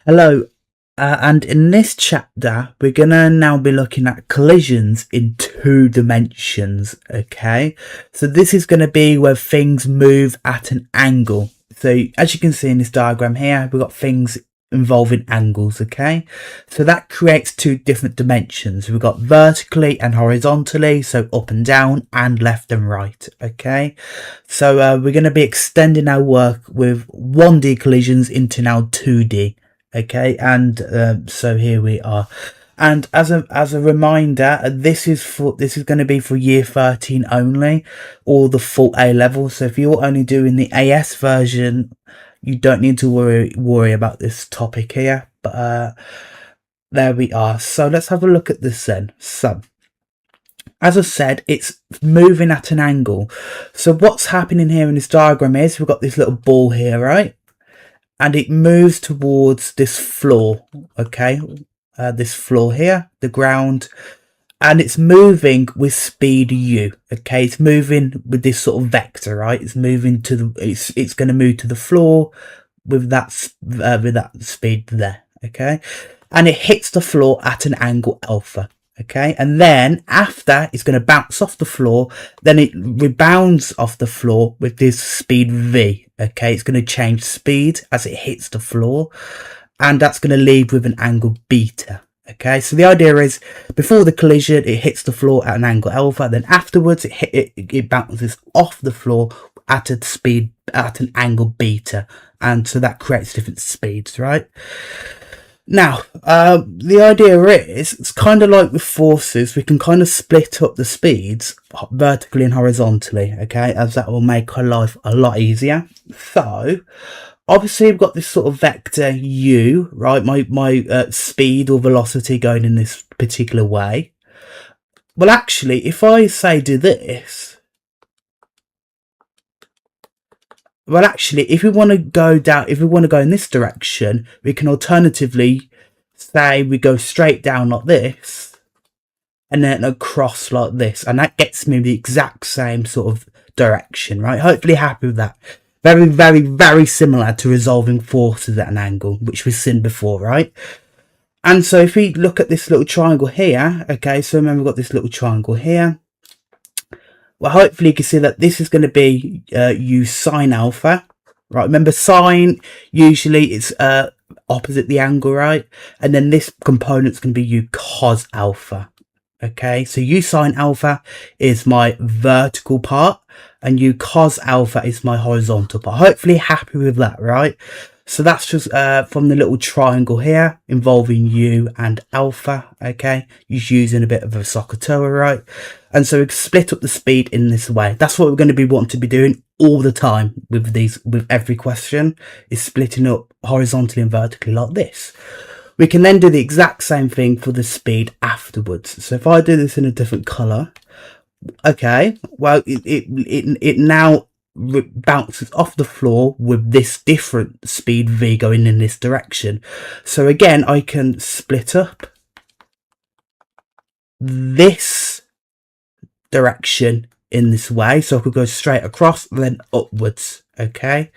Hello, and in this chapter, we're gonna now be looking at collisions in 2 dimensions, okay? So this is gonna be where things move at an angle. So as you can see in this diagram here, we've got things involving angles, okay? So that creates 2 different dimensions. We've got vertically and horizontally, so up and down and left and right, okay? So we're gonna be extending our work with 1D collisions into now 2D. Okay, and so here we are, and as a reminder, this is going to be for year 13 only, or the full A level. So if you're only doing the AS version, you don't need to worry about this topic here. But there we are. So let's have a look at this then. So as I said, it's moving at an angle. So what's happening here in this diagram is we've got this little ball here, right? And it moves towards this floor, okay? This floor here, the ground, and it's moving with speed u, okay? It's moving with this sort of vector, right? It's moving to the, it's going to move to the floor with that speed there, okay? And it hits the floor at an angle alpha. Okay, and then after it's going to bounce off the floor, then it rebounds off the floor with this speed v. Okay, it's going to change speed as it hits the floor, and that's going to leave with an angle beta. Okay, so the idea is before the collision it hits the floor at an angle alpha, then afterwards it bounces off the floor at a speed at an angle beta, and so that creates different speeds, right? Now, the idea is, it's kind of like with forces, we can kind of split up the speeds vertically and horizontally, okay, as that will make our life a lot easier. So, obviously we've got this sort of vector u, right, my speed or velocity going in this particular way. Well, actually, if I say do this, well, actually, if we want to go down, if we want to go in this direction, we can alternatively say we go straight down like this and then across like this. And that gets me the exact same sort of direction, right? Hopefully happy with that. Very, very, very similar to resolving forces at an angle, which we've seen before, right? And so if we look at this little triangle here, okay, so remember we've got this little triangle here. Well, hopefully you can see that this is going to be u sine alpha, right? Remember sine, usually it's opposite the angle, right? And then this component's going to be u cos alpha, okay? So u sine alpha is my vertical part and u cos alpha is my horizontal part. Hopefully happy with that, right? So that's just from the little triangle here involving u and alpha, okay? Just using a bit of a SOHCAHTOA, right? And so we split up the speed in this way. That's what we're going to be wanting to be doing all the time with these, with every question, is splitting up horizontally and vertically like this. We can then do the exact same thing for the speed afterwards. So if I do this in a different color, okay, well, it now bounces off the floor with this different speed v going in this direction. So again, I can split up this direction in this way, so I could go straight across and then upwards, okay?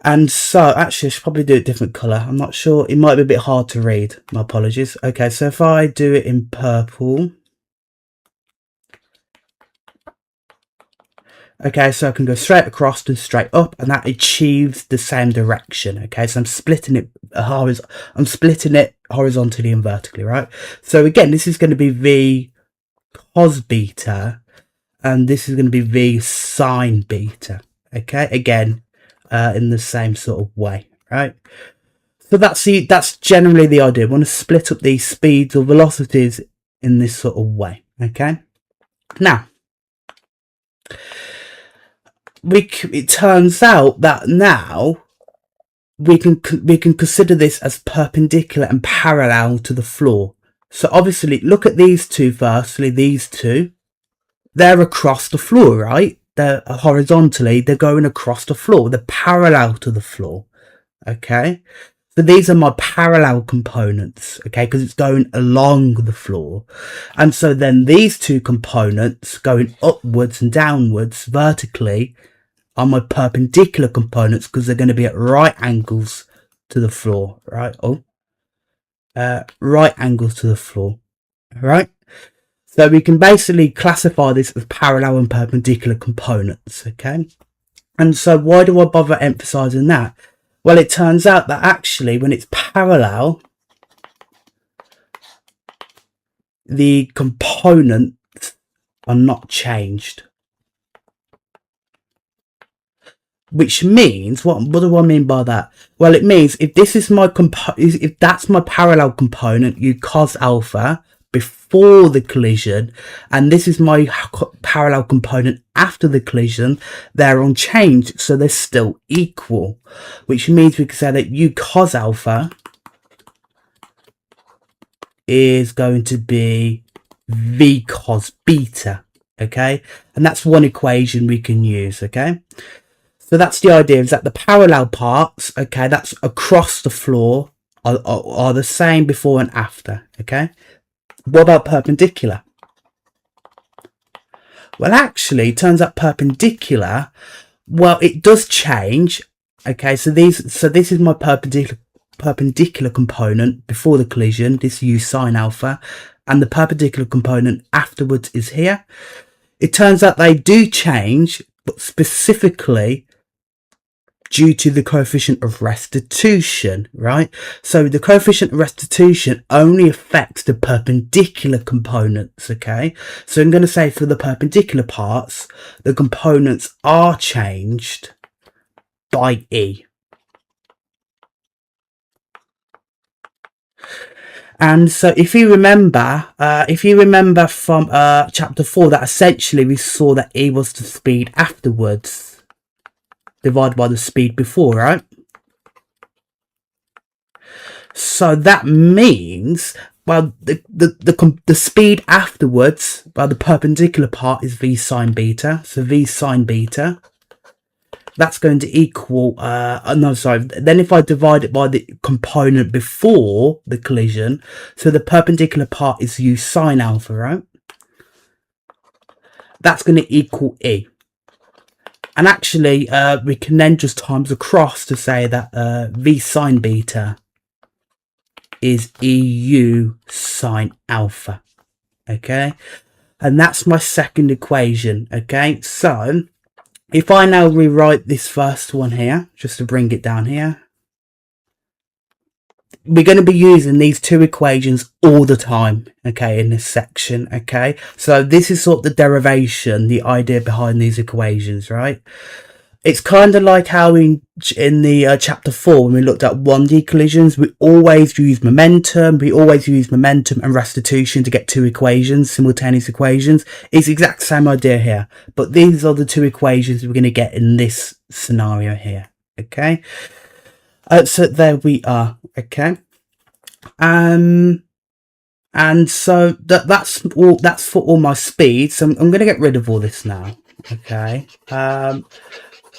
And so actually I should probably do a different color. I'm not sure, it might be a bit hard to read, my apologies. Okay, so if I do it in purple, okay, so I can go straight across and straight up, and that achieves the same direction. Okay, so I'm splitting it horizontally and vertically, right? So again, this is going to be v cos beta, and this is going to be v sine beta. Okay, again, in the same sort of way, right? So that's generally the idea. We want to split up these speeds or velocities in this sort of way. Okay, now it turns out that now we can consider this as perpendicular and parallel to the floor. So obviously look at these two. Firstly, these two, they're across the floor, right? They're horizontally, they're going across the floor, they're parallel to the floor. Okay, so these are my parallel components, okay, because it's going along the floor. And so then these two components going upwards and downwards vertically are my perpendicular components, because they're going to be at right angles to the floor, right? Oh, right angles to the floor, right? So we can basically classify this as parallel and perpendicular components, okay? And so why do I bother emphasizing that? Well, it turns out that actually when it's parallel, the components are not changed. Which means, what do I mean by that? Well, it means if this is my if that's my parallel component, u cos alpha before the collision, and this is my parallel component after the collision, they're unchanged, so they're still equal. Which means we can say that u cos alpha is going to be v cos beta, okay? And that's one equation we can use, okay? So that's the idea, is that the parallel parts, okay, that's across the floor, are the same before and after, okay? What about perpendicular? Well, actually, it turns out perpendicular, well, it does change, okay? So this is my perpendicular component before the collision, this u sine alpha, and the perpendicular component afterwards is here. It turns out they do change, but specifically due to the coefficient of restitution, right? So the coefficient of restitution only affects the perpendicular components, okay? So I'm going to say for the perpendicular parts, the components are changed by E. And so if you remember from chapter 4, that essentially we saw that E was the speed afterwards divided by the speed before, right? So that means, well, the speed afterwards, well, the perpendicular part is v sine beta. So v sine beta, that's going to equal, no, sorry. Then if I divide it by the component before the collision, so the perpendicular part is u sine alpha, right? That's going to equal E. And actually, we can then just times across to say that v sine beta is eu sine alpha, okay? And that's my second equation, okay? So if I now rewrite this first one here, just to bring it down here, we're going to be using these two equations all the time, okay, in this section, okay? So this is sort of the derivation, the idea behind these equations, right? It's kind of like how in the chapter 4, when we looked at 1D collisions, we always use momentum. We always use momentum and restitution to get two equations, simultaneous equations. It's the exact same idea here. But these are the two equations we're going to get in this scenario here, okay? So there we are, okay? And so that's for all my speed. So I'm going to get rid of all this now, okay?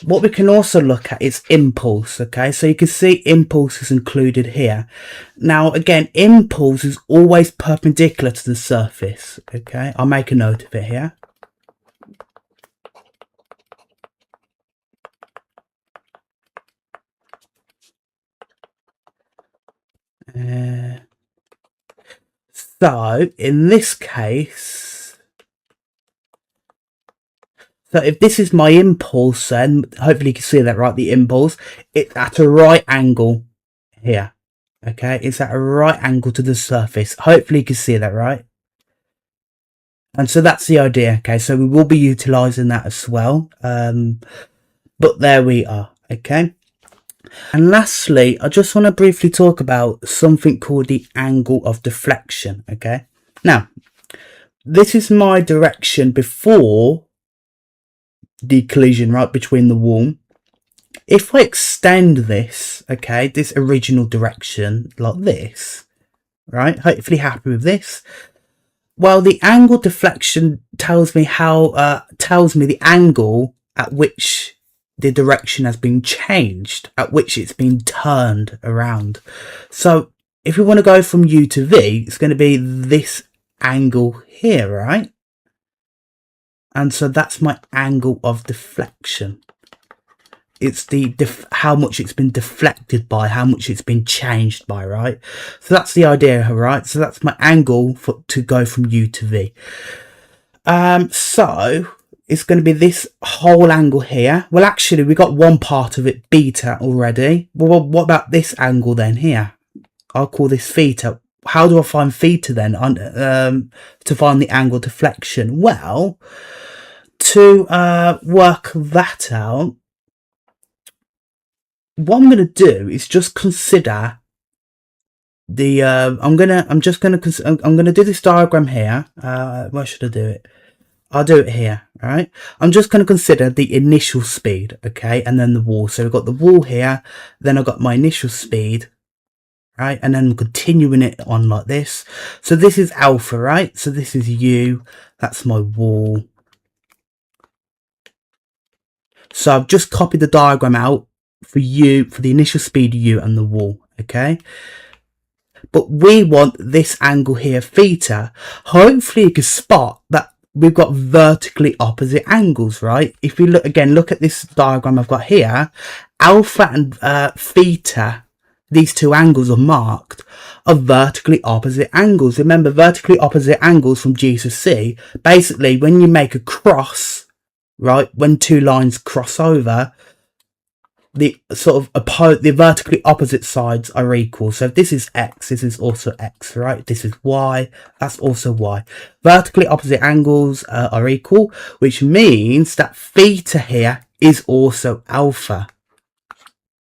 What we can also look at is impulse, okay? So you can see impulse is included here. Now, again, impulse is always perpendicular to the surface, okay? I'll make a note of it here. So, in this case, so if this is my impulse, then hopefully you can see that, right? The impulse, it's at a right angle here, okay? It's at a right angle to the surface. Hopefully you can see that, right? And so that's the idea, okay? So we will be utilizing that as well. But there we are, okay? And lastly, I just want to briefly talk about something called the angle of deflection, okay? Now, this is my direction before the collision, right, between the wall. If I extend this, okay, this original direction like this, right, hopefully happy with this. Well, the angle deflection tells me the angle at which the direction has been changed, at which it's been turned around. So if we want to go from U to V, it's going to be this angle here, right? And so that's my angle of deflection. it's the how much it's been deflected by, how much it's been changed by, right? So that's the idea, right? So that's my angle to go from U to V. So it's going to be this whole angle here. Well, actually, we got one part of it, beta, already. Well, what about this angle then here? I'll call this theta. How do I find theta then to find the angle deflection? Well, to work that out, what I'm going to do is just consider the I'm going to do this diagram here. Where should I do it? I'll do it here, right? I'm just going to consider the initial speed, okay, and then the wall. So we've got the wall here, then I've got my initial speed, right, and then I'm continuing it on like this. So this is alpha, right? So this is U, that's my wall. So I've just copied the diagram out for U, for the initial speed U and the wall, okay? But we want this angle here, theta. Hopefully you can spot that we've got vertically opposite angles, right? If we look at this diagram I've got here, alpha and theta, these two angles are marked, are vertically opposite angles. Remember, vertically opposite angles from G to C, basically when you make a cross, right, when two lines cross over, the the vertically opposite sides are equal. So if this is X, this is also X, right? This is Y, that's also Y. Vertically opposite angles are equal, which means that theta here is also alpha,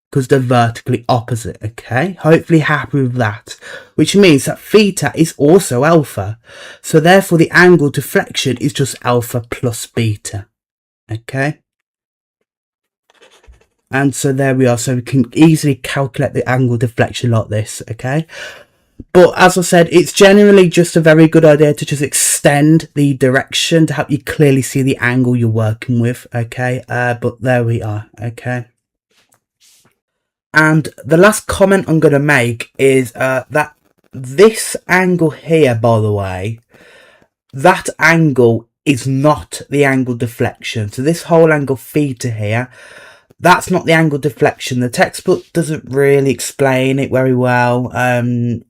because they're vertically opposite, okay? Hopefully happy with that, which means that theta is also alpha. So therefore the angle deflection is just alpha plus beta, okay? And so there we are. So we can easily calculate the angle deflection like this, okay? But as I said, it's generally just a very good idea to just extend the direction to help you clearly see the angle you're working with, okay? But there we are, okay? And the last comment I'm going to make is that this angle here, by the way, that angle is not the angle deflection. So this whole angle theta here, that's not the angle deflection. The textbook doesn't really explain it very well.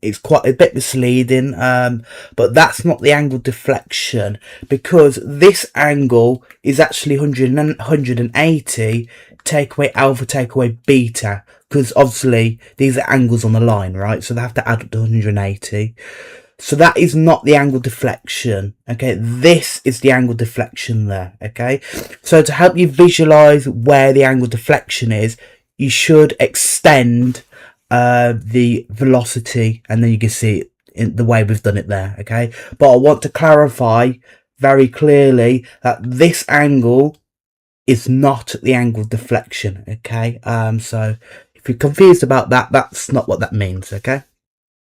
It's quite a bit misleading, but that's not the angle deflection, because this angle is actually 180, take away alpha, take away beta, because obviously these are angles on the line, right? So they have to add up to 180. So that is not the angle deflection, okay? This is the angle deflection there, okay? So to help you visualize where the angle deflection is, you should extend the velocity, and then you can see it in the way we've done it there, okay? But I want to clarify very clearly that this angle is not the angle deflection, okay? So if you're confused about that, that's not what that means, okay?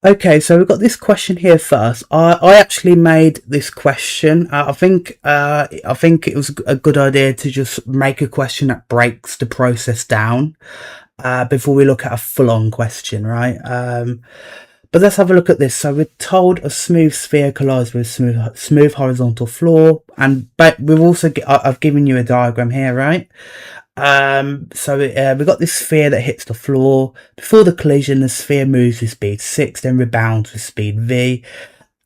Okay, so we've got this question here first. I actually made this question. I think it was a good idea to just make a question that breaks the process down before we look at a full-on question, right? But let's have a look at this. So we're told a smooth sphere collides with a smooth horizontal floor, but we've also I've given you a diagram here, right? So we've got this sphere that hits the floor. Before the collision, the sphere moves with speed 6, then rebounds with speed v,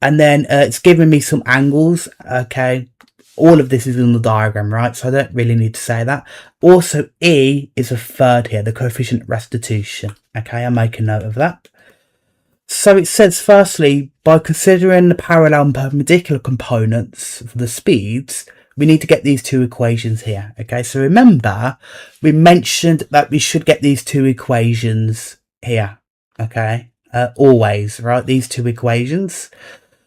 and then it's giving me some angles, okay? All of this is in the diagram, right? So I don't really need to say that. Also, E is a third here, the coefficient of restitution, okay? I'll make a note of that. So it says, firstly, by considering the parallel and perpendicular components for the speeds, we need to get these two equations here, okay? So remember, we mentioned that we should get these two equations here, okay? Always, right? These two equations.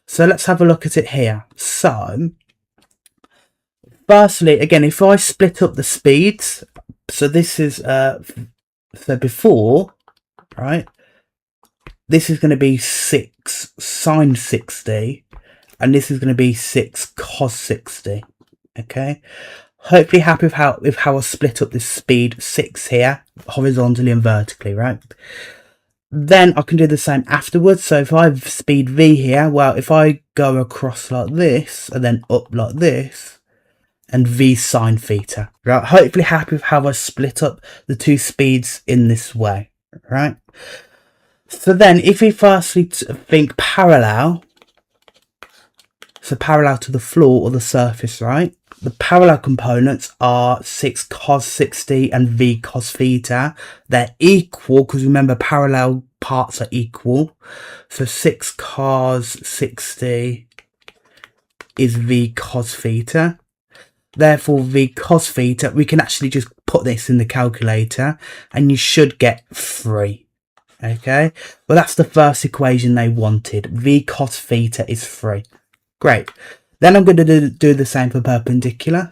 So let's have a look at it here. So, firstly, again, if I split up the speeds, so this is, so before, right? This is going to be 6 sine 60, and this is going to be 6 cos 60. Okay, hopefully happy with how I split up this speed 6 here, horizontally and vertically, right? Then I can do the same afterwards. So if I have speed v here, well, if I go across like this and then up like this, and v sine theta. Right, hopefully happy with how I split up the two speeds in this way, right? So then if we firstly think parallel, so parallel to the floor or the surface, right? The parallel components are 6 cos 60 and v cos theta. They're equal because remember parallel parts are equal. So 6 cos 60 is v cos theta. Therefore v cos theta, we can actually just put this in the calculator and you should get 3. Okay, well that's the first equation they wanted. V cos theta is 3. Great. Then I'm going to do the same for perpendicular.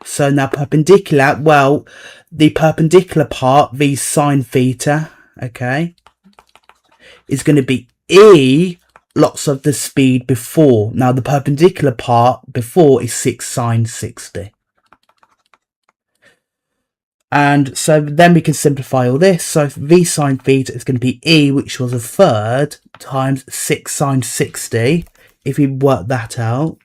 So now perpendicular, well, the perpendicular part, v sine theta, okay, is going to be e lots of the speed before. Now the perpendicular part before is 6 sine 60. And so then we can simplify all this. So v sine theta is going to be e, which was a third, times 6 sine 60. If we work that out,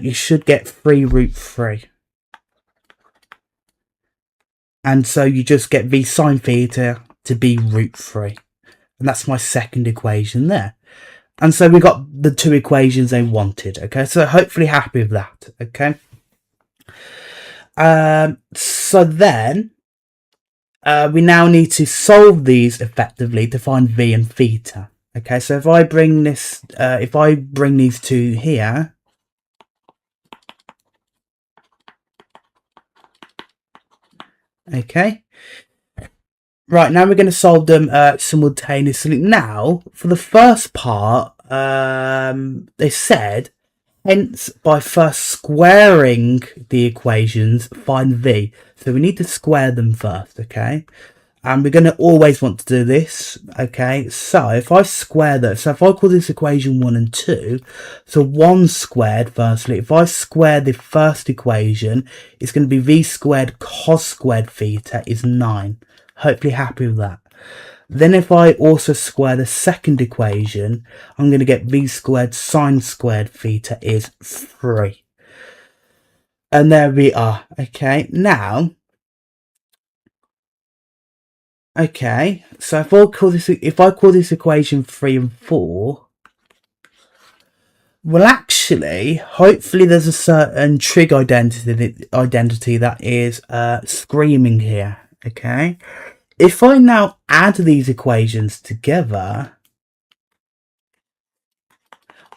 you should get 3 root 3. And so you just get v sine theta to be root 3. And that's my second equation there. And so we got the two equations they wanted. Okay, so hopefully happy with that. Okay. So then we now need to solve these effectively to find v and theta. Okay, so if I bring this, if I bring these two here, okay, right, now we're going to solve them simultaneously. Now for the first part, they said, hence, by first squaring the equations, find v. So we need to square them first, okay? And we're going to always want to do this, okay? So if I square that, so if I call this equation 1 and 2, so 1 squared, firstly, if I square the first equation, it's going to be v squared cos squared theta is 9. Hopefully happy with that. Then if I also square the second equation, I'm going to get v squared sine squared theta is 3. And there we are. Okay, now, okay, so if I call this equation 3 and 4, well actually, hopefully there's a certain trig identity that is screaming here. Okay. If I now add these equations together,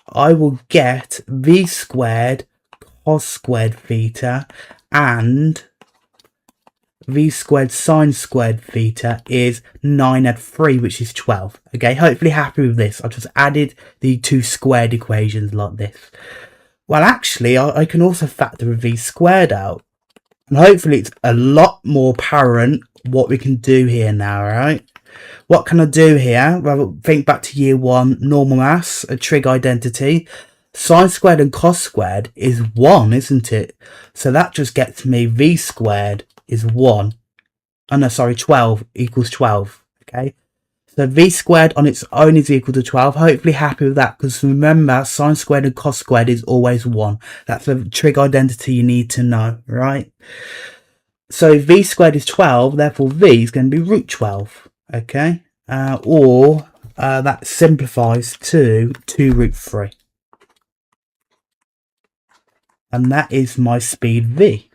I will get v squared cos squared theta and v squared sine squared theta is 9 add 3, which is 12. Okay, hopefully happy with this. I've just added the two squared equations like this. Well, actually, I can also factor a v squared out. And hopefully it's a lot more apparent what we can do here now, right? What can I do here? Well, think back to year 1, normal maths, a trig identity. Sine squared and cos squared is 1, isn't it? So that just gets me v squared is 1. Oh no, sorry, 12 equals 12. Okay. So v squared on its own is equal to 12. Hopefully happy with that, because remember, sine squared and cos squared is always 1. That's a trig identity you need to know, right? So v squared is 12, therefore v is going to be root 12, okay? Or that simplifies to 2 root 3. And that is my speed v.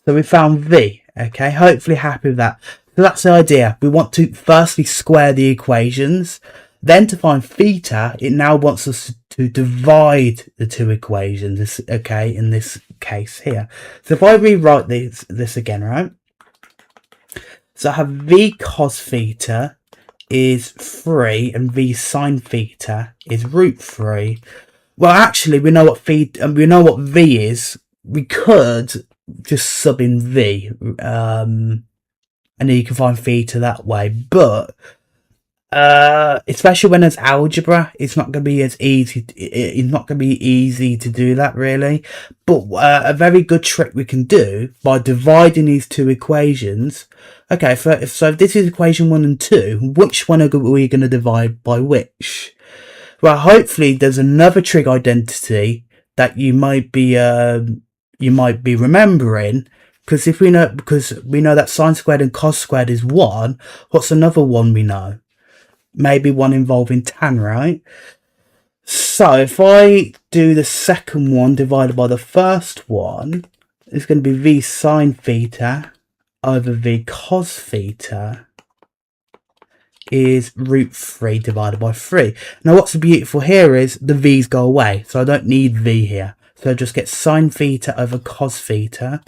So we found v, okay? Hopefully happy with that. So that's the idea. We want to firstly square the equations. Then to find theta, it now wants us to divide the two equations, okay, in this case here. So if I rewrite this again, right? So I have v cos theta is 3 and v sine theta is root 3. Well, actually, we know what v is. We could just sub in v, and then you can find theta that way. But especially when there's algebra, it's not going to be as easy. It's not going to be easy to do that, really. But a very good trick we can do by dividing these two equations. Okay, so if this is equation 1 and 2, which one are we going to divide by which? Well, hopefully there's another trig identity that you might be remembering, because we know that sine squared and cos squared is 1. What's another one we know? Maybe one involving tan, right? So if I do the second one divided by the first one, it's going to be v sine theta over v cos theta is root 3 divided by 3. Now what's beautiful here is the v's go away, so I don't need v here. So I just get sine theta over cos theta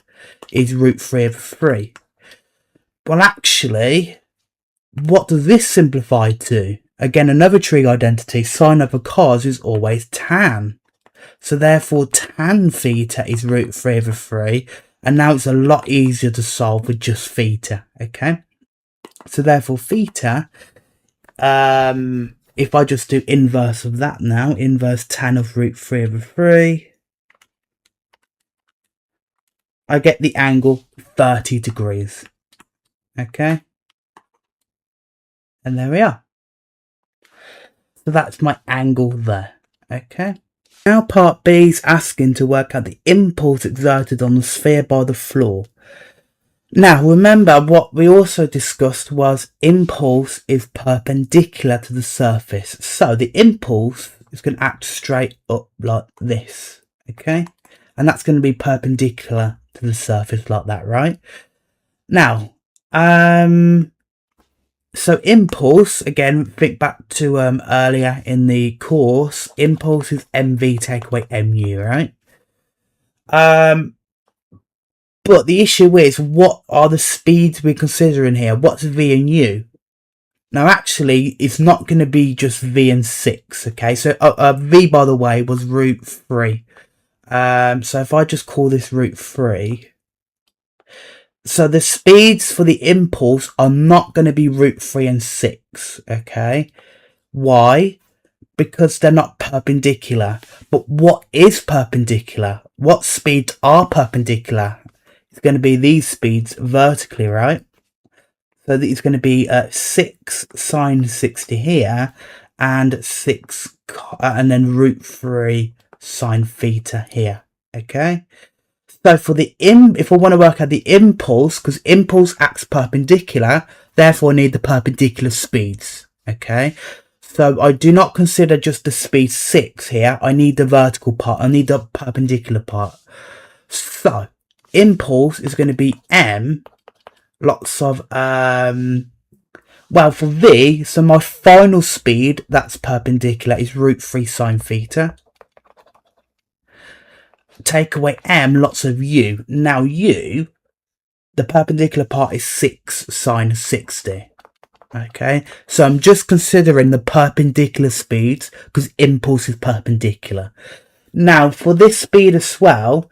is root 3 over 3. Well, actually, what does this simplify to? Again, another trig identity, sine over cos is always tan. So therefore tan theta is root 3 over 3. And now it's a lot easier to solve with just theta, okay? So therefore theta, if I just do inverse of that now, inverse tan of root 3 over 3, I get the angle 30 degrees, okay? And there we are. So that's my angle there, okay? Now part B is asking to work out the impulse exerted on the sphere by the floor. Now remember, what we also discussed was impulse is perpendicular to the surface. So the impulse is going to act straight up like this, okay? And that's going to be perpendicular to the surface like that, right? Now, so impulse, again, think back to earlier in the course, impulse is mv take away mu, right? But the issue is, what are the speeds we're considering here? What's v and u? Now, actually, it's not going to be just v and 6, okay? So v, by the way, was root 3. So if I just call this root 3, so the speeds for the impulse are not going to be root 3 and 6, okay? Why? Because they're not perpendicular. But what is perpendicular? What speeds are perpendicular? It's going to be these speeds vertically, right? So it's going to be 6 sine 60 here, and 6 and then root 3 sine theta here, okay? So for the if I want to work out the impulse, because impulse acts perpendicular, therefore I need the perpendicular speeds, okay? So I do not consider just the speed 6 here. I need the vertical part. I need the perpendicular part. So impulse is going to be m lots of well, for v, so my final speed that's perpendicular is root 3 sine theta. Take away m lots of u. Now u, the perpendicular part is 6 sine 60. Okay, so I'm just considering the perpendicular speeds because impulse is perpendicular. Now for this speed as well,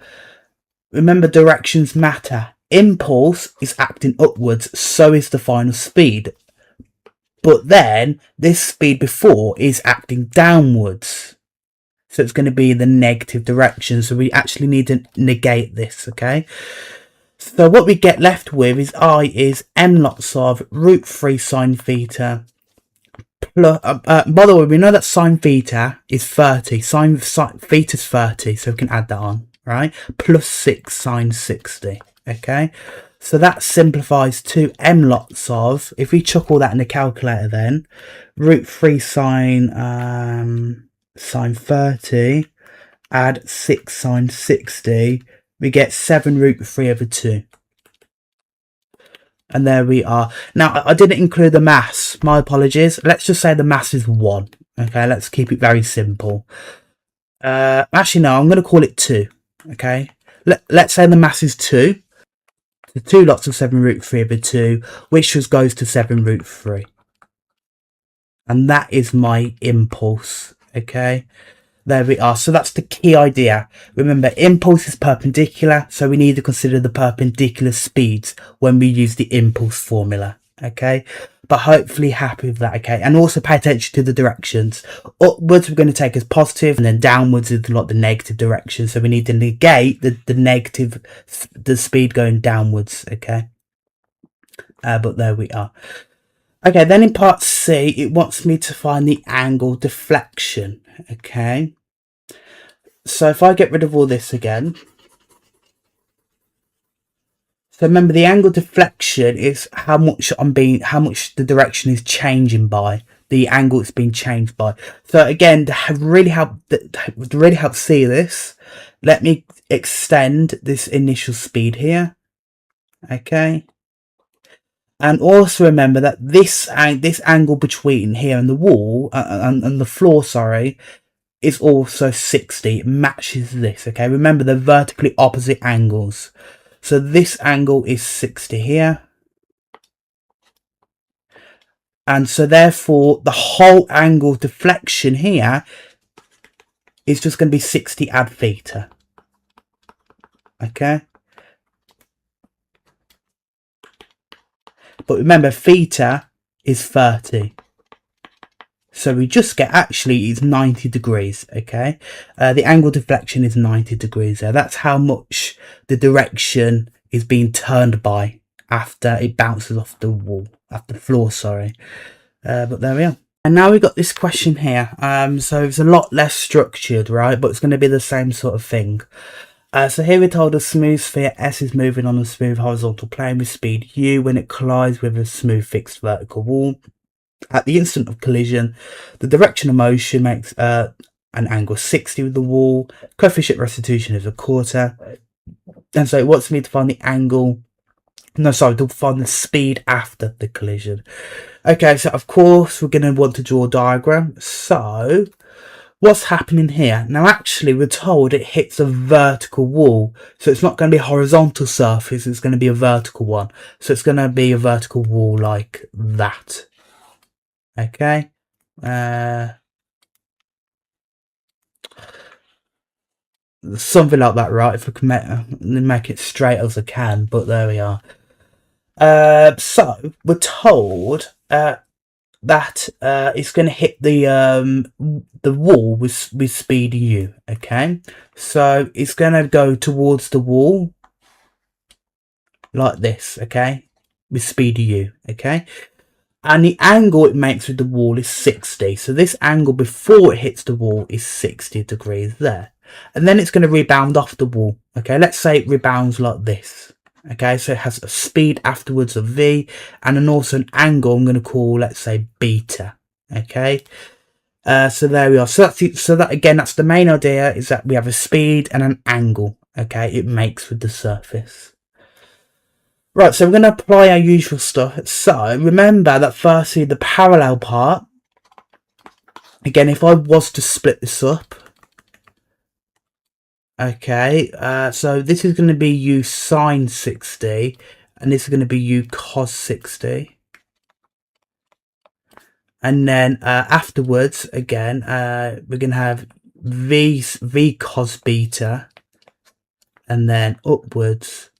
remember directions matter. Impulse is acting upwards, so is the final speed. But then this speed before is acting downwards. So it's going to be the negative direction. So we actually need to negate this, okay? So what we get left with is I is m lots of root 3 sine theta. Plus, by the way, we know that sine theta is 30. Sine theta is 30, so we can add that on, right? Plus 6 sine 60, okay? So that simplifies to m lots of, if we chuck all that in the calculator then, root 3 sine 30, add 6 sine 60, we get 7 root 3 over 2. And there we are. Now, I didn't include the mass. My apologies. Let's just say the mass is 1. Okay, let's keep it very simple. Actually, no, I'm going to call it 2. Okay, let's say the mass is 2. So 2 lots of 7 root 3 over 2, which just goes to 7 root 3. And that is my impulse. Okay, there we are. So that's the key idea. Remember, impulse is perpendicular, so we need to consider the perpendicular speeds when we use the impulse formula. Okay, but hopefully happy with that. Okay, and also pay attention to the directions. Upwards we're going to take as positive, and then downwards is like the negative direction, so we need to negate the negative, the speed going downwards. Okay, but there we are. Okay, then in part C, it wants me to find the angle deflection. Okay, so if I get rid of all this again, so remember the angle deflection is how much the direction is changing by, the angle it's being changed by. So again, to really help see this, let me extend this initial speed here. Okay. And also remember that this angle between here and the wall and the floor, sorry, is also 60. It matches this. Okay, remember they're vertically opposite angles. So this angle is 60 here. And so therefore the whole angle deflection here is just going to be 60 add theta. Okay. But remember, theta is 30. So we just get, actually, it's 90 degrees, okay? The angle deflection is 90 degrees there. That's how much the direction is being turned by after it bounces off the wall, off the floor, sorry. But there we are. And now we've got this question here. So it's a lot less structured, right? But it's going to be the same sort of thing. So here we're told a smooth sphere S is moving on a smooth horizontal plane with speed u when it collides with a smooth fixed vertical wall. At the instant of collision, the direction of motion makes an angle 60 with the wall. Coefficient restitution is a quarter. And so it wants me to find the angle, to find the speed after the collision. Okay, so of course we're going to want to draw a diagram. So what's happening here? Now actually we're told it hits a vertical wall. So it's not going to be a horizontal surface, it's going to be a vertical one. So it's going to be a vertical wall like that. Okay. Something like that, right? If I can make it straight as I can, but there we are. So we're told that it's going to hit the wall with speed u. Okay, so it's going to go towards the wall like this. Okay, with speed u. Okay, and the angle it makes with the wall is 60. So this angle before it hits the wall is 60 degrees there, and then it's going to rebound off the wall. Okay, let's say it rebounds like this. Okay, so it has a speed afterwards of v, and then also an angle I'm going to call, let's say, beta. Okay, so there we are. So that again, that's the main idea, is that we have a speed and an angle. Okay, it makes with the surface. Right, so we're going to apply our usual stuff. So remember that firstly, the parallel part. Again, if I was to split this up. Okay, so this is going to be u sine 60, and this is going to be u cos 60. And then afterwards, again, we're going to have v cos beta, and then upwards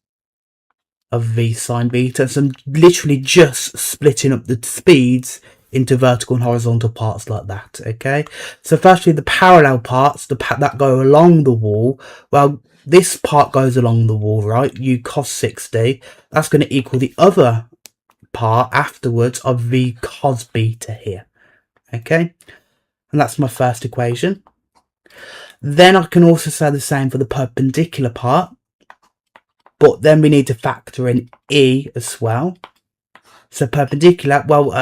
of v sine beta. So I'm literally just splitting up the speeds into vertical and horizontal parts like that. Okay, so firstly the parallel parts, that go along the wall, well, this part goes along the wall, right? U cos 60, that's going to equal the other part afterwards of v cos beta here. Okay, and that's my first equation. Then I can also say the same for the perpendicular part, but then we need to factor in e as well. So perpendicular, well,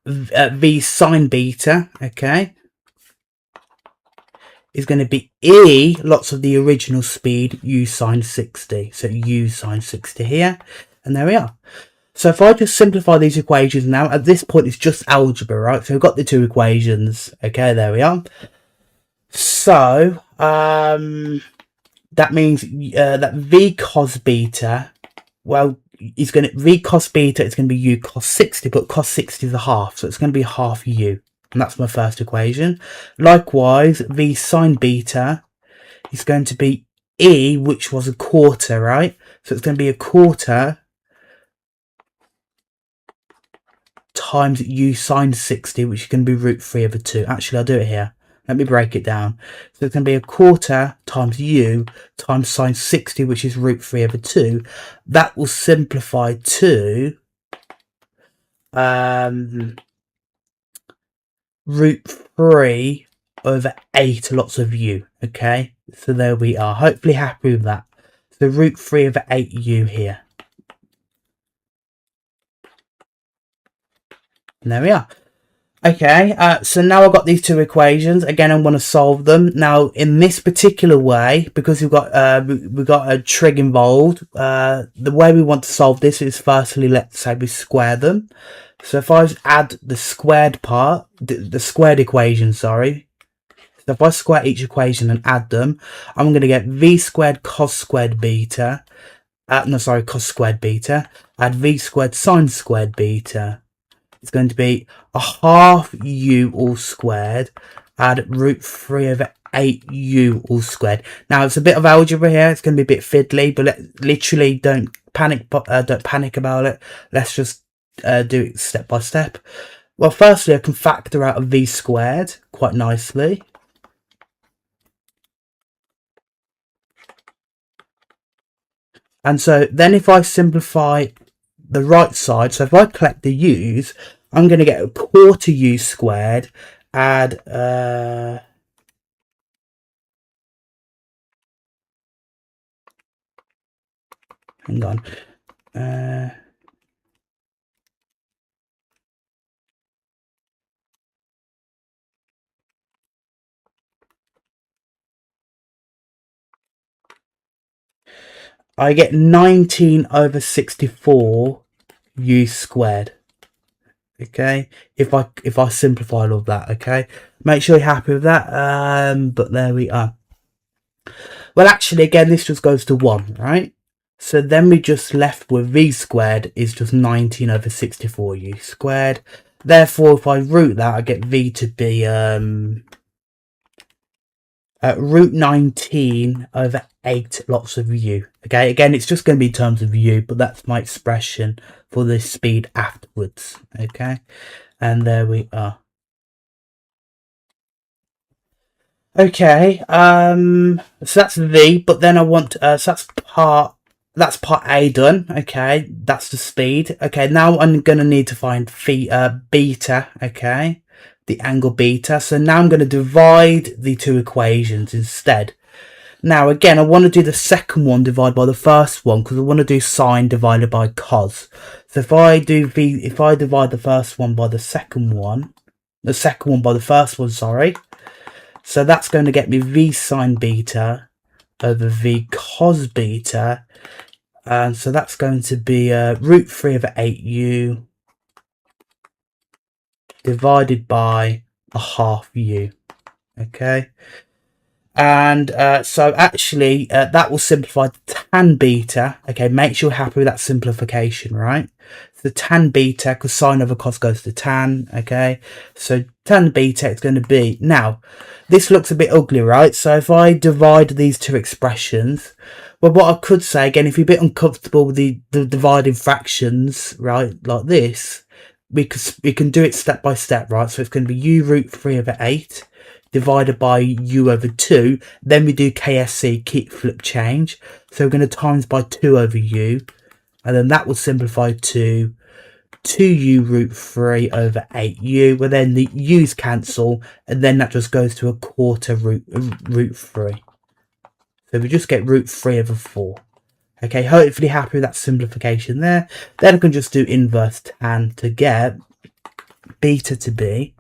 v sine beta, okay, is going to be e lots of the original speed u sine 60. So u sine 60 here, and there we are. So if I just simplify these equations now, at this point it's just algebra, right? So we've got the two equations. Okay, there we are. So that means that v cos beta, well, v cos beta is going to be u cos 60, but cos 60 is a half, so it's going to be half u, and that's my first equation. Likewise, v sine beta is going to be e, which was a quarter, right? So it's going to be a quarter times u sine 60, which is going to be root 3 over 2. Actually, I'll do it here. Let me break it down. So it's going to be a quarter times u times sine 60, which is root 3 over 2. That will simplify to root 3 over 8 lots of u. Okay, so there we are. Hopefully happy with that. So root 3 over 8u here. And there we are. Okay, so now I've got these two equations. Again, I'm going to solve them. Now, in this particular way, because we've got a trig involved, the way we want to solve this is firstly, let's say we square them. So if I add the squared part, the squared equation, sorry. So if I square each equation and add them, I'm going to get v squared cos squared beta. Cos squared beta. Add v squared sine squared beta. It's going to be a half u all squared, add root 3 over 8u all squared. Now it's a bit of algebra here. It's going to be a bit fiddly, but literally don't panic about it. Let's just do it step by step. Well, firstly, I can factor out a v squared quite nicely. And so then if I simplify the right side, so if I collect the u's, I'm going to get a quarter u squared, add hang on, I get 19 over 64 u squared. Okay, if I simplify all of that, okay, make sure you're happy with that. But there we are. Well, actually, again, this just goes to 1, right? So then we just left with v squared is just 19 over 64 u squared. Therefore, if I root that, I get v to be root 19 over 8 lots of u. Okay, again, it's just going to be in terms of u, but that's my expression for the speed afterwards. Okay, and there we are. Okay, so that's v, but then I want so that's part A done. Okay, that's the speed. Okay, now I'm gonna need to find beta. Okay, the angle beta. So now I'm going to divide the two equations instead. Now again, I want to do the second one divided by the first one because I want to do sine divided by cos. So if I divide the first one by the second one by the first one, sorry. So that's going to get me v sine beta over v cos beta. And so that's going to be root 3 over 8u divided by a half u. Okay. And so actually that will simplify the tan beta. Okay, make sure you're happy with that simplification, right? So the tan beta, because sine over cos goes to tan. Okay, so tan beta is going to be, now this looks a bit ugly, right? So if I divide these two expressions, well, what I could say, again, if you're a bit uncomfortable with the dividing fractions, right, like this, we can do it step by step, right? So it's going to be u root 3 over 8 divided by u over 2. Then we do KSC, keep flip change. So we're going to times by 2 over u. And then that will simplify to 2u root 3 over 8u. Well, then the u's cancel. And then that just goes to a quarter root 3. So we just get root 3 over 4. Okay, hopefully happy with that simplification there. Then I can just do inverse tan to get beta to be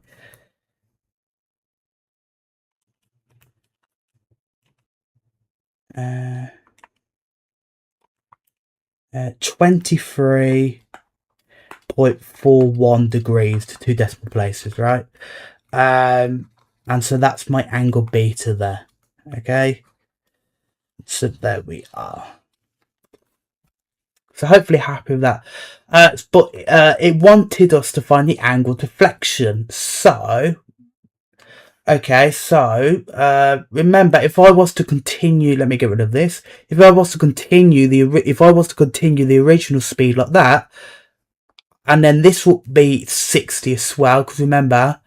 23.41 degrees to 2 decimal places, right? And so that's my angle beta there. Okay, so there we are. So hopefully happy with that. But it wanted us to find the angle deflection. So okay, so remember, if I was to continue, let me get rid of this. If I was to continue the original speed like that, and then this will be 60 as well, because remember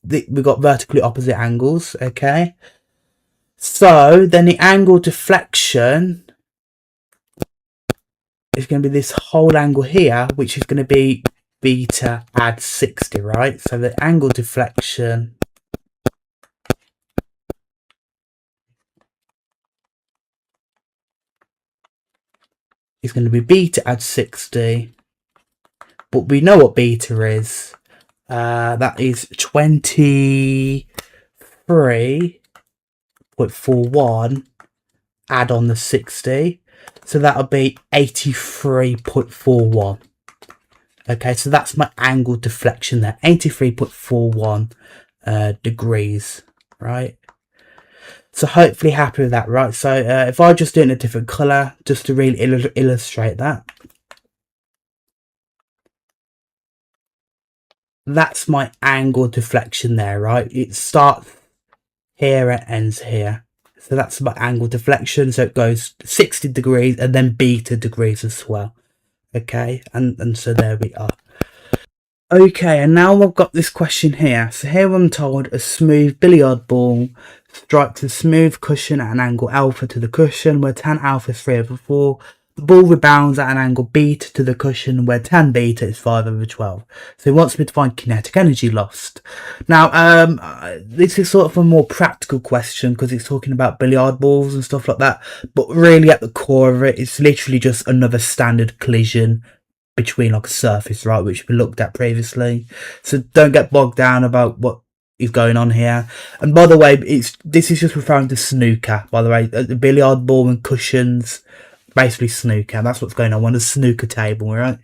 we've got vertically opposite angles. Okay, so then the angle deflection is going to be this whole angle here, which is going to be beta add 60, right? So the angle deflection is going to be beta add 60, but we know what beta is. That is 23.41 add on the 60, so that'll be 83.41. Okay, so that's my angle deflection there, 83.41 degrees, right? So hopefully happy with that, right? So if I just do it in a different color, just to really illustrate that, that's my angle deflection there, right? It starts here, it ends here. So that's my angle deflection. So it goes 60 degrees and then beta degrees as well. Okay, and so there we are. Okay, and now I've got this question here. So here I'm told a smooth billiard ball strikes a smooth cushion at an angle alpha to the cushion where tan alpha is 3/4. The ball rebounds at an angle beta to the cushion where tan beta is 5/12. So he wants me to find kinetic energy lost. Now, this is sort of a more practical question because it's talking about billiard balls and stuff like that. But really at the core of it, it's literally just another standard collision between like a surface, right, which we looked at previously. So don't get bogged down about what is going on here. And by the way, this is just referring to snooker, by the way. The billiard ball and cushions, basically snooker. That's what's going on a snooker table, right?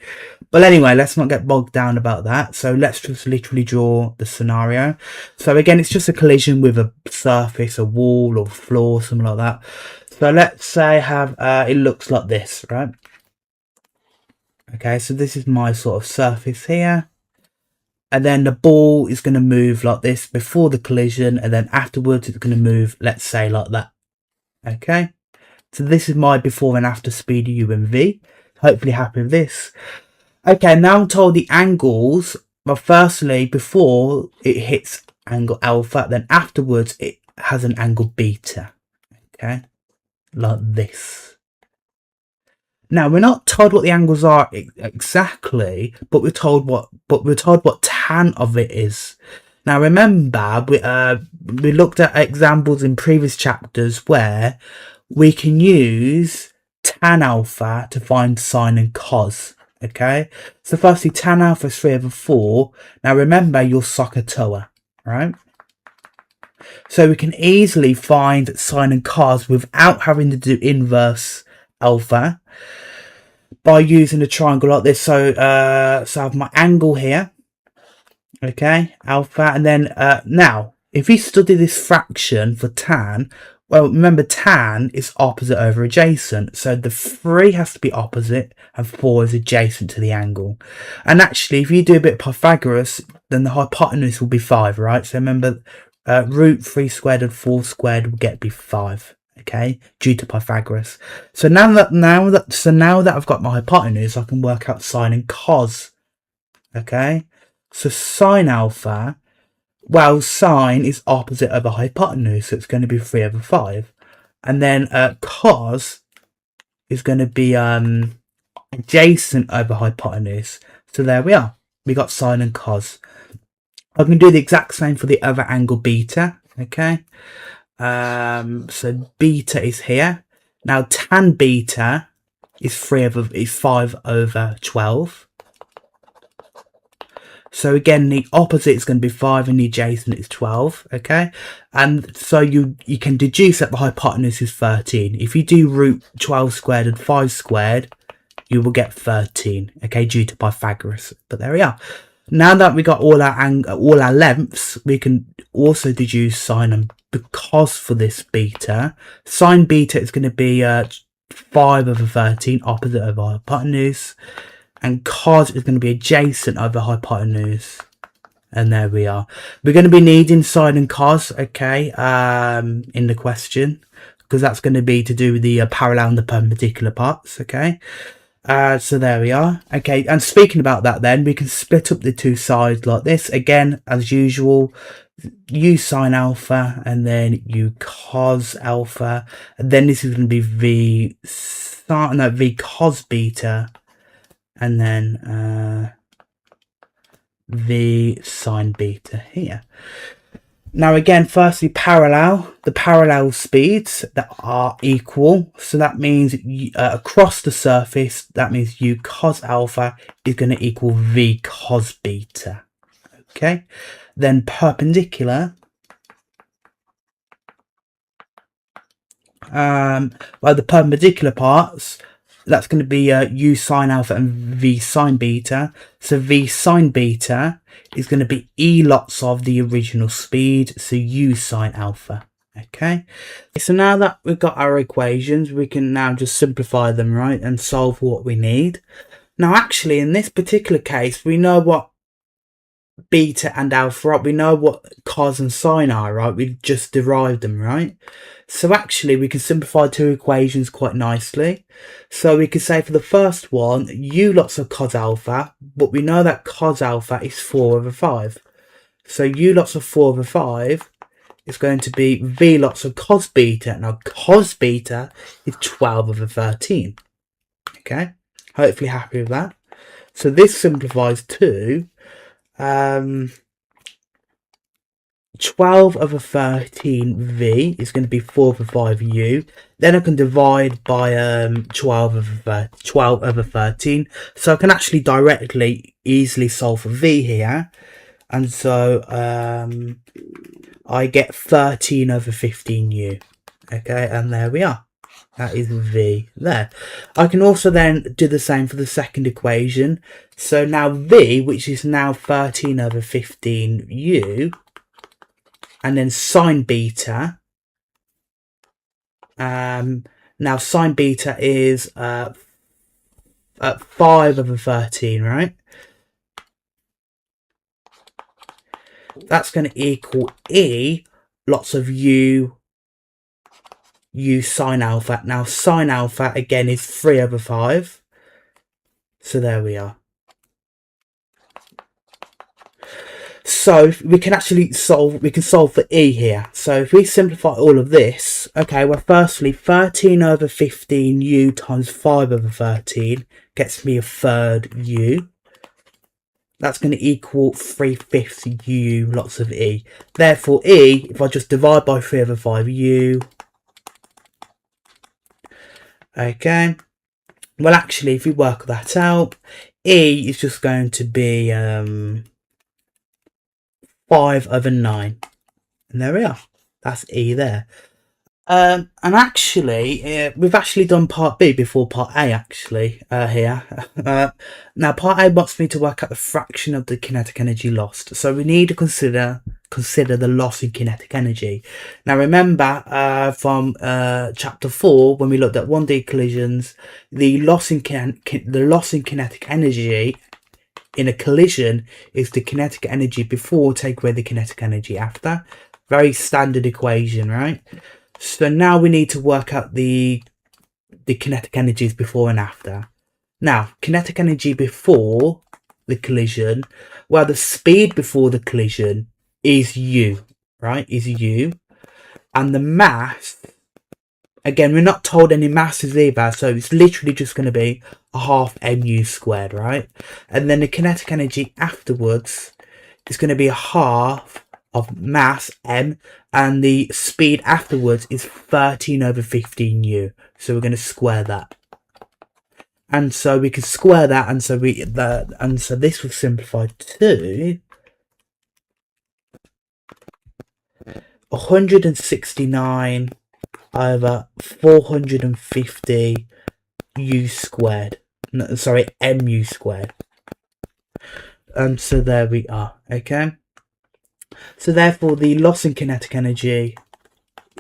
But anyway, let's not get bogged down about that. So let's just literally draw the scenario. So again, it's just a collision with a surface, a wall or floor, something like that. So let's say it looks like this, right? Okay, so this is my sort of surface here. And then the ball is going to move like this before the collision. And then afterwards, it's going to move, let's say, like that. Okay. So this is my before and after speed u and v. Hopefully happy with this. Okay, now I'm told the angles. Well, firstly, before it hits angle alpha, then afterwards it has an angle beta. Okay, like this. Now we're not told what the angles are exactly, but we're told what tan of it is. Now remember, we looked at examples in previous chapters where we can use tan alpha to find sine and cos. Okay, so firstly, tan alpha is 3/4. Now remember your SOHCAHTOA, right? So we can easily find sine and cos without having to do inverse alpha by using a triangle like this. So I have my angle here, okay, alpha, and then now if you study this fraction for tan, well, remember tan is opposite over adjacent, so the 3 has to be opposite and 4 is adjacent to the angle. And actually, if you do a bit of Pythagoras, then the hypotenuse will be 5, right? So remember, root 3 squared and 4 squared will get be 5. Okay, due to Pythagoras. So now that I've got my hypotenuse, I can work out sine and cos. Okay, so sine alpha, well, sine is opposite over hypotenuse, so it's going to be 3/5, and then cos is going to be adjacent over hypotenuse. So there we are. We got sine and cos. I can do the exact same for the other angle beta. Okay. So beta is here. Now tan beta is 5/12. So again, the opposite is going to be 5 and the adjacent is 12. Okay, and so you can deduce that the hypotenuse is 13. If you do root 12 squared and 5 squared, you will get 13. Okay, due to Pythagoras. But there we are. Now that we got all our lengths, we can also deduce sine and cos for this beta. Sine beta is going to be 5/13, opposite over hypotenuse, and cos is going to be adjacent over hypotenuse. And there we are. We're going to be needing sine and cos, okay, in the question, because that's going to be to do with the parallel and the perpendicular parts, okay. So there we are. Okay, and speaking about that, then we can split up the two sides like this. Again, as usual, u sine alpha and then u cos alpha, and then this is going to be v cos beta, and then v sine beta here. Now again, firstly, the parallel speeds that are equal. So that means across the surface, that means u cos alpha is going to equal v cos beta. Okay, then perpendicular. Well, the perpendicular parts, that's going to be u sine alpha and v sine beta. So v sine beta is going to be e lots of the original speed, so u sine alpha. Okay, so now that we've got our equations, we can now just simplify them, right, and solve what we need. Now actually, in this particular case, we know what beta and alpha are. We know what cos and sine are, right? We've just derived them, right? So actually we can simplify two equations quite nicely. So we could say for the first one, u lots of cos alpha, but we know that cos alpha is 4 over 5. So u lots of 4 over 5 is going to be v lots of cos beta. Now cos beta is 12 over 13. Okay, hopefully happy with that. So this simplifies to 12 over 13 v is going to be 4 over 5 u. Then I can divide by 12 over 13. So I can actually directly easily solve for v here. And so I get 13 over 15 u. Okay, and there we are. That is v there. I can also then do the same for the second equation. So now v, which is now 13 over 15 u, and then sine beta. Now sine beta is 5 over 13, right? That's going to equal e lots of u sine alpha. Now sine alpha again is 3 over 5. So there we are. So we can actually solve for e here. So if we simplify all of this, okay, well firstly 13 over 15 u times 5 over 13 gets me a third u. That's going to equal 3/5 u lots of e. Therefore e, if I just divide by 3 over 5 u, okay, well actually if we work that out, e is just going to be 5 over 9. And there we are. That's e there. And actually, we've actually done part B before part A actually here. Now part A wants me to work out the fraction of the kinetic energy lost. So we need to consider the loss in kinetic energy. Now remember from chapter 4 when we looked at 1D collisions, the loss in kinetic energy in a collision is the kinetic energy before take away the kinetic energy after. Very standard equation, right? So now we need to work out the kinetic energies before and after. Now, kinetic energy before the collision, well, the speed before the collision is u, right? Is u. And the mass, again, we're not told any masses either, so it's literally just going to be a half mu squared, right? And then the kinetic energy afterwards is going to be a half of mass m, and the speed afterwards is 13 over 15 u. So we're going to square that, and so we can square that, and so this will simplify to 169 over 450 u squared. No, sorry, mu squared. And so there we are. Okay. So therefore, the loss in kinetic energy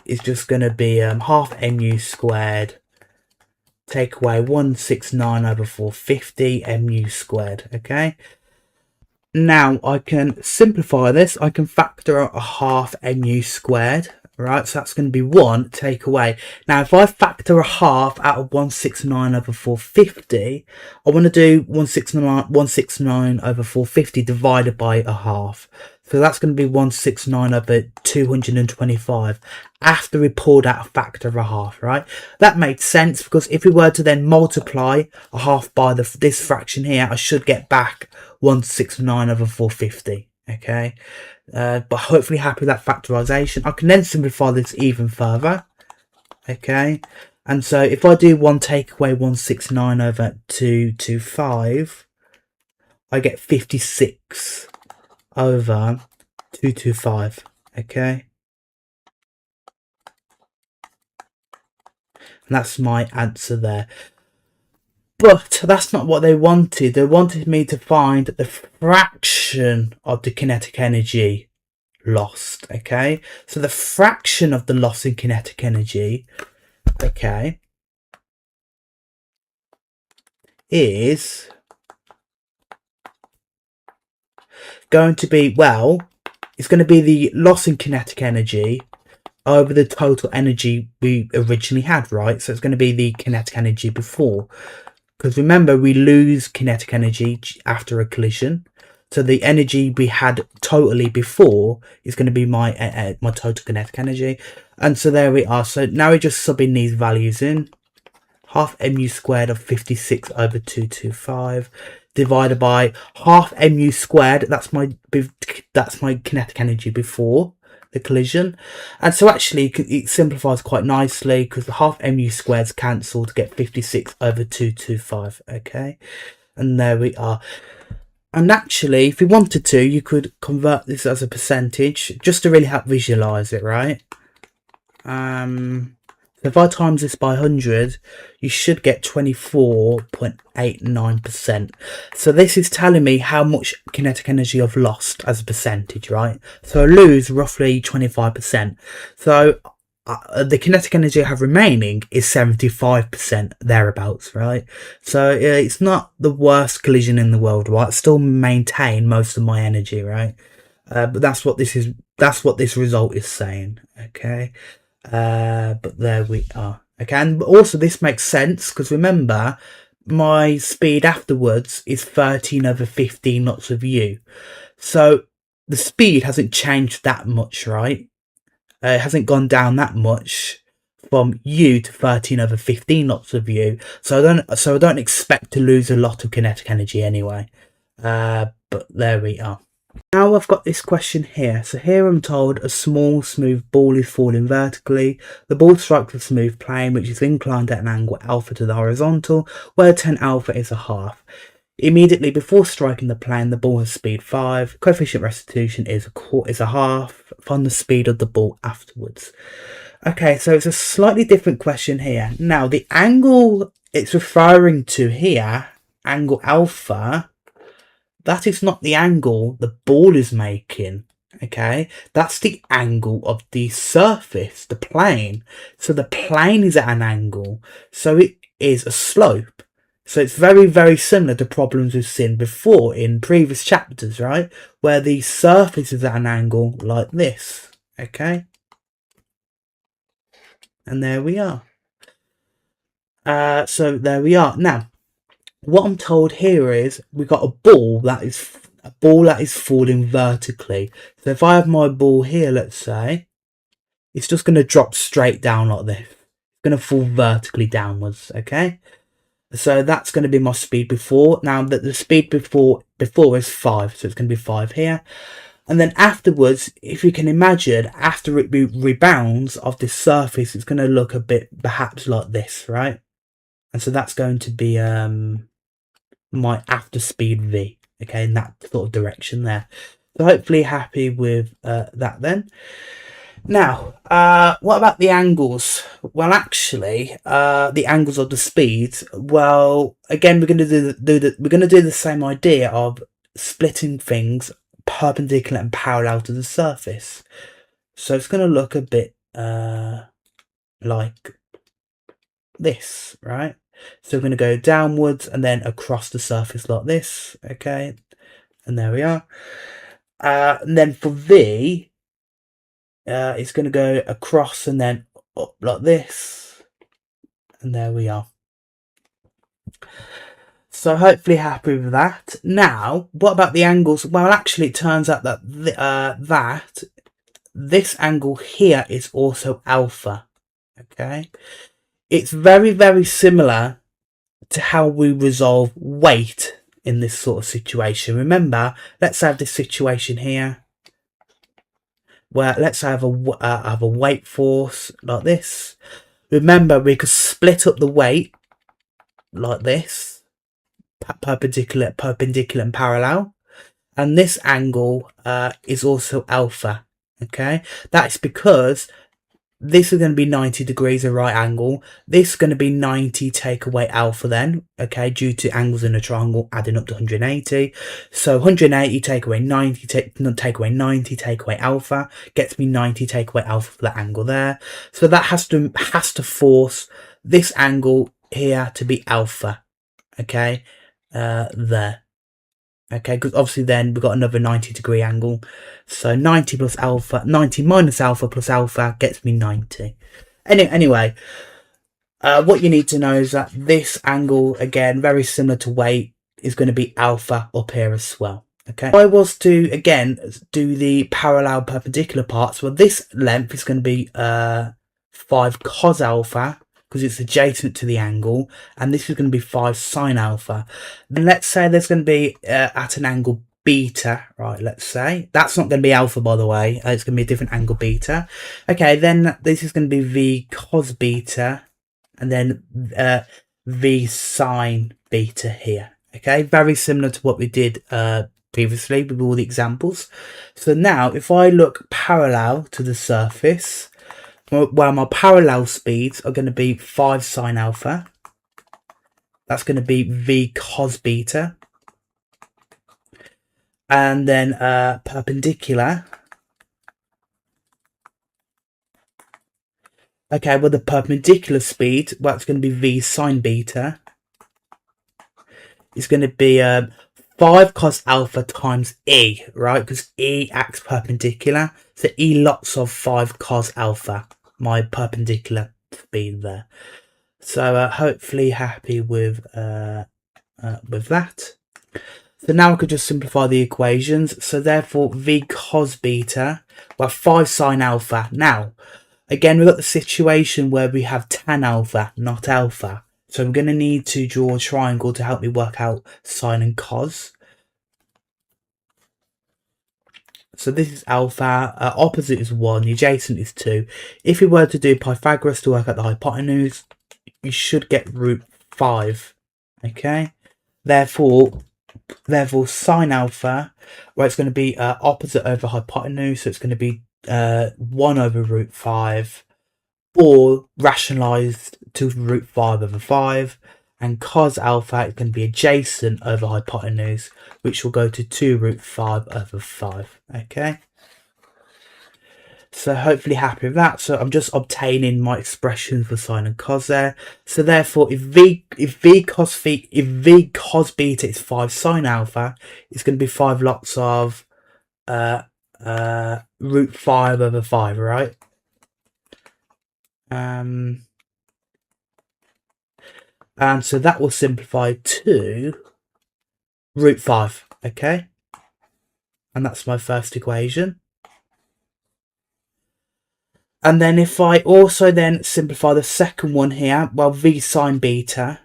is just going to be half mu squared. Take away 169 over 450 mu squared. Okay. Now I can simplify this. I can factor out a half mu squared. Right, so that's going to be 1 take away. Now, if I factor a half out of 169 over 450, I want to do 169 over 450 divided by a half. So that's going to be 169 over 225 after we pulled out a factor of a half, right? That made sense because if we were to then multiply a half by this fraction here, I should get back 169 over 450, okay? But hopefully happy with that factorisation. I can then simplify this even further, okay? And so if I do 1 take away 169 over 225, I get 56 over 225, okay? And that's my answer there. But that's not what they wanted. They wanted me to find the fraction of the kinetic energy lost, okay? So the fraction of the loss in kinetic energy, okay, is going to be, well, it's going to be the loss in kinetic energy over the total energy we originally had, right? So it's going to be the kinetic energy before. Because remember, we lose kinetic energy after a collision. So the energy we had totally before is going to be my my total kinetic energy. And so there we are. So now we're just subbing these values in. Half mu squared of 56 over 225 divided by half mu squared. That's my kinetic energy before the collision. And so actually it simplifies quite nicely because the half mu squareds cancel to get 56 over 225, okay? And there we are. And actually, if you wanted to, you could convert this as a percentage just to really help visualize it, right? So if I times this by 100, you should get 24.89%. So this is telling me how much kinetic energy I've lost as a percentage, right? So I lose roughly 25%. So the kinetic energy I have remaining is 75% thereabouts, right? So it's not the worst collision in the world, right? I still maintain most of my energy, right? But that's what this is. That's what this result is saying, okay? But there we are. Okay, and also this makes sense because remember, my speed afterwards is 13 over 15 knots of u. So the speed hasn't changed that much, right? It hasn't gone down that much from u to 13 over 15 knots of u. So I don't expect to lose a lot of kinetic energy anyway. But there we are. Now I've got this question here. So here I'm told a small smooth ball is falling vertically. The ball strikes a smooth plane which is inclined at an angle alpha to the horizontal, where tan alpha is a half. Immediately before striking the plane, the ball has speed 5. Coefficient restitution is a half from the speed of the ball afterwards. Okay, so it's a slightly different question here. Now the angle it's referring to here, angle alpha, that is not the angle the ball is making, okay? That's the angle of the surface, the plane. So the plane is at an angle, so it is a slope. So it's very, very similar to problems we've seen before in previous chapters, right? Where the surface is at an angle like this, okay? And there we are. So there we are. Now, what I'm told here is we've got a ball that is falling vertically. So if I have my ball here, let's say, it's just going to drop straight down like this. It's going to fall vertically downwards, okay? So that's going to be my speed before. Now that the speed before is 5, so it's going to be 5 here. And then afterwards, if you can imagine, after it rebounds off this surface, it's going to look a bit perhaps like this, right? And so that's going to be my after speed v, okay, in that sort of direction there. So hopefully happy with that then. Now what about the angles? Well, actually the angles of the speeds, well, again, we're going to do the same idea of splitting things perpendicular and parallel to the surface. So it's going to look a bit like this, right? So we're going to go downwards and then across the surface like this, okay? And there we are. And then for V, it's going to go across and then up like this, and there we are. So hopefully happy with that. Now, what about the angles? Well, actually, it turns out that this angle here is also alpha. Okay, it's very, very similar to how we resolve weight in this sort of situation. Remember, let's have this situation here where let's have a weight force like this. Remember, we could split up the weight like this, perpendicular and parallel, and this angle is also alpha. Okay, that's because this is going to be 90 degrees, a right angle. This is going to be 90 take away alpha then, okay, due to angles in a triangle adding up to 180. So 180 take away 90, take away 90, take away alpha, gets me 90 take away alpha for that angle there. So that has to force this angle here to be alpha, okay, there. Okay, because obviously then we've got another 90 degree angle. So 90 plus alpha, 90 minus alpha plus alpha gets me 90. Anyway, what you need to know is that this angle, again, very similar to weight, is going to be alpha up here as well. Okay, if I was to, again, do the parallel perpendicular parts, well, this length is going to be 5 cos alpha, because it's adjacent to the angle, and this is going to be 5 sine alpha. Then let's say there's going to be at an angle beta, right? Let's say that's not going to be alpha, by the way. It's going to be a different angle beta. Okay, then this is going to be v cos beta, and then v sine beta here. Okay, very similar to what we did previously with all the examples. So now, if I look parallel to the surface, well, my parallel speeds are going to be 5 sine alpha. That's going to be v cos beta. And then perpendicular. Okay, well, the perpendicular speed, well, it's going to be v sine beta. It's going to be 5 cos alpha times e, right? Because e acts perpendicular. So e lots of 5 cos alpha, my perpendicular speed there. So hopefully happy with that. So now I could just simplify the equations. So therefore v cos beta, well, 5 sine alpha. Now, again, we've got the situation where we have tan alpha, not alpha. So I'm going to need to draw a triangle to help me work out sine and cos. So this is alpha, opposite is 1, the adjacent is 2. If we were to do Pythagoras to work out the hypotenuse, you should get root 5. Okay, therefore sine alpha, well, it's going to be opposite over hypotenuse, so it's going to be 1 over root 5, or rationalised to root 5 over 5. And cos alpha is going to be adjacent over hypotenuse, which will go to 2 root 5 over 5. Okay, so hopefully happy with that. So I'm just obtaining my expressions for sine and cos there. So therefore, if v cos beta is 5 sine alpha, it's going to be 5 lots of root 5 over 5, right? And so that will simplify to root 5, okay? And that's my first equation. And then if I also then simplify the second one here, well, v sine beta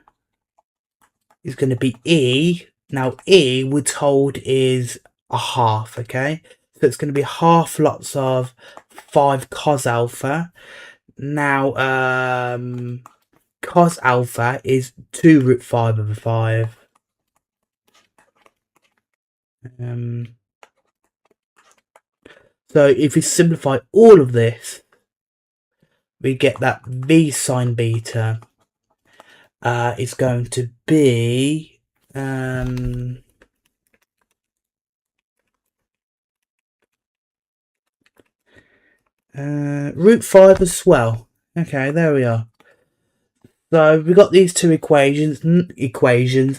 is going to be e. Now, e, we're told, is a half, okay? So it's going to be half lots of 5 cos alpha. Now, cos alpha is 2 root 5 over 5. So if we simplify all of this, we get that v sine beta is going to be root 5 as well. Okay, there we are. So we've got these two equations.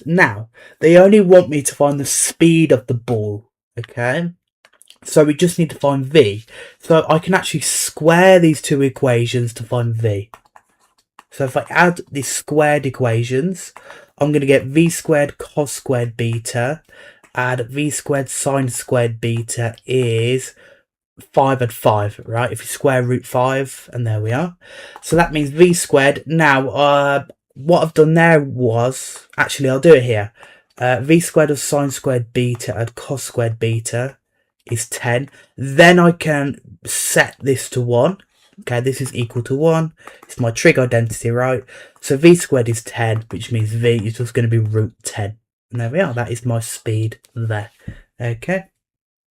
Now, they only want me to find the speed of the ball. Okay, So we just need to find v. So I can actually square these two equations to find v. So if I add these squared equations, I'm going to get v squared cos squared beta, and v squared sine squared beta is 5 and 5, right? If you square root 5, and there we are. So that means v squared. Now, what I've done there was, actually I'll do it here. V squared of sine squared beta and cos squared beta is 10. Then I can set this to 1. Okay, this is equal to 1. It's my trig identity, right? So v squared is 10, which means v is just going to be root 10. And there we are. That is my speed there. Okay.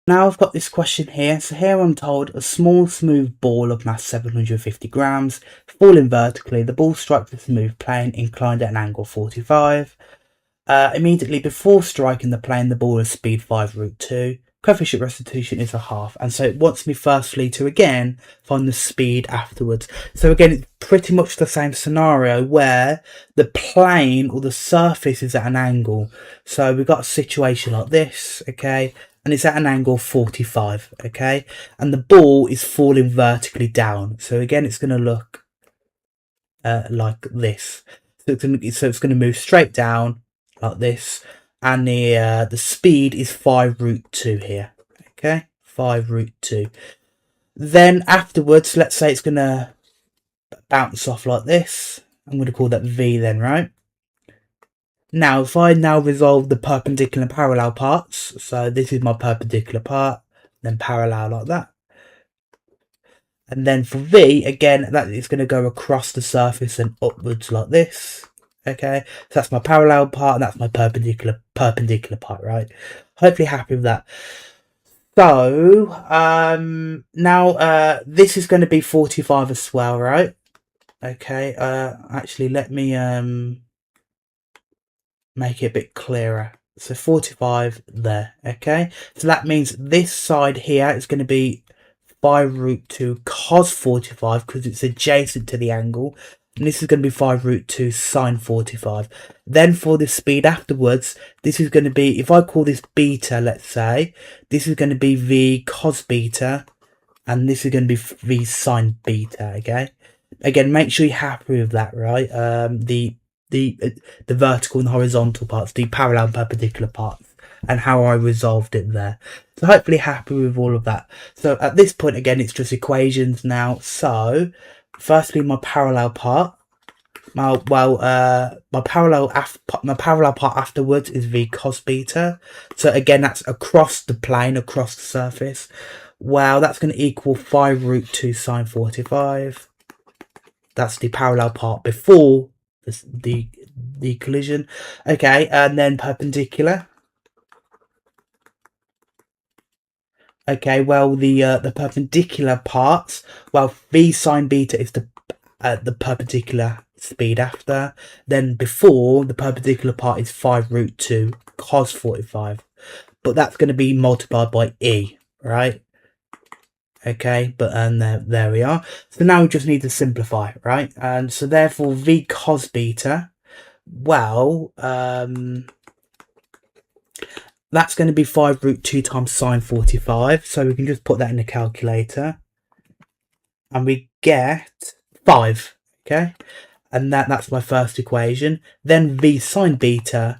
Now I've got this question here. So here I'm told a small smooth ball of mass 750 grams falling vertically. The ball strikes a smooth plane inclined at an angle 45. Immediately before striking the plane, the ball is speed 5 root 2. Coefficient restitution is a half, and so it wants me firstly to again find the speed afterwards. So again, it's pretty much the same scenario where the plane or the surface is at an angle. So we've got a situation like this, okay, and it's at an angle 45, okay, and the ball is falling vertically down. So again, it's going to look like this. So it's going to move straight down like this. And the speed is 5 root 2 here. Okay, 5 root 2. Then afterwards, let's say it's going to bounce off like this. I'm going to call that v then, right? Now, if I now resolve the perpendicular and parallel parts, so this is my perpendicular part, then parallel like that. And then for v, again, that is going to go across the surface and upwards like this. Okay, so that's my parallel part and that's my perpendicular part, right? Hopefully happy with that. So now this is going to be 45 as well, right? Okay, actually let me make it a bit clearer. So 45 there. Okay, so that means this side here is going to be 5 root 2 cos 45 because it's adjacent to the angle. And this is going to be 5 root 2 sine 45. Then for the speed afterwards, this is going to be, if I call this beta, let's say, this is going to be v cos beta, and this is going to be v sine beta, okay? Again, make sure you're happy with that, right? The vertical and horizontal parts, the parallel and perpendicular parts, and how I resolved it there. So hopefully happy with all of that. So at this point, again, it's just equations now. So firstly, my parallel part. My parallel part afterwards is v cos beta. So again, that's across the plane, across the surface. Well, that's going to equal 5 root 2 sine 45. That's the parallel part before the collision. Okay, and then perpendicular. Okay, well, the perpendicular parts, well, v sine beta is the perpendicular speed after. Then before, the perpendicular part is 5 root 2 cos 45. But that's going to be multiplied by e, right? Okay, but and there we are. So now we just need to simplify, right? And so therefore, v cos beta, well, that's going to be 5 root 2 times sine 45. So we can just put that in the calculator. And we get 5. Okay. And that's my first equation. Then v sine beta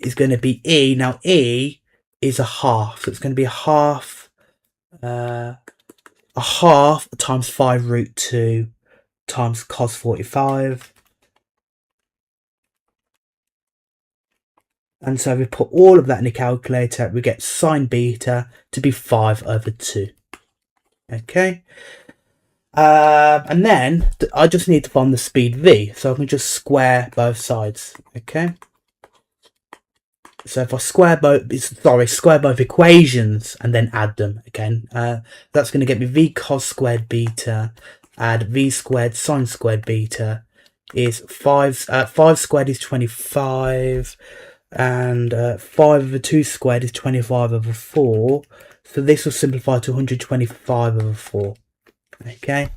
is going to be e. Now e is a half. So it's going to be a half times 5 root 2 times cos 45. And so we put all of that in the calculator, we get sine beta to be 5 over 2. Okay. And then I just need to find the speed v. So I can just square both sides. Okay. So if I square both equations and then add them again, that's going to get me v cos squared beta add v squared sine squared beta is 5 squared is 25. And 5 over 2 squared is 25 over 4. So this will simplify to 125 over 4. Okay.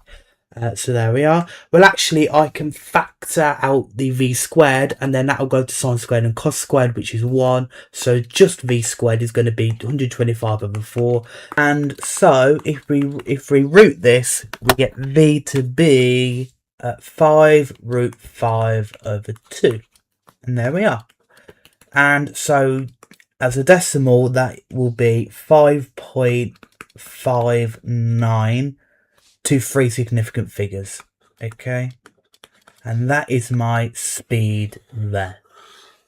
So there we are. Well, actually, I can factor out the v squared, and then that'll go to sine squared and cos squared, which is 1. So just v squared is going to be 125 over 4. And so if we root this, we get v to be 5 root 5 over 2. And there we are. And so as a decimal, that will be 5.59 to 3 significant figures. Okay, and that is my speed there.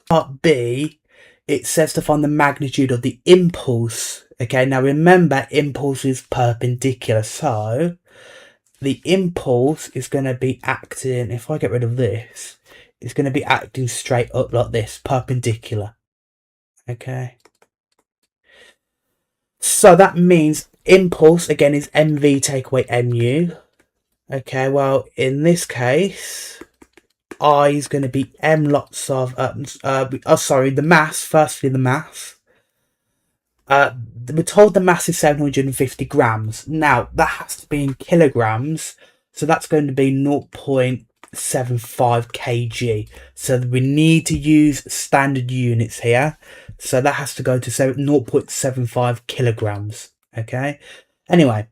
Part B, it says to find the magnitude of the impulse. Okay, now remember, impulse is perpendicular, so the impulse is going to be acting, if I get rid of this, it's going to be acting straight up like this, perpendicular. Okay, so that means impulse again is mv take away mu. Okay, well in this case, I is going to be m lots of the mass. Firstly, the mass. We're told the mass is 750 grams. Now that has to be in kilograms, so that's going to be 0.75 kg. So we need to use standard units here. So that has to go to 0.75 kilograms. Okay. Anyway,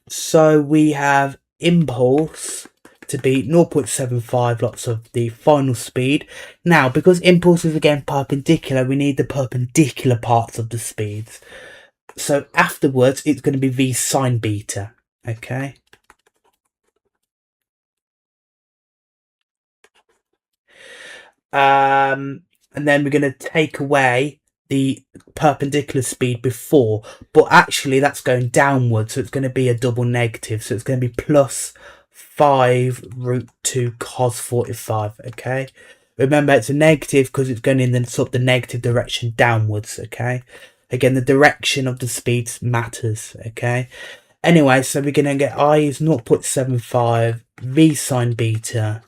so we have impulse to be 0.75 lots of the final speed. Now, because impulse is again perpendicular, we need the perpendicular parts of the speeds. So afterwards, it's going to be v sine beta. Okay. And then we're going to take away the perpendicular speed before, but actually that's going downwards, so it's going to be a double negative, so it's going to be plus 5 root 2 cos 45. Okay, remember it's a negative because it's going in the negative direction downwards. Okay, again the direction of the speeds matters. Okay, anyway, so we're going to get I is 0.75 v sine beta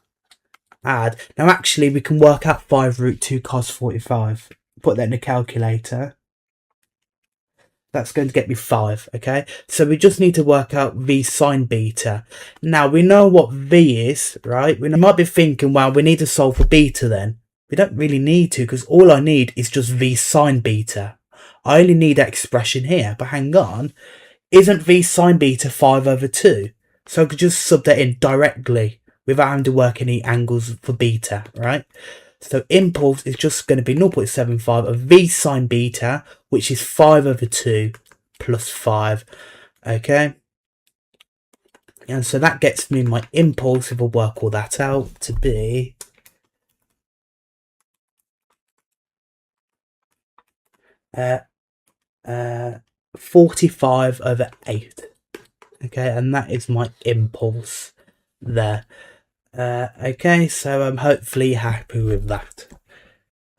add. Now actually we can work out 5 root 2 cos 45. Put that in the calculator. That's going to get me 5. Okay, so we just need to work out v sine beta. Now we know what v is, right? We might be thinking, well, we need to solve for beta then. We don't really need to, because all I need is just v sine beta. I only need that expression here, but hang on, isn't v sine beta 5 over 2? So I could just sub that in directly without having to work any angles for beta, right? So impulse is just going to be 0.75 of v sine beta, which is 5 over 2 plus 5. Okay. And so that gets me my impulse, if I work all that out, to be 45 over 8. Okay, and that is my impulse there. Okay, so I'm hopefully happy with that.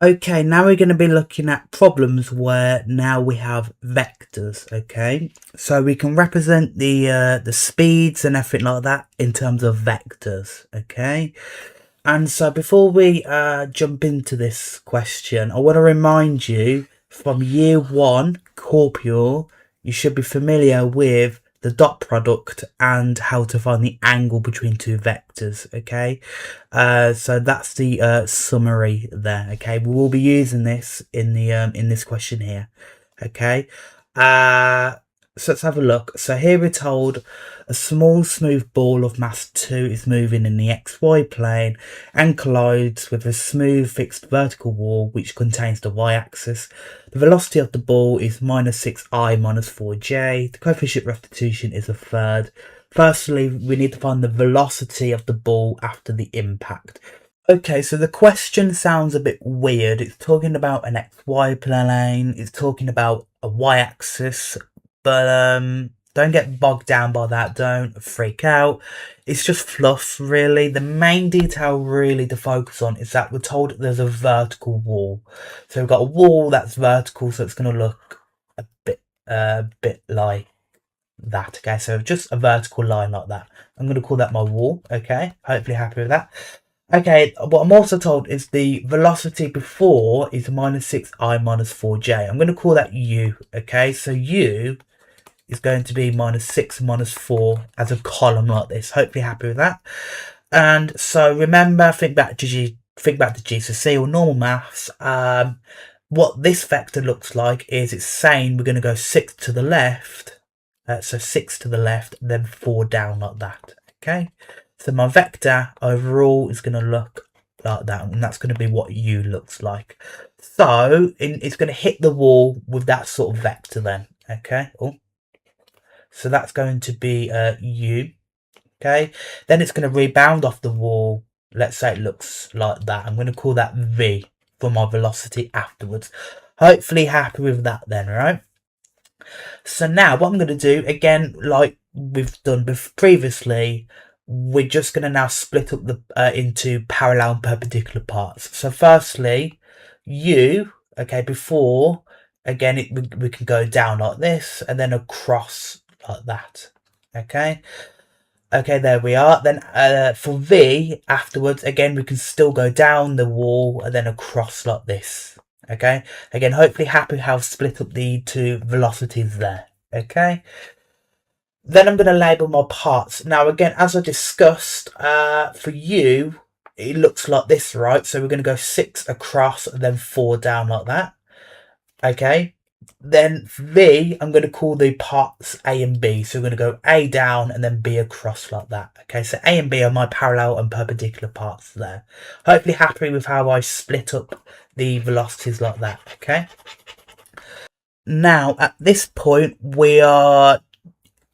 Okay, now we're going to be looking at problems where now we have vectors. Okay, so we can represent the speeds and everything like that in terms of vectors. Okay, and so before we jump into this question, I want to remind you from year 1 corporeal, you should be familiar with the dot product and how to find the angle between two vectors. Okay, so that's the summary there. Okay, we will be using this in the in this question here. Okay, so let's have a look. So here we're told a small smooth ball of mass 2 is moving in the xy plane and collides with a smooth fixed vertical wall which contains the y-axis. The velocity of the ball is minus 6i minus 4j. The coefficient of restitution is a third. Firstly, we need to find the velocity of the ball after the impact. Okay, so the question sounds a bit weird. It's talking about an xy plane, it's talking about a y-axis, but don't get bogged down by that, don't freak out. It's just fluff, really. The main detail really to focus on is that we're told that there's a vertical wall. So we've got a wall that's vertical, so it's going to look a bit like that. Okay, so just a vertical line like that. I'm going to call that my wall. Okay, hopefully happy with that. Okay, what I'm also told is the velocity before is minus 6i minus 4j. I'm going to call that u. Okay, so u is going to be minus 6 minus 4 as a column like this. Hopefully happy with that. And so remember, think back to GCSE or normal maths. What this vector looks like is it's saying we're going to go 6 to the left. So 6 to the left, then 4 down like that. Okay. So my vector overall is going to look like that, and that's going to be what U looks like. So it's going to hit the wall with that sort of vector then. Okay. So that's going to be U. Okay. Then it's going to rebound off the wall. Let's say it looks like that. I'm going to call that V for my velocity afterwards. Hopefully happy with that then, right? So now what I'm going to do, again, like we've done previously, we're just going to now split up the into parallel and perpendicular parts. So firstly, U, okay, before, again, we can go down like this and then across like that. Okay. Okay, there we are. Then for V, afterwards, again, we can still go down the wall and then across like this. Okay, again, hopefully happy how I've split up the two velocities there. Okay, then I'm going to label my parts. Now, again, as I discussed, for U, it looks like this, right? So we're going to go 6 across and then 4 down like that. Okay, then V, I'm going to call the parts A and B. So we're going to go A down and then B across like that. Okay, so A and B are my parallel and perpendicular parts there. Hopefully happy with how I split up the velocities like that. Okay, now at this point we are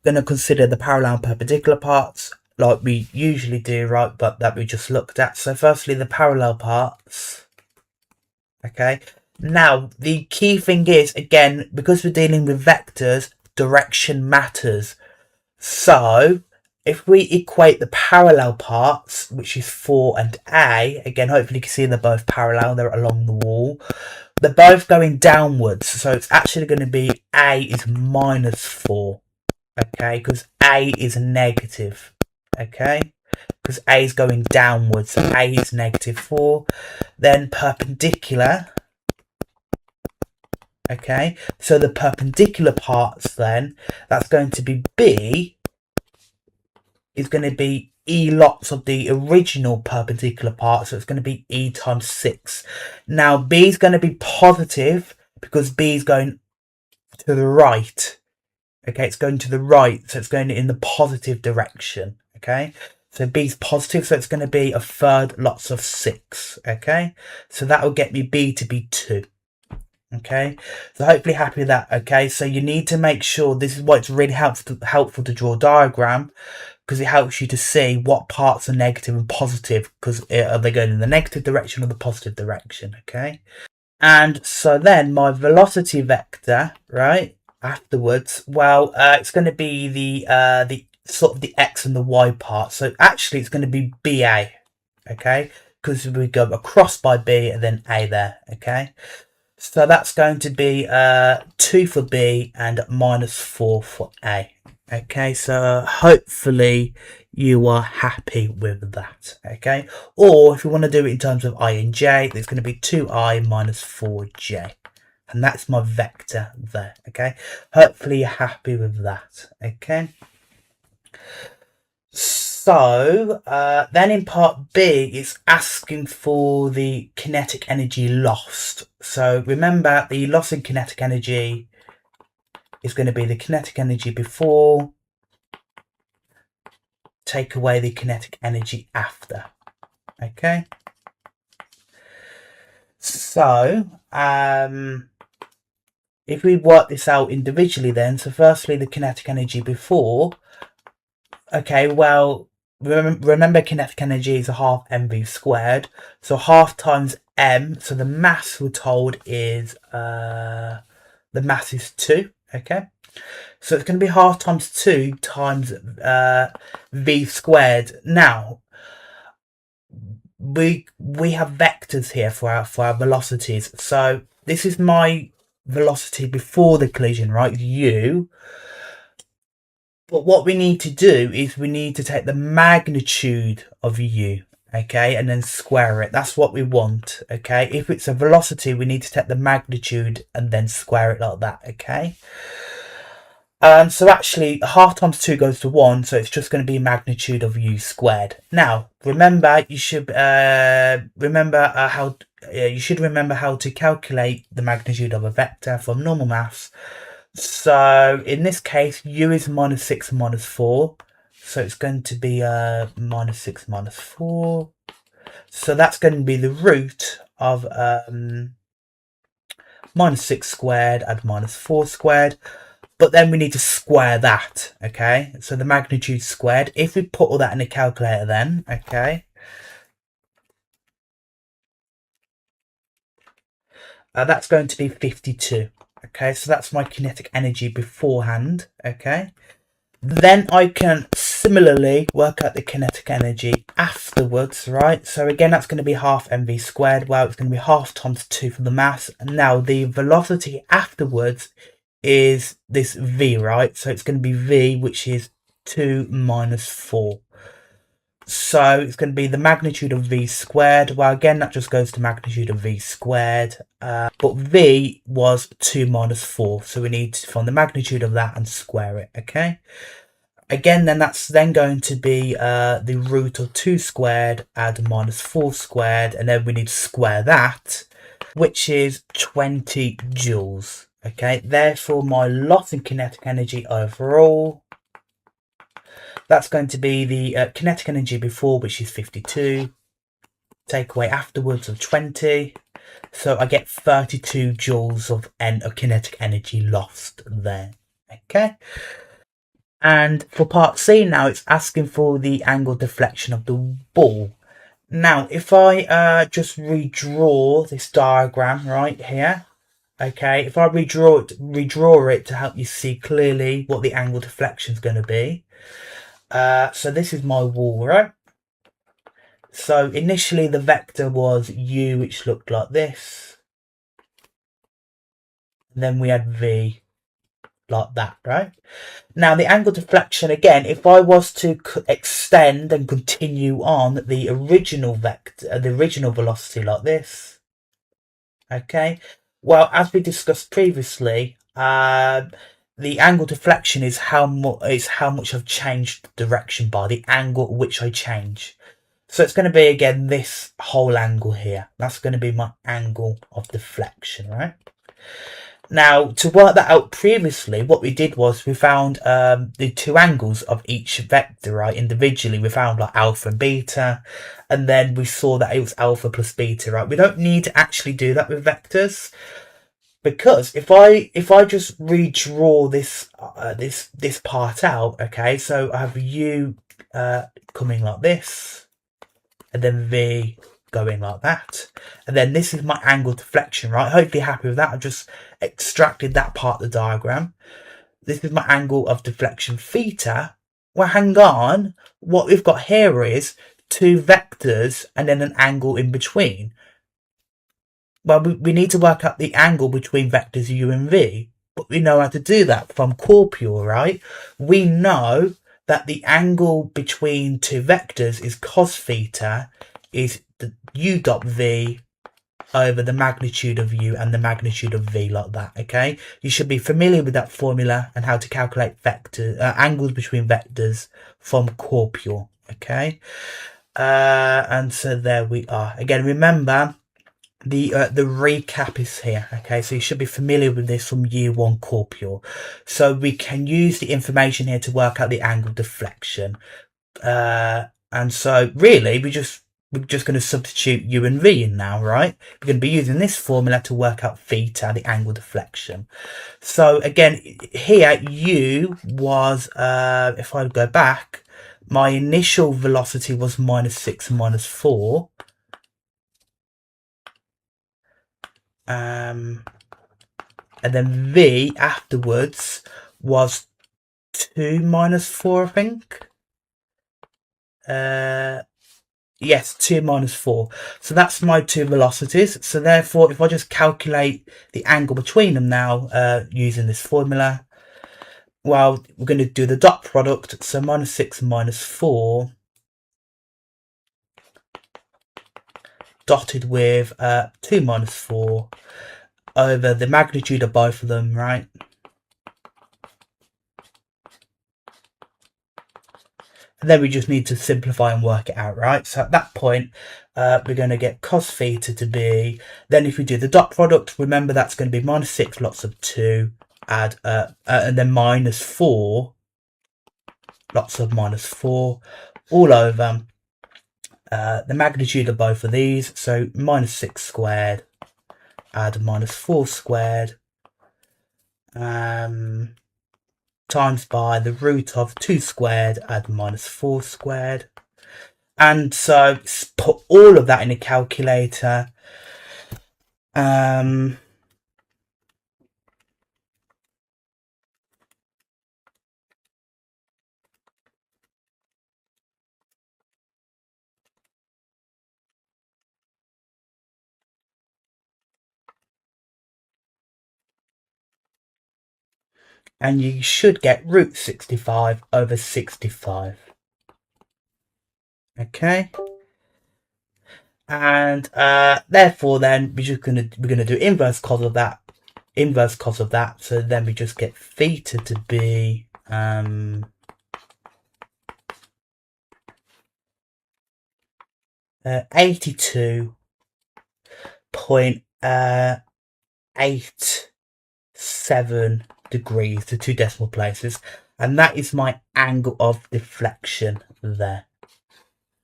going to consider the parallel and perpendicular parts like we usually do, right? But that we just looked at. So firstly, the parallel parts. Okay. Now, the key thing is, again, because we're dealing with vectors, direction matters. So, if we equate the parallel parts, which is 4 and A, again, hopefully you can see they're both parallel, they're along the wall. They're both going downwards, so it's actually going to be A is minus 4, okay, because A is negative, okay, because A is going downwards, so A is negative 4. Then perpendicular. Okay, so the perpendicular parts then, that's going to be B, is going to be E lots of the original perpendicular part, so it's going to be E times 6. Now, B is going to be positive because B is going to the right. Okay, it's going to the right, so it's going in the positive direction. Okay, so B is positive, so it's going to be a third lots of 6. Okay, so that will get me B to be 2. Okay, so hopefully happy with that. Okay, so you need to make sure, this is why it's really helpful to draw a diagram, because it helps you to see what parts are negative and positive, because are they going in the negative direction or the positive direction. Okay, and so then my velocity vector, right, afterwards, well, it's going to be the sort of the x and the y part. So actually it's going to be BA. Okay, because we go across by B and then A there. Okay, so that's going to be 2 for B and minus 4 for A. Okay, so hopefully you are happy with that. Okay, or if you want to do it in terms of I and J, there's going to be 2I minus 4J. And that's my vector there. Okay, hopefully you're happy with that. Okay. So then in part B, it's asking for the kinetic energy lost. So remember, the loss in kinetic energy is going to be the kinetic energy before, take away the kinetic energy after. Okay. So if we work this out individually then, so firstly the kinetic energy before, okay, well, remember kinetic energy is a half mv squared, so half times m, so the mass we're told is the mass is 2. Okay, so it's going to be half times 2 times v squared. Now we have vectors here for our velocities, so this is my velocity before the collision, right, u. But what we need to do is we need to take the magnitude of u, okay, and then square it. That's what we want, okay. If it's a velocity, we need to take the magnitude and then square it like that, okay. So actually, half times 2 goes to 1, so it's just going to be magnitude of u squared. Now, remember, you should remember how to calculate the magnitude of a vector from normal maths. So in this case, u is minus 6 minus 4, so it's going to be minus 6 minus 4. So that's going to be the root of minus 6 squared and minus 4 squared. But then we need to square that, okay? So the magnitude squared, if we put all that in the calculator then, okay? That's going to be 52, okay? So that's my kinetic energy beforehand, okay? Then I can similarly work out the kinetic energy afterwards, right? So again, that's going to be half mv squared. Well, it's going to be half times 2 for the mass. Now the velocity afterwards is this v, right? So it's going to be v, which is 2 minus 4. So it's going to be the magnitude of v squared. Well, again, that just goes to magnitude of v squared. But v was 2 minus 4. So we need to find the magnitude of that and square it, okay? Again, then that's then going to be the root of 2 squared and minus 4 squared. And then we need to square that, which is 20 joules. Okay, therefore my loss in kinetic energy overall, that's going to be the kinetic energy before, which is 52, take away afterwards of 20, so I get 32 joules of kinetic energy lost there. Okay, and for part C now, it's asking for the angle deflection of the ball. Now if I just redraw this diagram right here, okay, if I redraw it to help you see clearly what the angle deflection is going to be. So this is my wall, right? So initially the vector was u, which looked like this. And then we had v like that, right? Now the angle deflection, again, if I was to extend and continue on the original vector, the original velocity like this, okay, well, as we discussed previously, the angle deflection is how much I've changed the direction by, the angle at which I change. So it's going to be, again, this whole angle here. That's going to be my angle of deflection, right? Now, to work that out previously, what we did was we found the two angles of each vector, right? Individually, we found like alpha and beta, and then we saw that it was alpha plus beta, right? We don't need to actually do that with vectors, because if I just redraw this part out, okay, so I have u coming like this, and then v going like that, and then this is my angle deflection, right? Hopefully happy with that. I've just extracted that part of the diagram. This is my angle of deflection theta. Well, hang on, what we've got here is two vectors and then an angle in between. Well, we need to work out the angle between vectors u and v, but we know how to do that from corpuscle, right? We know that the angle between two vectors is cos theta is the u dot v over the magnitude of u and the magnitude of v, like that, okay? You should be familiar with that formula and how to calculate angles between vectors from corpuscle, okay? And so there we are. Again, remember, the recap is here, okay? So you should be familiar with this from year 1 corpuscle. So we can use the information here to work out the angle deflection. And so really, we're just going to substitute u and v in now, right? We're going to be using this formula to work out theta, the angle deflection. So again, here u was, if I go back, my initial velocity was minus 6 minus 4. And then v afterwards was 2 minus 4, I think. Yes, 2 minus 4. So that's my two velocities. So therefore, if I just calculate the angle between them now, using this formula, well, we're going to do the dot product. So minus 6 minus 4 dotted with 2 minus 4 over the magnitude of both of them, right? then we just need to simplify and work it out, right? So at that point, we're going to get cos theta to be, then if we do the dot product, remember that's going to be minus 6 lots of 2, add, and then minus 4 lots of minus 4, all over the magnitude of both of these. So minus 6 squared, add minus 4 squared, times by the root of 2 squared, add minus 4 squared. And so put all of that in a calculator. And you should get root 65 over 65. Okay. And therefore then we're gonna do inverse cos of that. So then we just get theta to be 82.87 degrees to 2 decimal places, and that is my angle of deflection there.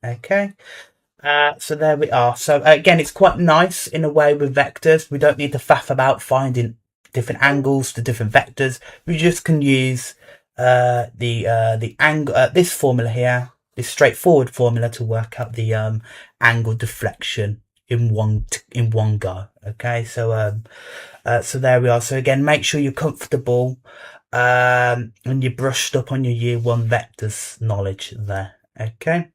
Okay. So there we are. So again, it's quite nice in a way with vectors. We don't need to faff about finding different angles to different vectors. We just can use the angle, this formula here, this straightforward formula to work out the angle deflection in one go. Okay, so so there we are. So again, make sure you're comfortable and you're brushed up on your year 1 vectors knowledge there. Okay.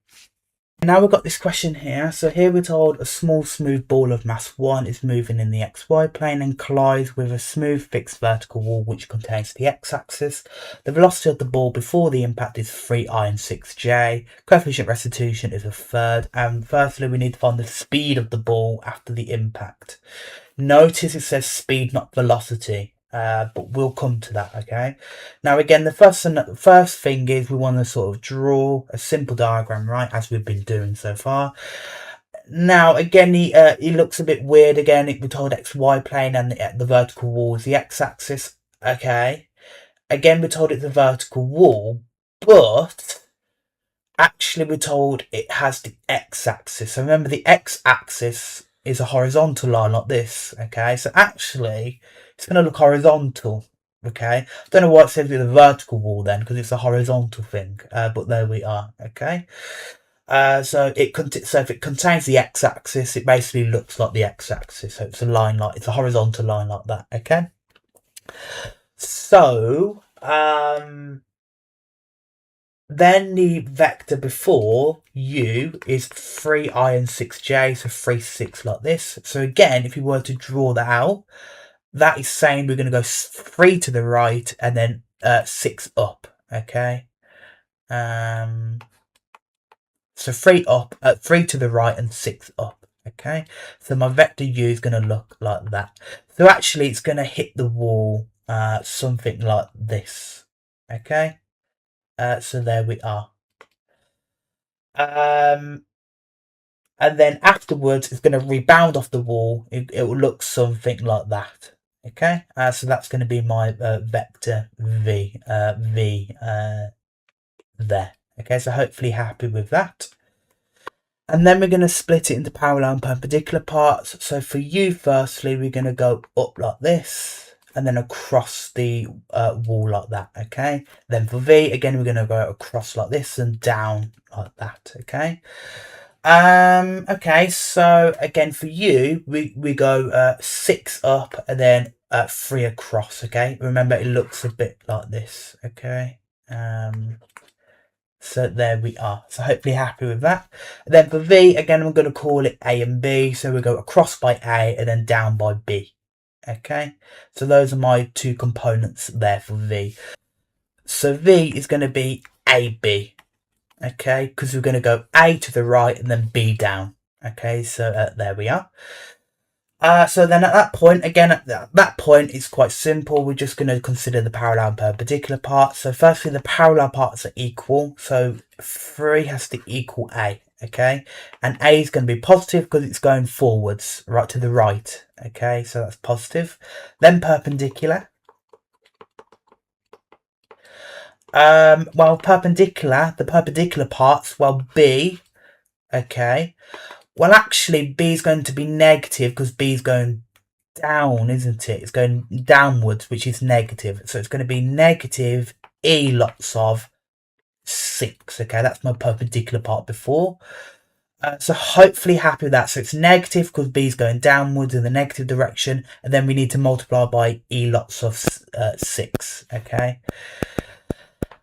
Now we've got this question here. So here we're told a small smooth ball of mass 1 is moving in the xy plane and collides with a smooth fixed vertical wall which contains the x-axis. The velocity of the ball before the impact is 3i and 6j. Coefficient restitution is a third. And firstly, we need to find the speed of the ball after the impact. Notice it says speed, not velocity. But we'll come to that. Okay, now again, the first thing is we want to sort of draw a simple diagram, right, as we've been doing so far. Now again, he looks a bit weird. Again, we're told xy plane and the vertical wall is the x-axis. Okay, again, we're told it's a vertical wall, but actually we're told it has the x-axis. So remember, the x-axis is a horizontal line like this. Okay, so actually it's going to look horizontal. Okay, I don't know why it says with a vertical wall then, because it's a horizontal thing, but there we are. Okay, so if it contains the x-axis, it basically looks like the x-axis. So it's a line like, it's a horizontal line like that. Okay, so then the vector before u is 3i and 6j, so 3, 6 like this. So again, if you were to draw that out, that is saying we're going to go 3 to the right and then 6 up. Okay, so 3 up, 3 to the right and 6 up. Okay, so my vector u is going to look like that. So actually it's going to hit the wall something like this. Okay, so there we are. And then afterwards it's going to rebound off the wall. It will look something like that. Okay, so that's going to be my vector v there. Okay, so hopefully happy with that. And then we're going to split it into parallel and perpendicular parts. So for u, firstly, we're going to go up like this and then across the wall like that. Okay, then for v, again, we're going to go across like this and down like that. Okay. Okay, so again for u, we go 6 up and then 3 across. Okay, remember it looks a bit like this. Okay, so there we are. So hopefully happy with that. And then for v, again, I'm going to call it a and b, so we go across by a and then down by b. Okay, so those are my 2 components there for v. So v is going to be ab. Okay, because we're going to go a to the right and then b down. Okay, so there we are. So then at that point, again, at that point, it's quite simple. We're just going to consider the parallel and perpendicular parts. So firstly, the parallel parts are equal. So 3 has to equal A, okay? And A is going to be positive because it's going forwards, right to the right, okay? So that's positive. Then perpendicular. Well, perpendicular, the perpendicular parts, well, B, okay? Well, actually, B is going to be negative because B is going down, isn't it? It's going downwards, which is negative. So it's going to be negative E lots of 6. Okay, that's my perpendicular part before. So hopefully happy with that. So it's negative because B is going downwards in the negative direction. And then we need to multiply by E lots of 6. Okay.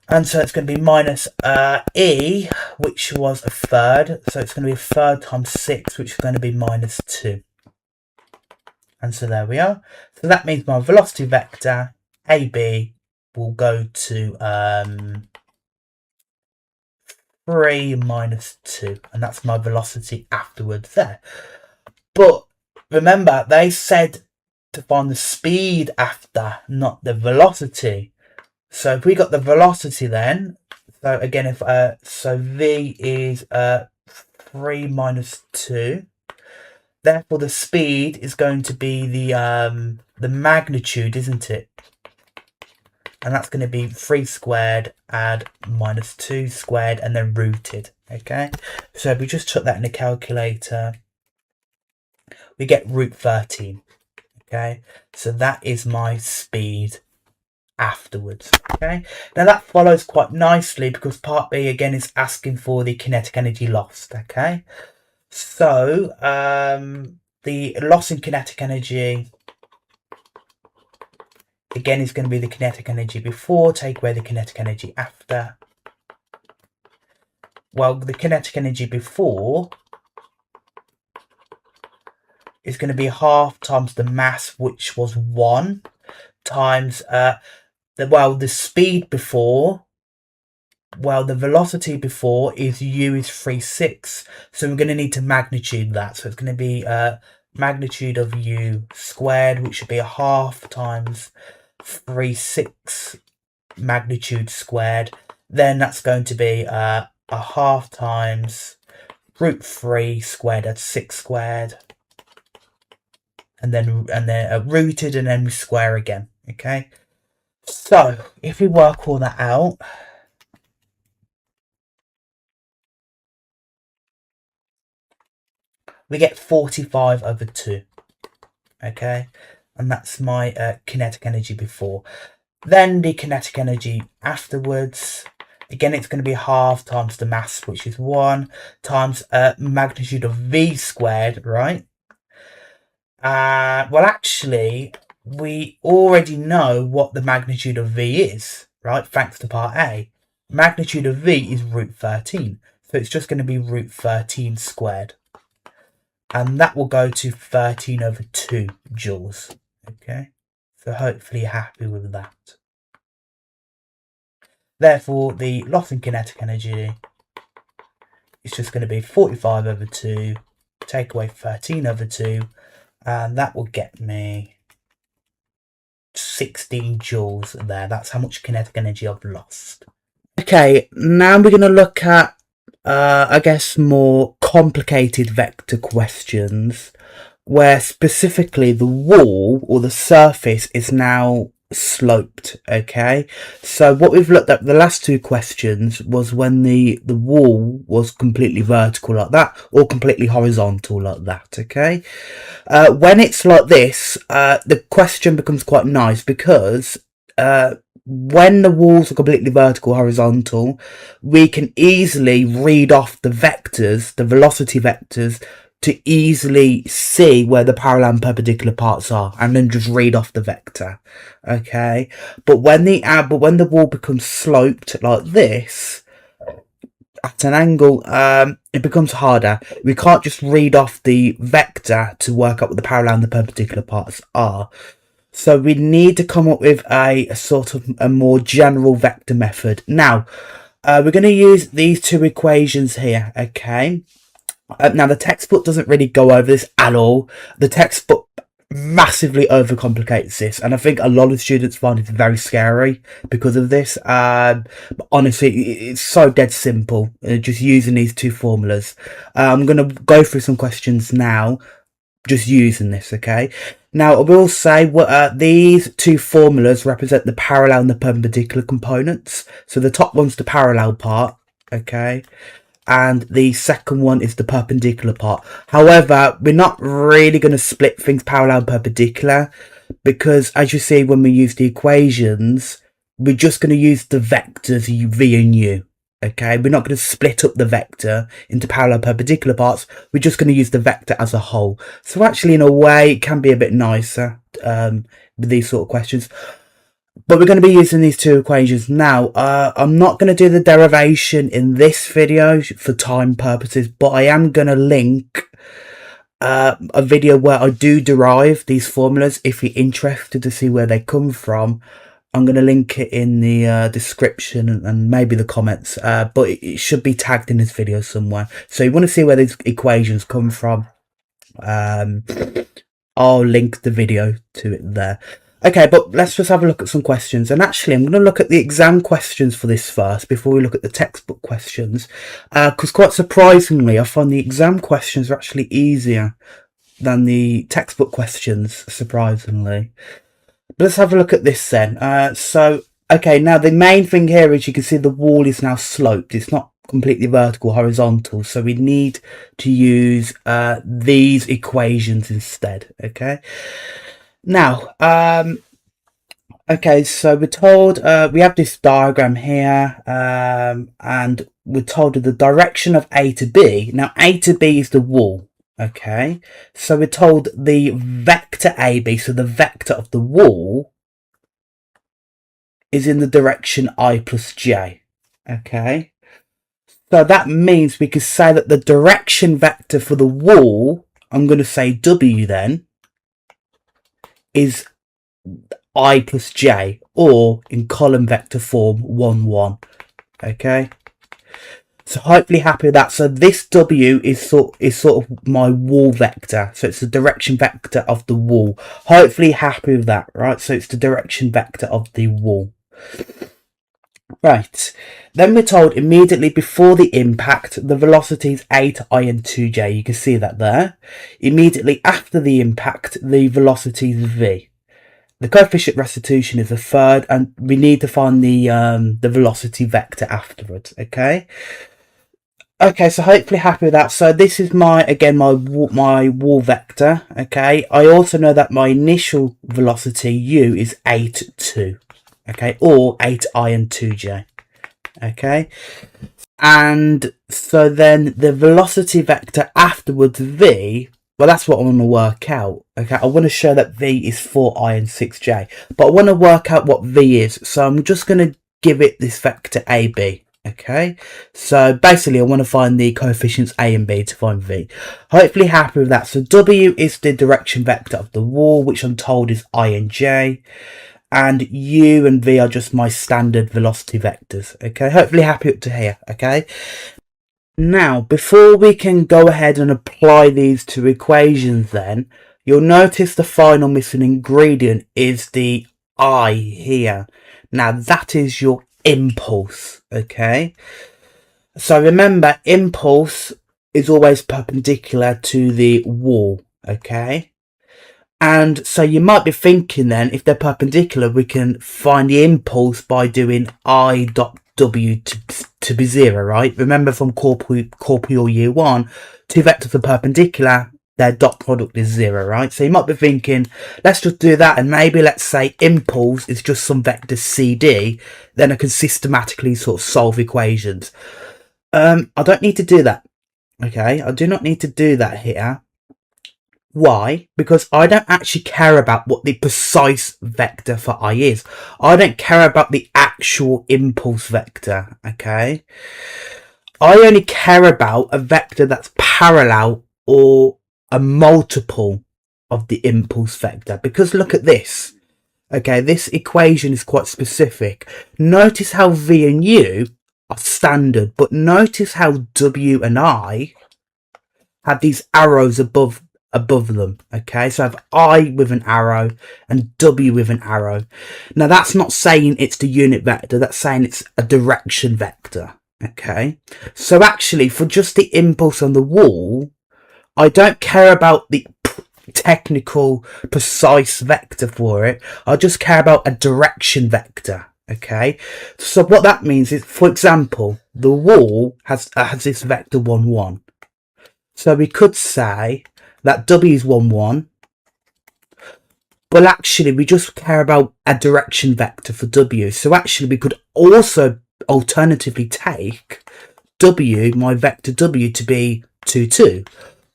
And so it's going to be minus E, which was a third. So it's going to be a third times 6, which is going to be minus 2. And so there we are. So that means my velocity vector, AB, will go to 3 minus 2. And that's my velocity afterwards there. But remember, they said to find the speed after, not the velocity. So if we got the velocity then, so again, if so V is 3 minus 2. Therefore, the speed is going to be the magnitude, isn't it? And that's going to be 3 squared add minus 2 squared and then rooted. Okay, so if we just chuck that in the calculator, we get root 13. Okay, so that is my speed afterwards. Okay, now that follows quite nicely because part B again is asking for the kinetic energy lost. Okay, so the loss in kinetic energy again is going to be the kinetic energy before, take away the kinetic energy after. Well, the kinetic energy before is going to be half times the mass, which was 1, times the speed before, well, the velocity before is u is 3/6. So we're going to need to magnitude that. So it's going to be magnitude of u squared, which should be a half times 3/6 magnitude squared. Then that's going to be a half times root 3 squared at 6 squared. And then rooted, and then we square again. Okay. So if we work all that out, we get 45 over 2. Okay, and that's my kinetic energy before. Then the kinetic energy afterwards, again, it's going to be half times the mass, which is 1, times magnitude of v squared, right? Well, actually, we already know what the magnitude of v is, right? Thanks to part A. Magnitude of v is root 13. So it's just going to be root 13 squared. And that will go to 13 over 2 joules. Okay, so hopefully you're happy with that. Therefore, the loss in kinetic energy is just going to be 45 over 2, take away 13 over 2, and that will get me 16 joules there. That's how much kinetic energy I've lost. Okay, now we're going to look at I guess more complicated vector questions where specifically the wall or the surface is now sloped. Okay, so what we've looked at the last two questions was when the wall was completely vertical like that or completely horizontal like that. Okay, when it's like this, the question becomes quite nice because when the walls are completely vertical, horizontal, we can easily read off the vectors, the velocity vectors, to easily see where the parallel and perpendicular parts are, and then just read off the vector. Okay, but when the wall becomes sloped like this at an angle, it becomes harder. We can't just read off the vector to work out what the parallel and the perpendicular parts are. So we need to come up with a sort of a more general vector method. Now, we're going to use these two equations here, okay? Now, the textbook doesn't really go over this at all. The textbook massively overcomplicates this, and I think a lot of students find it very scary because of this. But honestly, it's so dead simple, just using these two formulas. I'm going to go through some questions now just using this. Okay, now I will say what these two formulas represent the parallel and the perpendicular components. So the top one's the parallel part, okay, and the second one is the perpendicular part. However, we're not really going to split things parallel and perpendicular, because as you see when we use the equations, we're just going to use the vectors v and u. Okay, we're not going to split up the vector into parallel and perpendicular parts. We're just going to use the vector as a whole. So actually, in a way, it can be a bit nicer with these sort of questions. But we're going to be using these two equations now. I'm not going to do the derivation in this video for time purposes, but I am going to link a video where I do derive these formulas if you're interested to see where they come from. I'm going to link it in the description and maybe the comments, but it should be tagged in this video somewhere. So you want to see where these equations come from, I'll link the video to it there. Okay, but let's just have a look at some questions. And actually, I'm going to look at the exam questions for this first before we look at the textbook questions. Because quite surprisingly, I find the exam questions are actually easier than the textbook questions, surprisingly. But let's have a look at this then. Okay, now the main thing here is you can see the wall is now sloped. It's not completely vertical, horizontal. So we need to use these equations instead, okay? Now, okay, so we're told, we have this diagram here, and we're told the direction of A to B. Now, A to B is the wall, okay? So we're told the vector AB, so the vector of the wall, is in the direction I plus J, okay? So that means we could say that the direction vector for the wall, I'm going to say W then, is I plus J, or in column vector form 1 1. Okay, so hopefully happy with that. So this W is sort of my wall vector, so it's the direction vector of the wall. Hopefully happy with that, right? So it's the direction vector of the wall. Right, then we're told immediately before the impact the velocity is a to I and 2j. You can see that there. Immediately after the impact the velocity is v. The coefficient restitution is a third, and we need to find the velocity vector afterwards. Okay, so hopefully happy with that. So this is my wall vector. Okay, I also know that my initial velocity u is 8 2. Okay, or 8i and 2j. Okay, and so then the velocity vector afterwards v, well, that's what I want to work out. Okay, I want to show that v is 4i and 6j, but I want to work out what v is, so I'm just going to give it this vector ab. Okay, so basically I want to find the coefficients a and b to find v. Hopefully happy with that. So w is the direction vector of the wall, which I'm told is I and j. And u and v are just my standard velocity vectors. Okay, hopefully happy up to here. Okay, now before we can go ahead and apply these two equations, then you'll notice the final missing ingredient is the I here. Now that is your impulse. Okay, so remember, impulse is always perpendicular to the wall. Okay, and so you might be thinking then, if they're perpendicular, we can find the impulse by doing I dot W to be 0, right? Remember from corporeal year 1, two vectors are perpendicular, their dot product is 0, right? So you might be thinking, let's just do that, and maybe let's say impulse is just some vector CD, then I can systematically sort of solve equations. I don't need to do that, okay? I do not need to do that here. Why? Because I don't actually care about what the precise vector for I is. I don't care about the actual impulse vector, okay? I only care about a vector that's parallel or a multiple of the impulse vector. Because look at this, okay? This equation is quite specific. Notice how v and u are standard, but notice how w and I have these arrows above above them. Okay, so I have I with an arrow and W with an arrow. Now that's not saying it's the unit vector, that's saying it's a direction vector. Okay, so actually for just the impulse on the wall, I don't care about the technical precise vector for it. I just care about a direction vector. Okay, so what that means is, for example, the wall has this vector 1 1. So we could say that W is 1 1, but actually we just care about a direction vector for W. So actually we could also alternatively take W, my vector W, to be 2 2.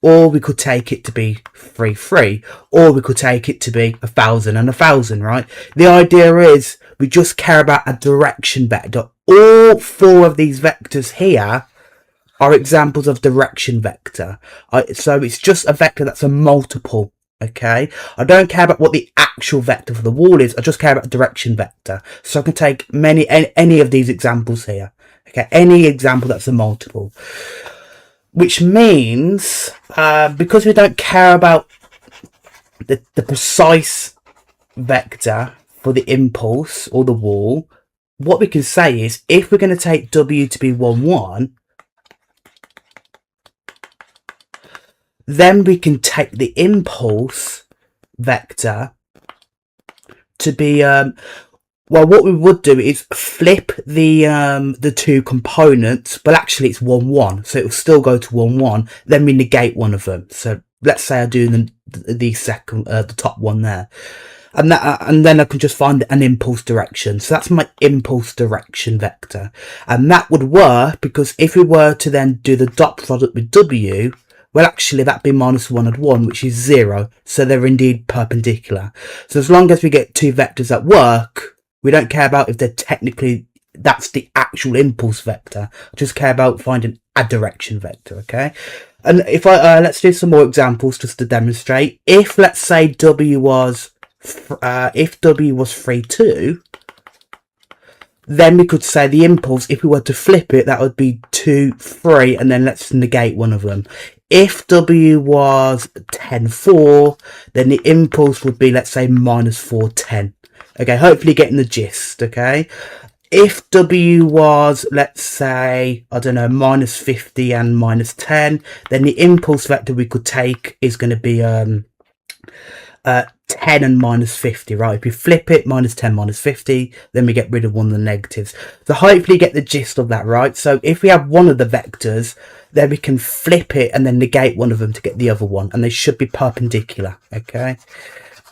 Or we could take it to be 3 3. Or we could take it to be 1,000 and 1,000, right? The idea is we just care about a direction vector. All 4 of these vectors here are examples of direction vector. So it's just a vector that's a multiple. Okay, I don't care about what the actual vector for the wall is. I just care about a direction vector. So I can take any of these examples here. Okay, any example that's a multiple. Which means, because we don't care about the precise vector for the impulse or the wall, what we can say is, if we're going to take W to be 1 1, then we can take the impulse vector to be, well, what we would do is flip the 2 components, but actually it's 1 1, so it will still go to 1 1. Then we negate one of them. So let's say I do the second, the top one there, and then I can just find an impulse direction. So that's my impulse direction vector, and that would work because if we were to then do the dot product with W, well, actually that'd be -1 and 1, which is 0. So they're indeed perpendicular. So as long as we get 2 vectors that work, we don't care about if they're technically, that's the actual impulse vector. I just care about finding a direction vector, okay? And if let's do some more examples just to demonstrate. If, let's say, W was 3 2, then we could say the impulse, if we were to flip it, that would be 2 3, and then let's negate one of them. If W was 10 4, then the impulse would be, let's say, -4 10. Okay, hopefully getting the gist, okay? If W was, let's say, I don't know, -50 and -10, then the impulse vector we could take is going to be 10 and -50, right? If you flip it, -10, -50, then we get rid of one of the negatives. So hopefully you get the gist of that, right? So if we have one of the vectors, then we can flip it and then negate one of them to get the other one, and they should be perpendicular, okay?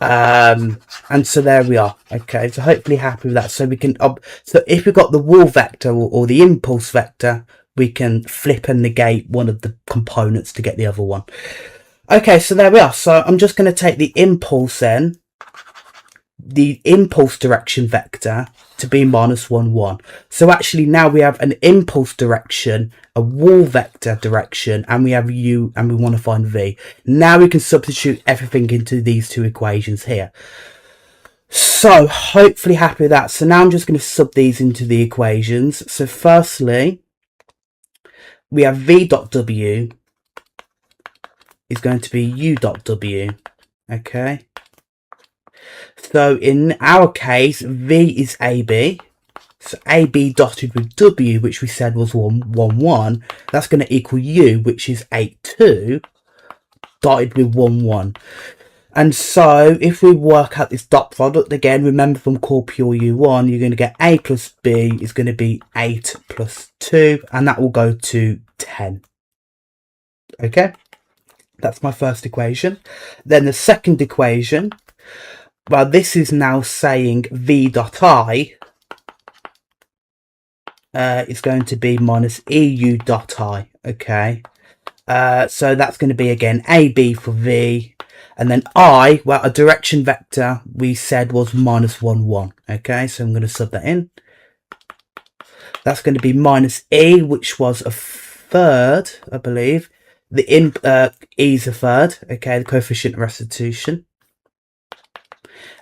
And so there we are. Okay, so hopefully happy with that. So we can so if we've got the wall vector or the impulse vector, we can flip and negate one of the components to get the other one. Okay, so there we are. So I'm just going to take the impulse then, the impulse direction vector, to be -1 1. So actually now we have an impulse direction, a wall vector direction, and we have U, and we want to find V. Now we can substitute everything into these 2 equations here. So hopefully happy with that. So now I'm just going to sub these into the equations. So firstly, we have V dot W is going to be U dot W. Okay. So in our case, V is AB. So AB dotted with W, which we said was 1 1, that's going to equal U, which is 8 2, dotted with 1 1. And so if we work out this dot product, again, remember from core pure U1, you're going to get A plus B is going to be 8 plus 2, and that will go to 10. Okay, that's my first equation. Then the second equation, well, this is now saying V dot I is going to be minus EU dot I. Okay, so that's going to be again AB for V, and then I, well, a direction vector we said was -1 1. Okay, so I'm going to sub that in. That's going to be minus E, which was a third, I believe. The E is a third. Okay, the coefficient of restitution.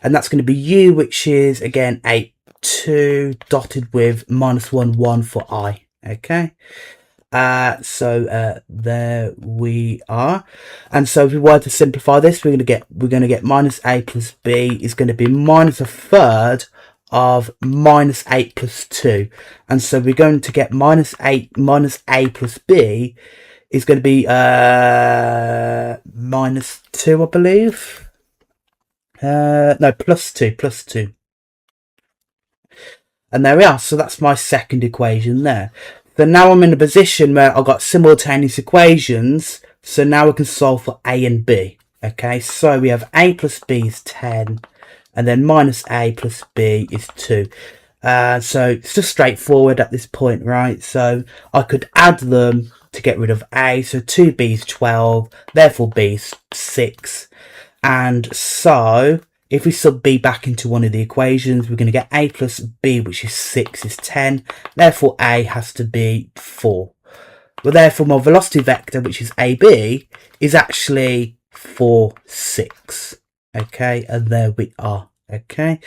And that's going to be U, which is again 8 2 dotted with -1 1 for I. Okay, There we are. And so if we were to simplify this, we're going to get minus a plus b is going to be minus a third of minus 8 plus 2. And so we're going to get minus 8 minus a plus b is going to be minus 2, I believe. No, plus 2. And there we are. So that's my second equation there. So now I'm in a position where I've got simultaneous equations. So now we can solve for a and b. Okay, so we have a plus b is 10. And then minus a plus b is 2. So it's just straightforward at this point, right? So I could add them to get rid of a. So 2b is 12. Therefore b is 6. And so if we sub b back into one of the equations, we're going to get a plus b, which is 6, is 10. Therefore, a has to be 4. Well, therefore, my velocity vector, which is ab, is actually 4, 6. Okay, and there we are. Okay.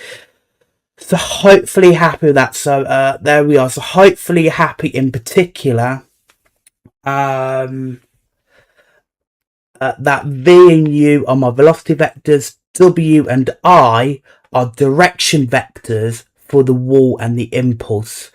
So hopefully happy with that. So there we are. So hopefully happy in particular that v and u are my velocity vectors. W and I are direction vectors for the wall and the impulse.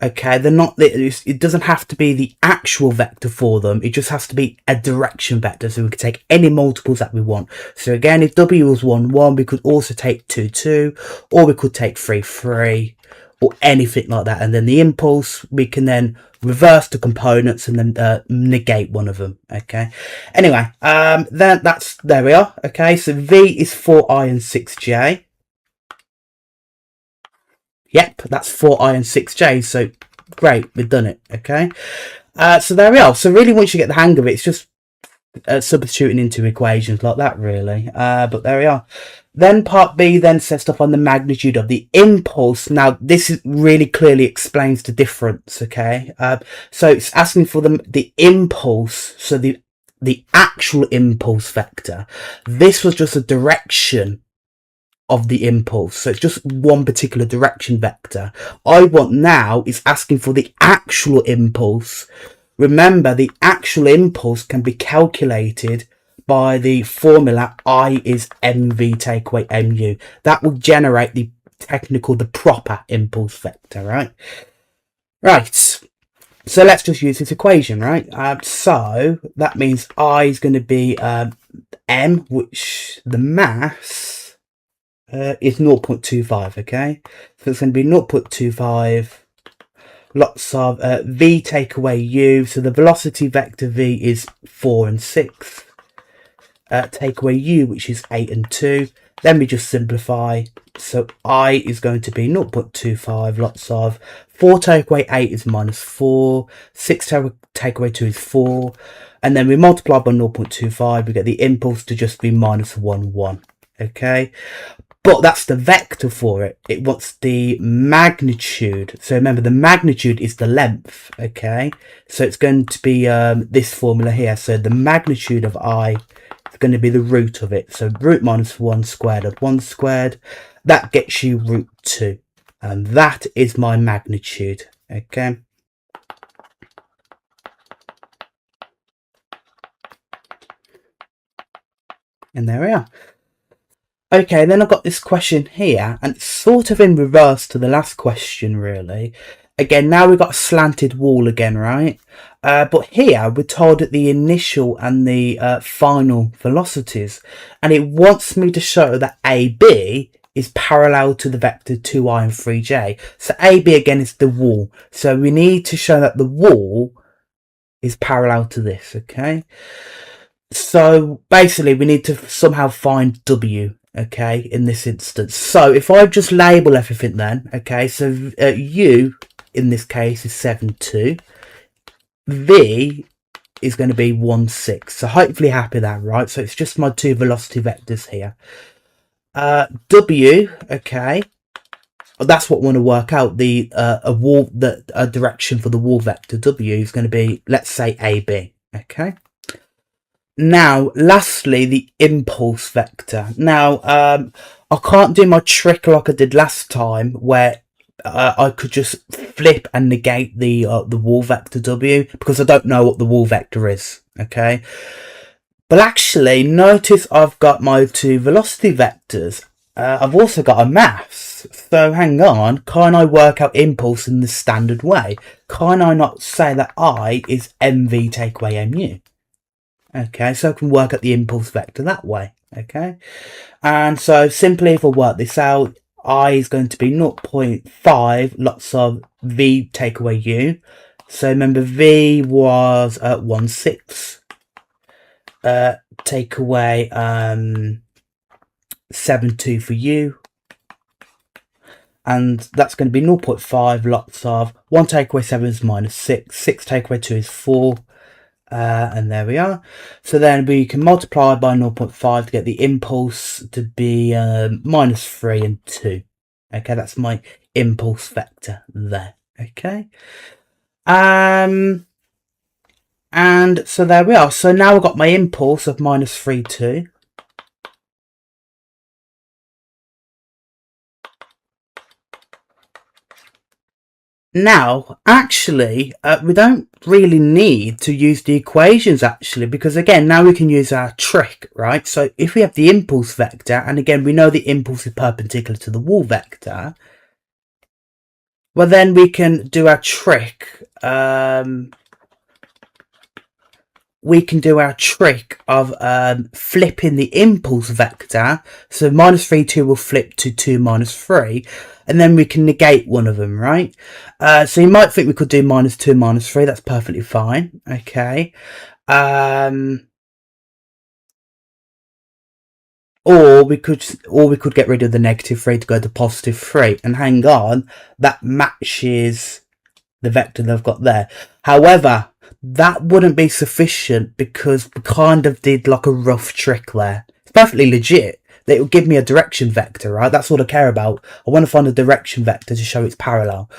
Okay, they're not. It doesn't have to be the actual vector for them. It just has to be a direction vector. So we could take any multiples that we want. So again, if W was 1, 1, we could also take 2, 2, or we could take 3, 3, or anything like that. And then the impulse, we can then reverse the components and then negate one of them. Okay. Anyway, then there we are. Okay, so V is 4i and 6j. Yep, that's 4i and 6j. So great, we've done it. Okay. So there we are. So really, once you get the hang of it, it's just substituting into equations like that, really. But there we are. Then part B then says stuff on the magnitude of the impulse. Now, this is really clearly explains the difference, okay? So it's asking for the impulse, so the actual impulse vector. This was just a direction of the impulse, so it's just one particular direction vector. I want now is asking for the actual impulse. Remember, the actual impulse can be calculated by the formula I is mv take away mu. That will generate the proper impulse vector, right? Right. So let's just use this equation, right? So that means I is going to be m, which the mass is 0.25, okay? So it's going to be 0.25. Lots of v take away u. So the velocity vector v is 4 and 6. Take away u, which is 8 and 2. Then we just simplify. So I is going to be 0.25. Lots of 4 take away 8 is minus 4. 6 take away 2 is 4. And then we multiply by 0.25. We get the impulse to just be minus 1, 1. Okay. But that's the vector for it. It wants the magnitude. So remember, the magnitude is the length. Okay. So it's going to be this formula here. So the magnitude of I is going to be the root of it. So root minus 1 squared of 1 squared. That gets you root 2. And that is my magnitude. Okay. And there we are. Okay, then I've got this question here, and it's sort of in reverse to the last question, really. Again, now we've got a slanted wall again, right? But here we're told at the initial and the final velocities, and it wants me to show that AB is parallel to the vector 2i and 3j. So AB again is the wall. So we need to show that the wall is parallel to this, okay? So basically we need to somehow find W. Okay, in this instance. So if I just label everything then, okay, so U in this case is 7, 2. V is going to be 1, 6. So hopefully happy that, right? So it's just my two velocity vectors here. W, okay, that's what I want to work out. The a direction for the wall vector W is going to be, let's say, AB. Okay. Now, lastly, the impulse vector. Now, I can't do my trick like I did last time, where I could just flip and negate the wall vector w, because I don't know what the wall vector is. Okay, but actually notice I've got my two velocity vectors. I've also got a mass. So hang on, can't I work out impulse in the standard way? Can't I not say that I is mv take away mu? Okay, so I can work out the impulse vector that way. Okay, and so simply if I work this out, I is going to be 0.5 lots of v take away u. So remember, v was 1/6. Take away 7/2 for u, and that's going to be 0.5 lots of 1 take away 7 is -6, 6 take away 2 is 4, and there we are. So then we can multiply by 0.5 to get the impulse to be -3 and 2. Okay, that's my impulse vector there. Okay, and so there we are. So now I've got my impulse of -3, 2. Now, actually, we don't really need to use the equations, actually, because again, now we can use our trick, right? So if we have the impulse vector, and again, we know the impulse is perpendicular to the wall vector, well, then we can do our trick. We can do our trick of flipping the impulse vector. So -3, 2 will flip to 2 -3. And then we can negate one of them, right? So you might think we could do -2, -3. That's perfectly fine. Okay. Or we could get rid of the -3 to go to +3. And hang on, that matches the vector that I've got there. However, that wouldn't be sufficient because we kind of did like a rough trick there. It's perfectly legit. It will give me a direction vector, right? That's all I care about. I want to find a direction vector to show it's parallel.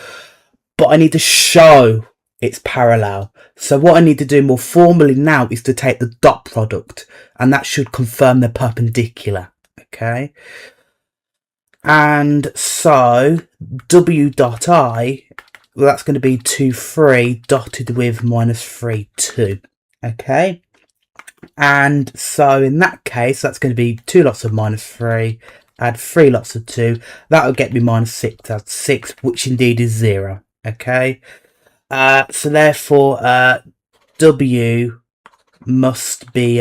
But I need to show it's parallel. So what I need to do more formally now is to take the dot product. And that should confirm they're perpendicular. Okay. And so w dot I, well, that's going to be 2, 3 dotted with -3, 2. Okay. And so in that case, that's going to be 2 lots of -3, add 3 lots of 2. That'll get me -6, that's 6, which indeed is 0. Okay. So therefore, W must be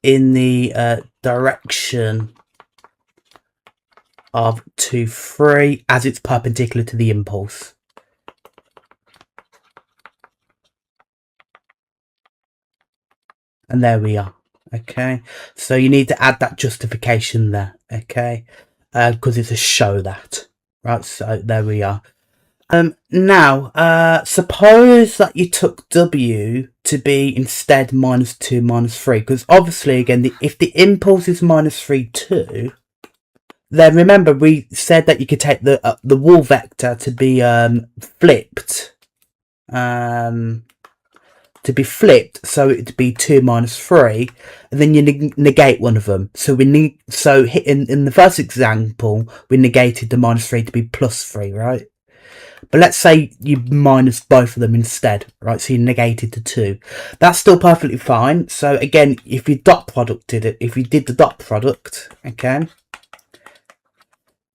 in the direction of 2, 3, as it's perpendicular to the impulse. And there we are. Okay, so you need to add that justification there. Okay, because it's a show that, right? So there we are. Now, suppose that you took W to be instead -2, -3, because obviously, again, if the impulse is -3, 2, then remember we said that you could take the wall vector to be flipped, so it'd be 2 -3, and then you negate one of them. So in the first example, we negated the -3 to be +3, right? But let's say you minus both of them instead, right? So you negated the 2. That's still perfectly fine. So again, if you did the dot product, okay,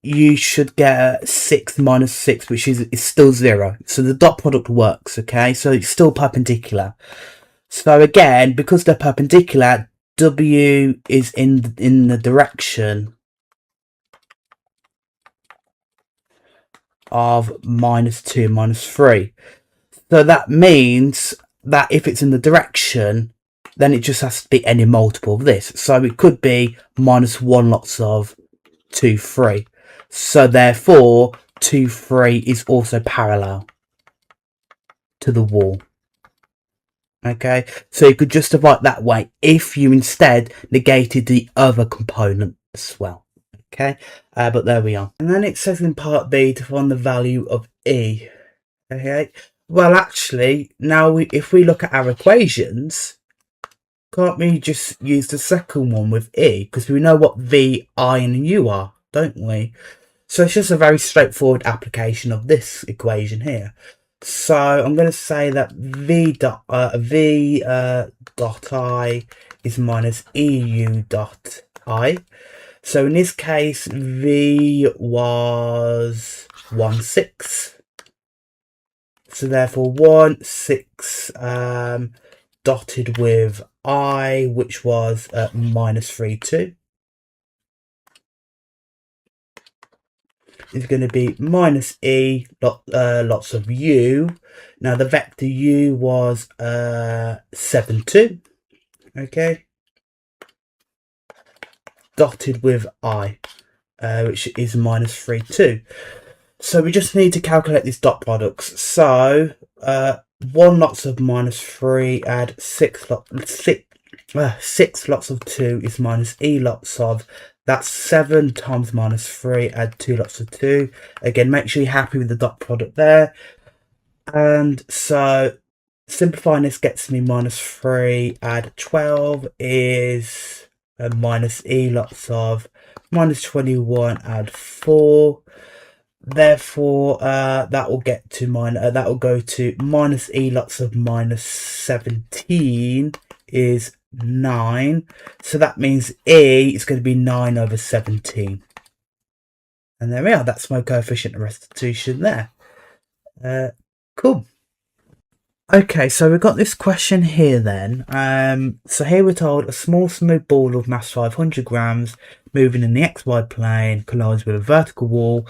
you should get 6 minus 6, which is still 0. So the dot product works, okay? So it's still perpendicular. So again, because they're perpendicular, W is in the direction of -2, -3. So that means that if it's in the direction, then it just has to be any multiple of this. So it could be -1 lots of 2, 3. So therefore, 2, 3 is also parallel to the wall. Okay, so you could justify it that way if you instead negated the other component as well. Okay, but there we are. And then it says in part B to find the value of E. Okay, well actually, now if we look at our equations, can't we just use the second one with E? Because we know what V, I and U are, don't we? So it's just a very straightforward application of this equation here. So I'm going to say that v dot I is minus eu dot I. So in this case, v was 1/6. So therefore 1/6 dotted with I, which was minus 3/2. Is going to be minus e lots of u. Now the vector u was 7/2. Okay, dotted with I, which is minus 3/2. So we just need to calculate these dot products. So 1 lots of minus 3 add 6 lots of 2 is minus e lots of. That's 7 times minus 3, add 2 lots of 2. Again, make sure you're happy with the dot product there. And so simplifying this gets me minus 3, add 12 is minus e lots of minus 21, add 4. Therefore, that will get to that will go to minus e lots of minus 17 is 9. So that means e is going to be 9 over 17. And there we are. That's my coefficient of restitution there. Cool. Okay, so we've got this question here then. So here we're told a small smooth ball of mass 500 grams moving in the xy plane collides with a vertical wall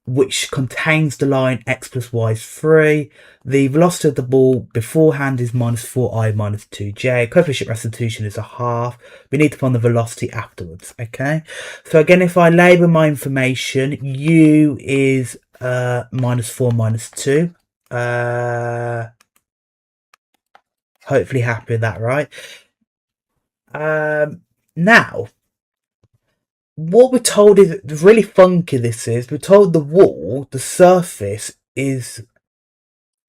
which contains the line x plus y is 3. The velocity of the ball beforehand is minus 4i minus 2j. Coefficient restitution is a half. We need to find the velocity afterwards. Okay, so again, if I label my information, u is minus 4 minus 2. Hopefully happy with that, right? Now, what we're told is really funky. This is, we're told the wall, the surface is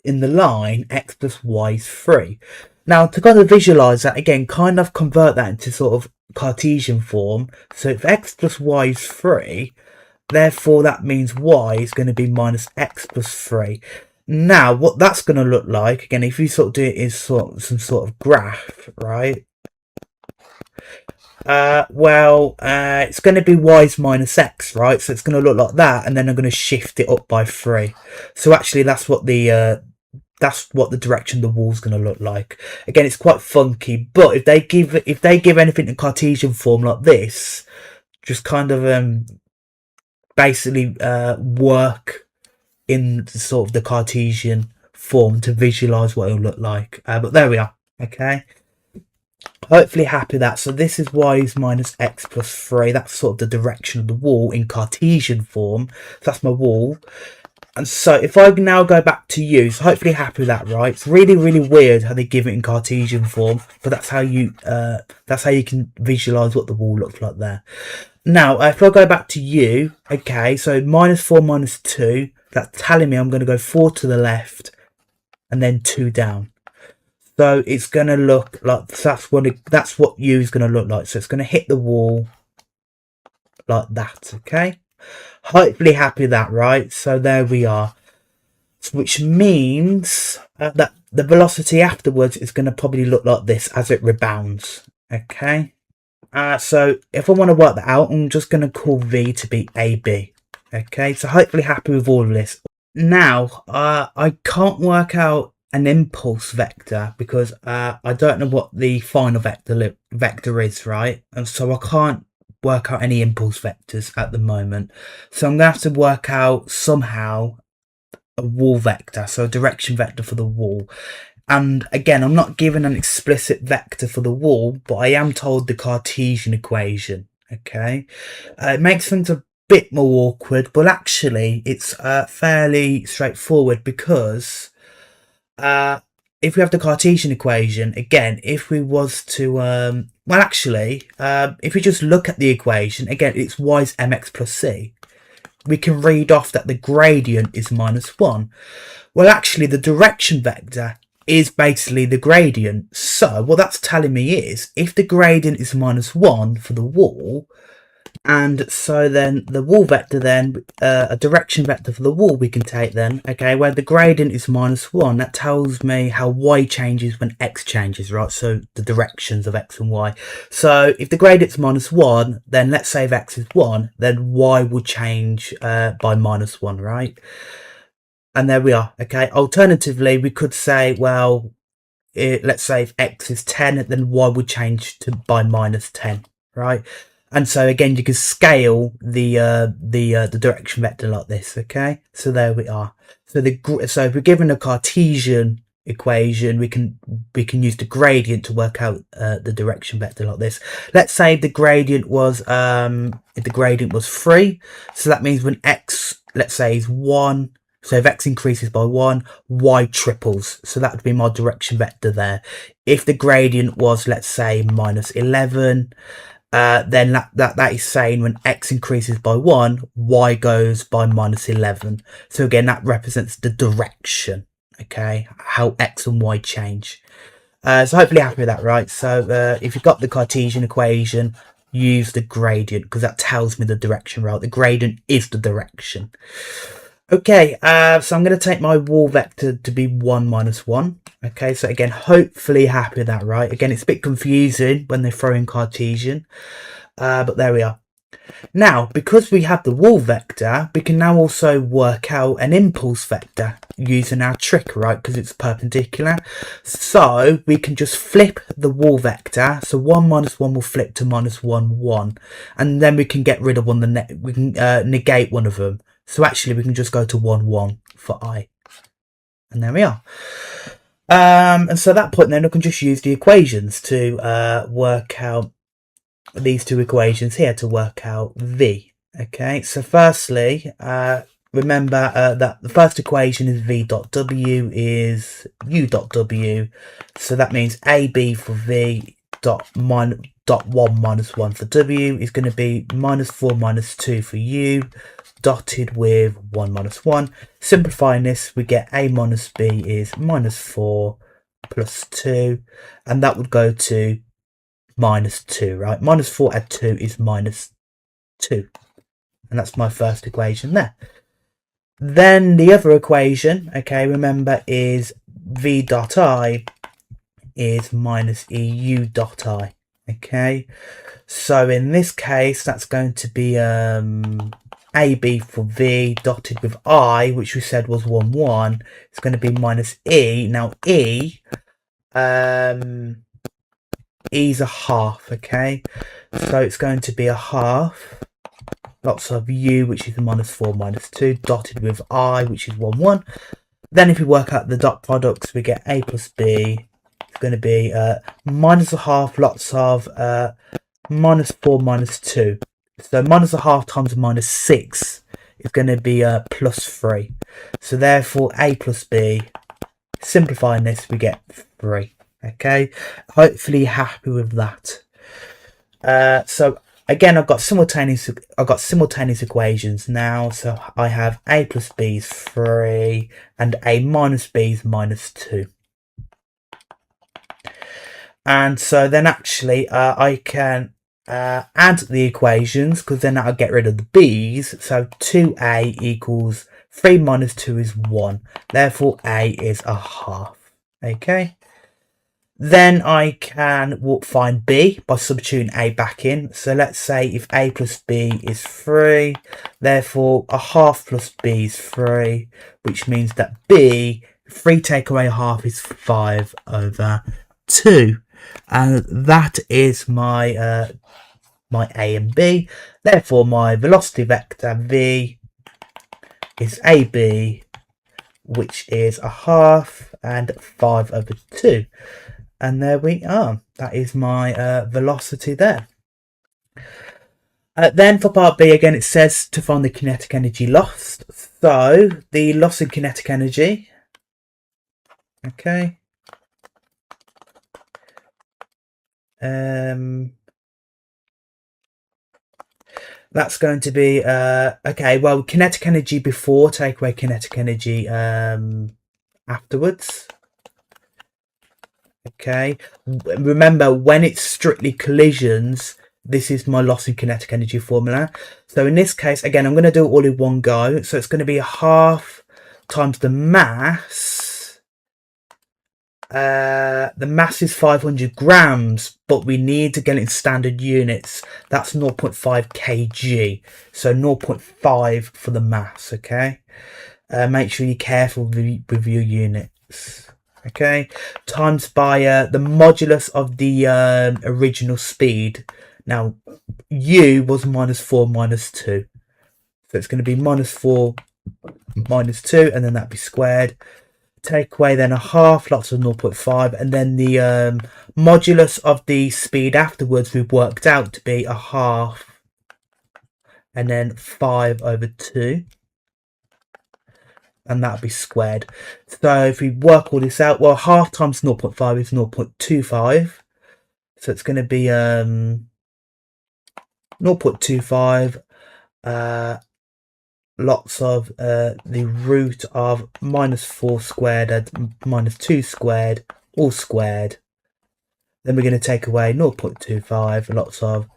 in the line x plus y is 3. Now, to kind of visualize that again, kind of convert that into sort of Cartesian form. So if x plus y is 3, therefore that means y is going to be minus x plus 3. Now, what that's going to look like, again, if you sort of do it is some sort of graph, right? It's going to be y's minus x, right? So it's going to look like that, and then I'm going to shift it up by 3. So actually, that's what the direction of the wall's going to look like. Again, it's quite funky, but if they give anything in Cartesian form like this, just kind of basically work in sort of the Cartesian form to visualize what it'll look like. But there we are. Okay. Hopefully happy with that. So this is y is minus x plus 3. That's sort of the direction of the wall in Cartesian form. So that's my wall. And so if I now go back to u, so hopefully happy with that, right? It's really, really weird how they give it in Cartesian form, but that's how you can visualize what the wall looks like there. Now, if I go back to u, okay, so minus 4 minus 2, that's telling me I'm going to go 4 to the left and then 2 down. So it's going to look like, that's what u is going to look like. So it's going to hit the wall like that, okay? Hopefully happy with that, right? So there we are. Which means that the velocity afterwards is going to probably look like this as it rebounds, okay? So if I want to work that out, I'm just going to call v to be ab. Okay, so hopefully happy with all of this. Now, I can't work out an impulse vector because I don't know what the final vector is, right? And so I can't work out any impulse vectors at the moment. So I'm going to have to work out somehow a wall vector, so a direction vector for the wall. And again, I'm not given an explicit vector for the wall, but I am told the Cartesian equation. Okay, it makes things a bit more awkward, but actually it's fairly straightforward because if we have the Cartesian equation, again, if we was to if we just look at the equation, again, it's y is mx plus c. We can read off that the gradient is minus 1. Well, actually, the direction vector is basically the gradient. So what that's telling me is if the gradient is minus 1 for the wall, And so then the wall vector then, a direction vector for the wall we can take then, okay, where the gradient is -1, that tells me how y changes when x changes, right? So the directions of x and y. So if the gradient's -1, then let's say if x is 1, then y will change by -1, right? And there we are, okay? Alternatively, we could say, well, let's say if x is 10, then y would change to by -10, right? And so again, you can scale the direction vector like this, okay? So there we are. So if we're given a Cartesian equation, we can use the gradient to work out the direction vector like this. Let's say the gradient was 3, so that means when x, let's say, is 1. So if x increases by 1, y triples. So that would be my direction vector there. If the gradient was, let's say, -11, then that is saying when x increases by 1, y goes by -11. So again, that represents the direction, okay, how x and y change. So hopefully you're happy with that, right? So if you've got the Cartesian equation, use the gradient because that tells me the direction, right? The gradient is the direction. Okay, so I'm going to take my wall vector to be 1 minus 1. Okay, so again, hopefully happy with that, right? Again, it's a bit confusing when they throw in Cartesian, but there we are. Now, because we have the wall vector, we can now also work out an impulse vector using our trick, right? Because it's perpendicular. So we can just flip the wall vector. So 1 minus 1 will flip to -1, 1. And then we can get rid of we can negate one of them. So actually, we can just go to 1, 1 for I. And there we are. And so at that point, then we can just use the equations to work out these two equations here to work out V. Okay, so firstly, remember that the first equation is V dot W is U dot W. So that means AB for V dot 1 minus 1 for W is going to be -4 minus 2 for U, dotted with 1 minus 1. Simplifying this, we get A minus B is -4 plus 2, and that would go to -2, right? -4 add 2 is -2. And that's my first equation there. Then the other equation, okay, remember, is V dot I is minus EU dot I. Okay, so in this case, that's going to be AB for V dotted with I, which we said was 1, 1. It's going to be minus E. Now E, E's a half, okay? So it's going to be a half. Lots of U, which is -4 minus 2, dotted with I, which is 1, 1. Then if we work out the dot products, we get A plus B. It's going to be minus a half, lots of -4 minus 2. So minus a half times -6 is going to be +3. So therefore A plus B, simplifying this, we get 3. Okay, hopefully happy with that. So again, I've got simultaneous equations now. So I have A plus B is 3 and A minus B is -2. And so then actually I can add the equations, because then I'll get rid of the b's. So 2a equals 3 minus 2 is 1. Therefore a is a half. Okay. Then I can find b by substituting a back in. So let's say if a plus b is 3, therefore a half plus b is 3, which means that b, 3 take away a half, is 5 over 2. And that is my my a and b. Therefore my velocity vector v is ab, which is a half, and 5 over 2. And there we are. That is my velocity there. Then for part B, again, it says to find the kinetic energy lost. So the loss in kinetic energy, okay, that's going to be okay, well, kinetic energy before, take away kinetic energy afterwards. Okay, remember, when it's strictly collisions, this is my loss in kinetic energy formula. So in this case, again, I'm going to do it all in one go. So it's going to be a half times the mass. The mass is 500 grams, but we need to get it in standard units. That's 0.5 kg. So 0.5 for the mass, okay? Make sure you're careful with your units. Okay, times by the modulus of the original speed. Now, u was -4 -2. So it's going to be -4 -2, and then that'd be squared. Take away then a half, lots of 0.5, and then the modulus of the speed afterwards we've worked out to be a half, and then 5/2. And that'll be squared. So if we work all this out, well, half times 0.5 is 0.25. So it's going to be 0.25 lots of the root of -4 squared and -2 squared, all squared. Then we're going to take away 0.25 lots of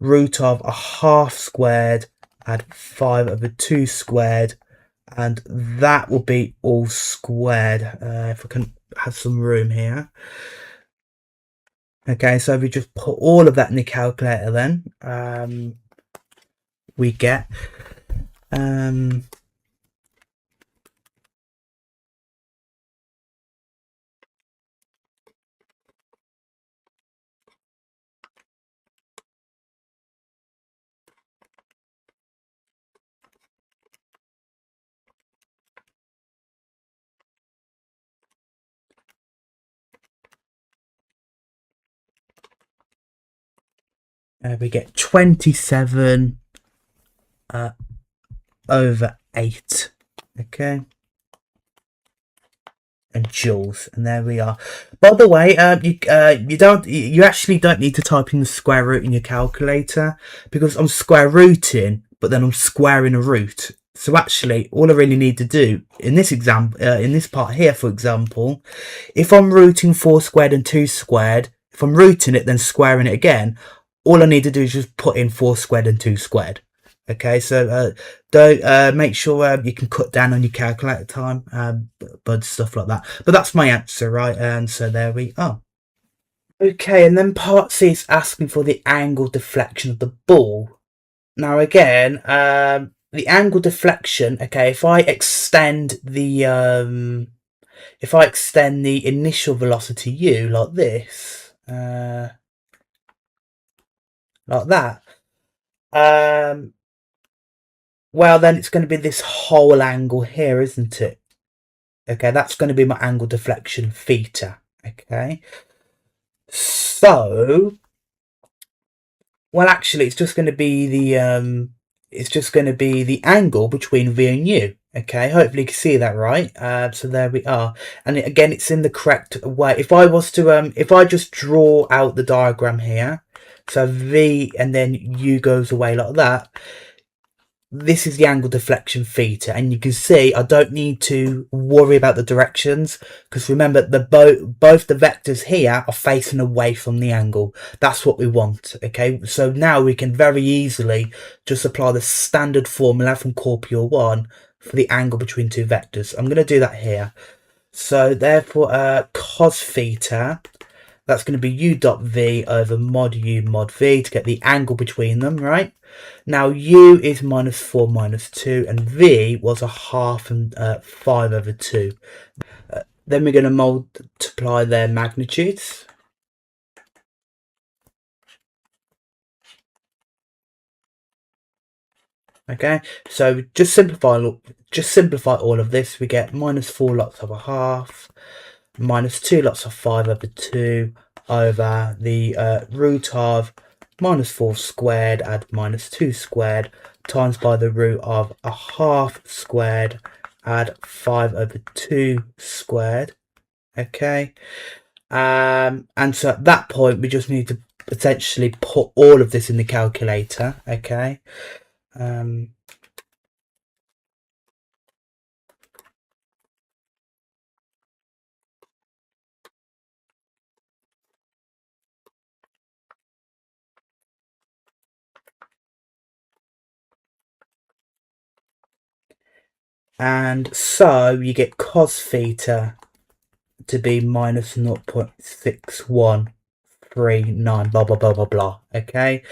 root of a half squared, add 5/2 squared, and that will be all squared. If I can have some room here. Okay, so if we just put all of that in the calculator, then we get we get 27 over 8. Okay. And joules, and there we are. By the way, you actually don't need to type in the square root in your calculator, because I'm square rooting, but then I'm squaring a root. So actually, all I really need to do in this example, in this part here, for example, if I'm rooting 4 squared and 2 squared, if I'm rooting it then squaring it again, all I need to do is just put in 4 squared and 2 squared. Okay, so don't make sure you can cut down on your calculator time, but stuff like that. But that's my answer, right? And so there we are. Okay, and then part C is asking for the angle deflection of the ball. Now again, the angle deflection. Okay, if I extend the initial velocity u like this, like that, well, then it's going to be this whole angle here, isn't it? Okay, that's going to be my angle deflection theta. Okay, so, well, actually, it's just going to be the angle between v and u. Okay, hopefully you can see that right. So there we are, and again, it's in the correct way. If I was to if I just draw out the diagram here, so v and then u goes away like that. This is the angle deflection theta, and you can see I don't need to worry about the directions, because remember both the vectors here are facing away from the angle. That's what we want. Okay, so now we can very easily just apply the standard formula from core pure 1 for the angle between two vectors. I'm going to do that here. So therefore cos theta, that's going to be u dot v over mod u mod v to get the angle between them, right? Now u is -4 -2, and v was a half and 5/2. Then we're going to multiply their magnitudes. Okay, so just simplify all of this. We get -4 lots of a half, -2 lots of 5/2 over the root of -4 squared add -2 squared times by the root of a half squared add 5/2 squared. Okay, and so at that point we just need to essentially put all of this in the calculator. Okay, And so you get cos theta to be minus 0.6139, blah, blah, blah, blah, blah. Okay.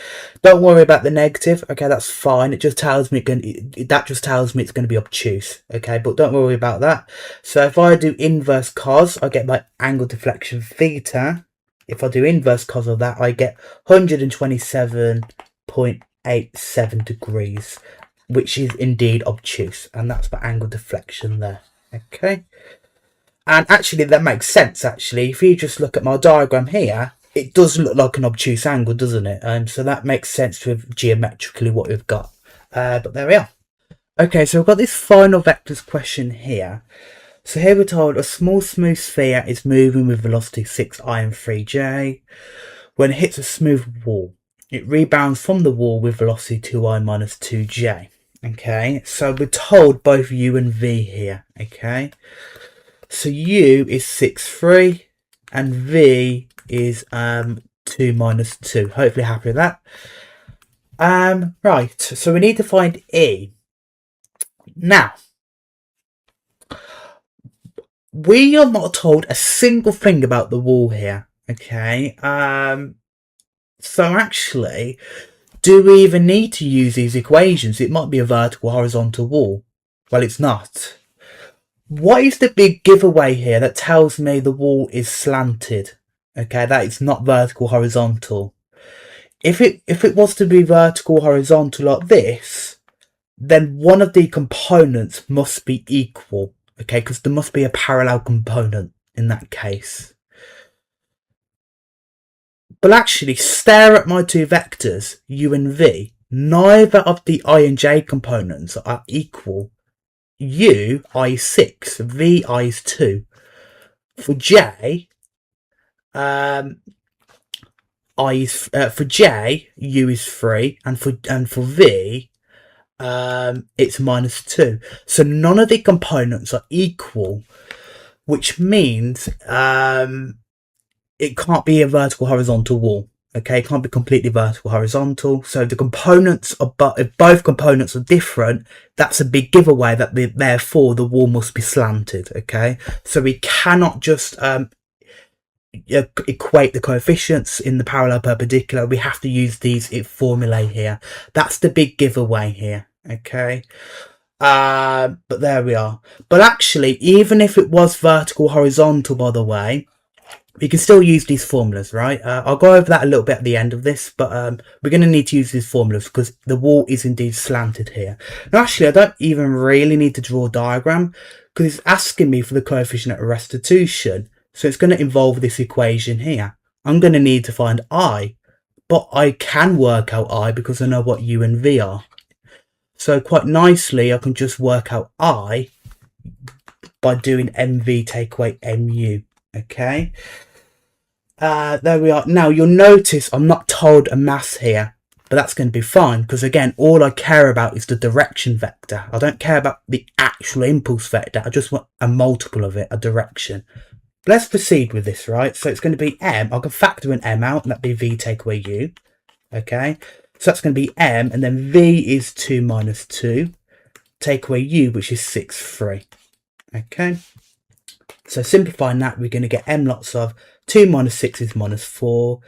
Don't worry about the negative. Okay, that's fine. It just tells me that just tells me it's going to be obtuse. Okay, but don't worry about that. So if I do inverse cos, I get my angle deflection theta. If I do inverse cos of that, I get 127.87 degrees, which is indeed obtuse, and that's my angle deflection there. Okay, and actually that makes sense. Actually, if you just look at my diagram here, it does look like an obtuse angle, doesn't it? So that makes sense with geometrically what we've got. But there we are. Okay, so we've got this final vectors question here. So here we're told a small smooth sphere is moving with velocity 6i and 3j. When it hits a smooth wall, it rebounds from the wall with velocity 2i minus 2j. Okay, so we're told both u and v here. Okay, so u is 6,3 and v is 2 minus 2. Hopefully happy with that. Right, so we need to find e. Now, we are not told a single thing about the wall here. Okay, so actually, do we even need to use these equations? It might be a vertical horizontal wall. Well, it's not. What is the big giveaway here that tells me the wall is slanted? Okay, that it's not vertical horizontal. If it was to be vertical horizontal like this, then one of the components must be equal. Okay, because there must be a parallel component in that case. But actually, stare at my two vectors, u and v. Neither of the I and j components are equal. U, I is 6, v, I is 2. For j, for j, u is 3, and for v, it's minus 2. So none of the components are equal, which means it can't be a vertical horizontal wall. Okay, it can't be completely vertical horizontal. So the components are, but if both components are different, that's a big giveaway that therefore the wall must be slanted. Okay, so we cannot just equate the coefficients in the parallel perpendicular. We have to use these formulae here. That's the big giveaway here. Okay, but there we are. But actually, even if it was vertical horizontal, by the way, we can still use these formulas, right? I'll go over that a little bit at the end of this, but we're going to need to use these formulas because the wall is indeed slanted here. Now, actually, I don't even really need to draw a diagram because it's asking me for the coefficient of restitution. So it's going to involve this equation here. I'm going to need to find I, but I can work out I because I know what u and v are. So quite nicely, I can just work out I by doing mv take away mu. Okay, there we are. Now you'll notice I'm not told a mass here, but that's going to be fine because again, all I care about is the direction vector. I don't care about the actual impulse vector. I just want a multiple of it, a direction. Let's proceed with this, right? So it's going to be m. I can factor an m out, and that'd be v take away u. Okay, so that's going to be m, and then v is 2 minus 2, take away u, which is 6,3. Okay. So simplifying that, we're going to get m lots of 2 minus 6 is minus 4,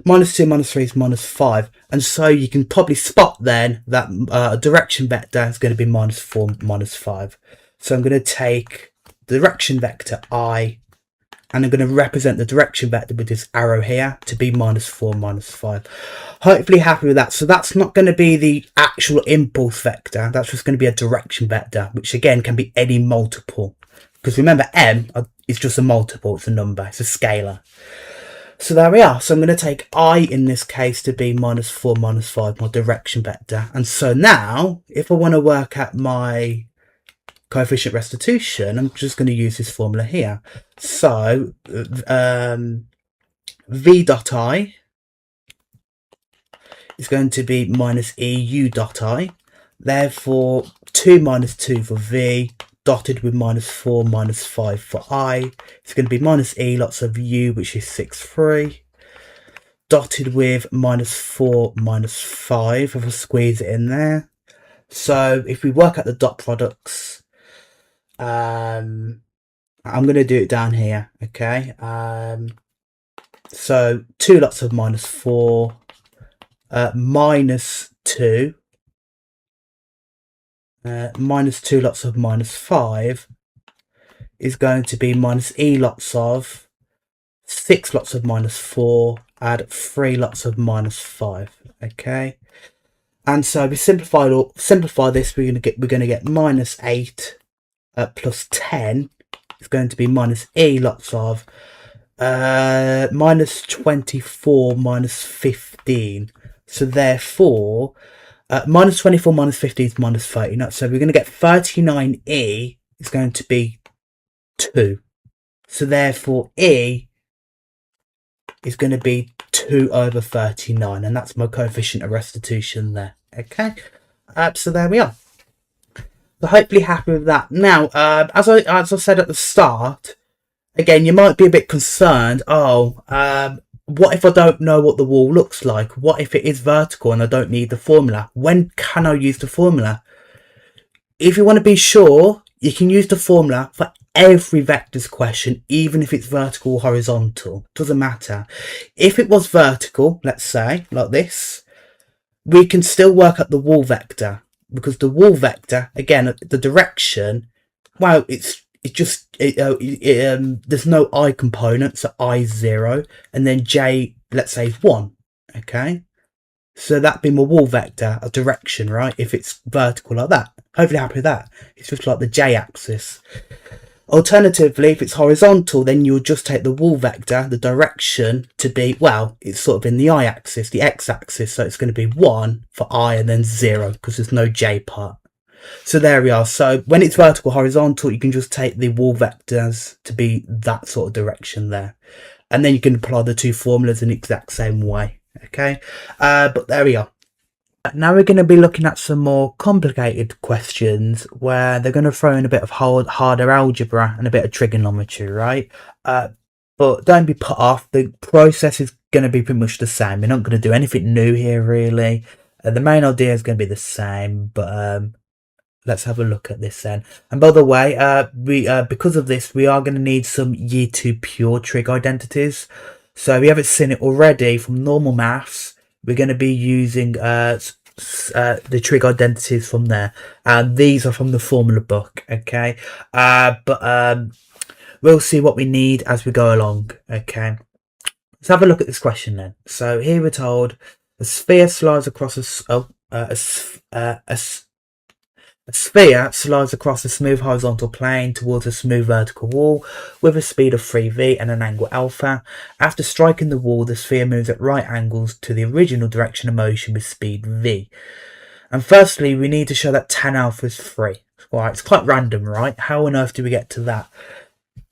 minus 2 minus 3 is minus 5. And so you can probably spot then that direction vector is going to be minus 4, minus 5. So I'm going to take the direction vector I, and I'm going to represent the direction vector with this arrow here to be minus 4, minus 5. Hopefully happy with that. So that's not going to be the actual impulse vector. That's just going to be a direction vector, which again can be any multiple. Because remember, m is just a multiple, it's a number, it's a scalar. So there we are. So I'm going to take I in this case to be minus 4, minus 5, my direction vector. And so now, if I want to work out my coefficient restitution, I'm just going to use this formula here. So v dot I is going to be minus eu dot I. Therefore, 2 minus 2 for v, dotted with minus 4, minus 5 for I. It's going to be minus e lots of u, which is 6,3. Dotted with minus 4, minus 5, if I squeeze it in there. So if we work out the dot products, I'm going to do it down here, okay? So 2 lots of minus 4, minus 2, minus 2 lots of minus 5 is going to be minus e lots of 6 lots of minus 4, add 3 lots of minus 5, okay? And so we simplify this, we're going to get minus 8 plus 10 is going to be minus e lots of minus 24 minus 15. So therefore, minus 24 minus 15 is minus 39. So we're going to get 39e is going to be 2. So therefore, e is going to be 2 over 39. And that's my coefficient of restitution there. Okay. So there we are. So hopefully happy with that. Now, as I said at the start, again, you might be a bit concerned. What if I don't know what the wall looks like? What if it is vertical and I don't need the formula? When can I use the formula? If you want to be sure, you can use the formula for every vectors question, even if it's vertical or horizontal. Doesn't matter. If it was vertical, let's say, like this, we can still work out the wall vector. Because the wall vector, again, the direction, well, there's no I component, so I is 0, and then j, let's say, 1, okay? So that'd be my wall vector, a direction, right? If it's vertical like that. Hopefully happy with that. It's just like the j-axis. Alternatively, if it's horizontal, then you'll just take the wall vector, the direction, to be, well, it's sort of in the I-axis, the x-axis, so it's going to be 1 for I and then 0, because there's no j part. So there we are. So when it's vertical, horizontal, you can just take the wall vectors to be that sort of direction there. And then you can apply the two formulas in the exact same way. Okay, but there we are. Now we're going to be looking at some more complicated questions where they're going to throw in a bit of harder algebra and a bit of trigonometry, right? But don't be put off. The process is going to be pretty much the same. We're not going to do anything new here, really. The main idea is going to be the same, but let's have a look at this then. And by the way, because of this, we are going to need some Year 2 pure trig identities. So if you haven't seen it already from normal maths, we're going to be using the trig identities from there, and these are from the formula book, okay? But we'll see what we need as we go along, okay? Let's have a look at this question then. So here we're told a sphere slides across a sphere slides across a smooth horizontal plane towards a smooth vertical wall with a speed of 3v and an angle alpha. After striking the wall, the sphere moves at right angles to the original direction of motion with speed v. And firstly, we need to show that tan alpha is 3. Right, it's quite random, right? How on earth do we get to that?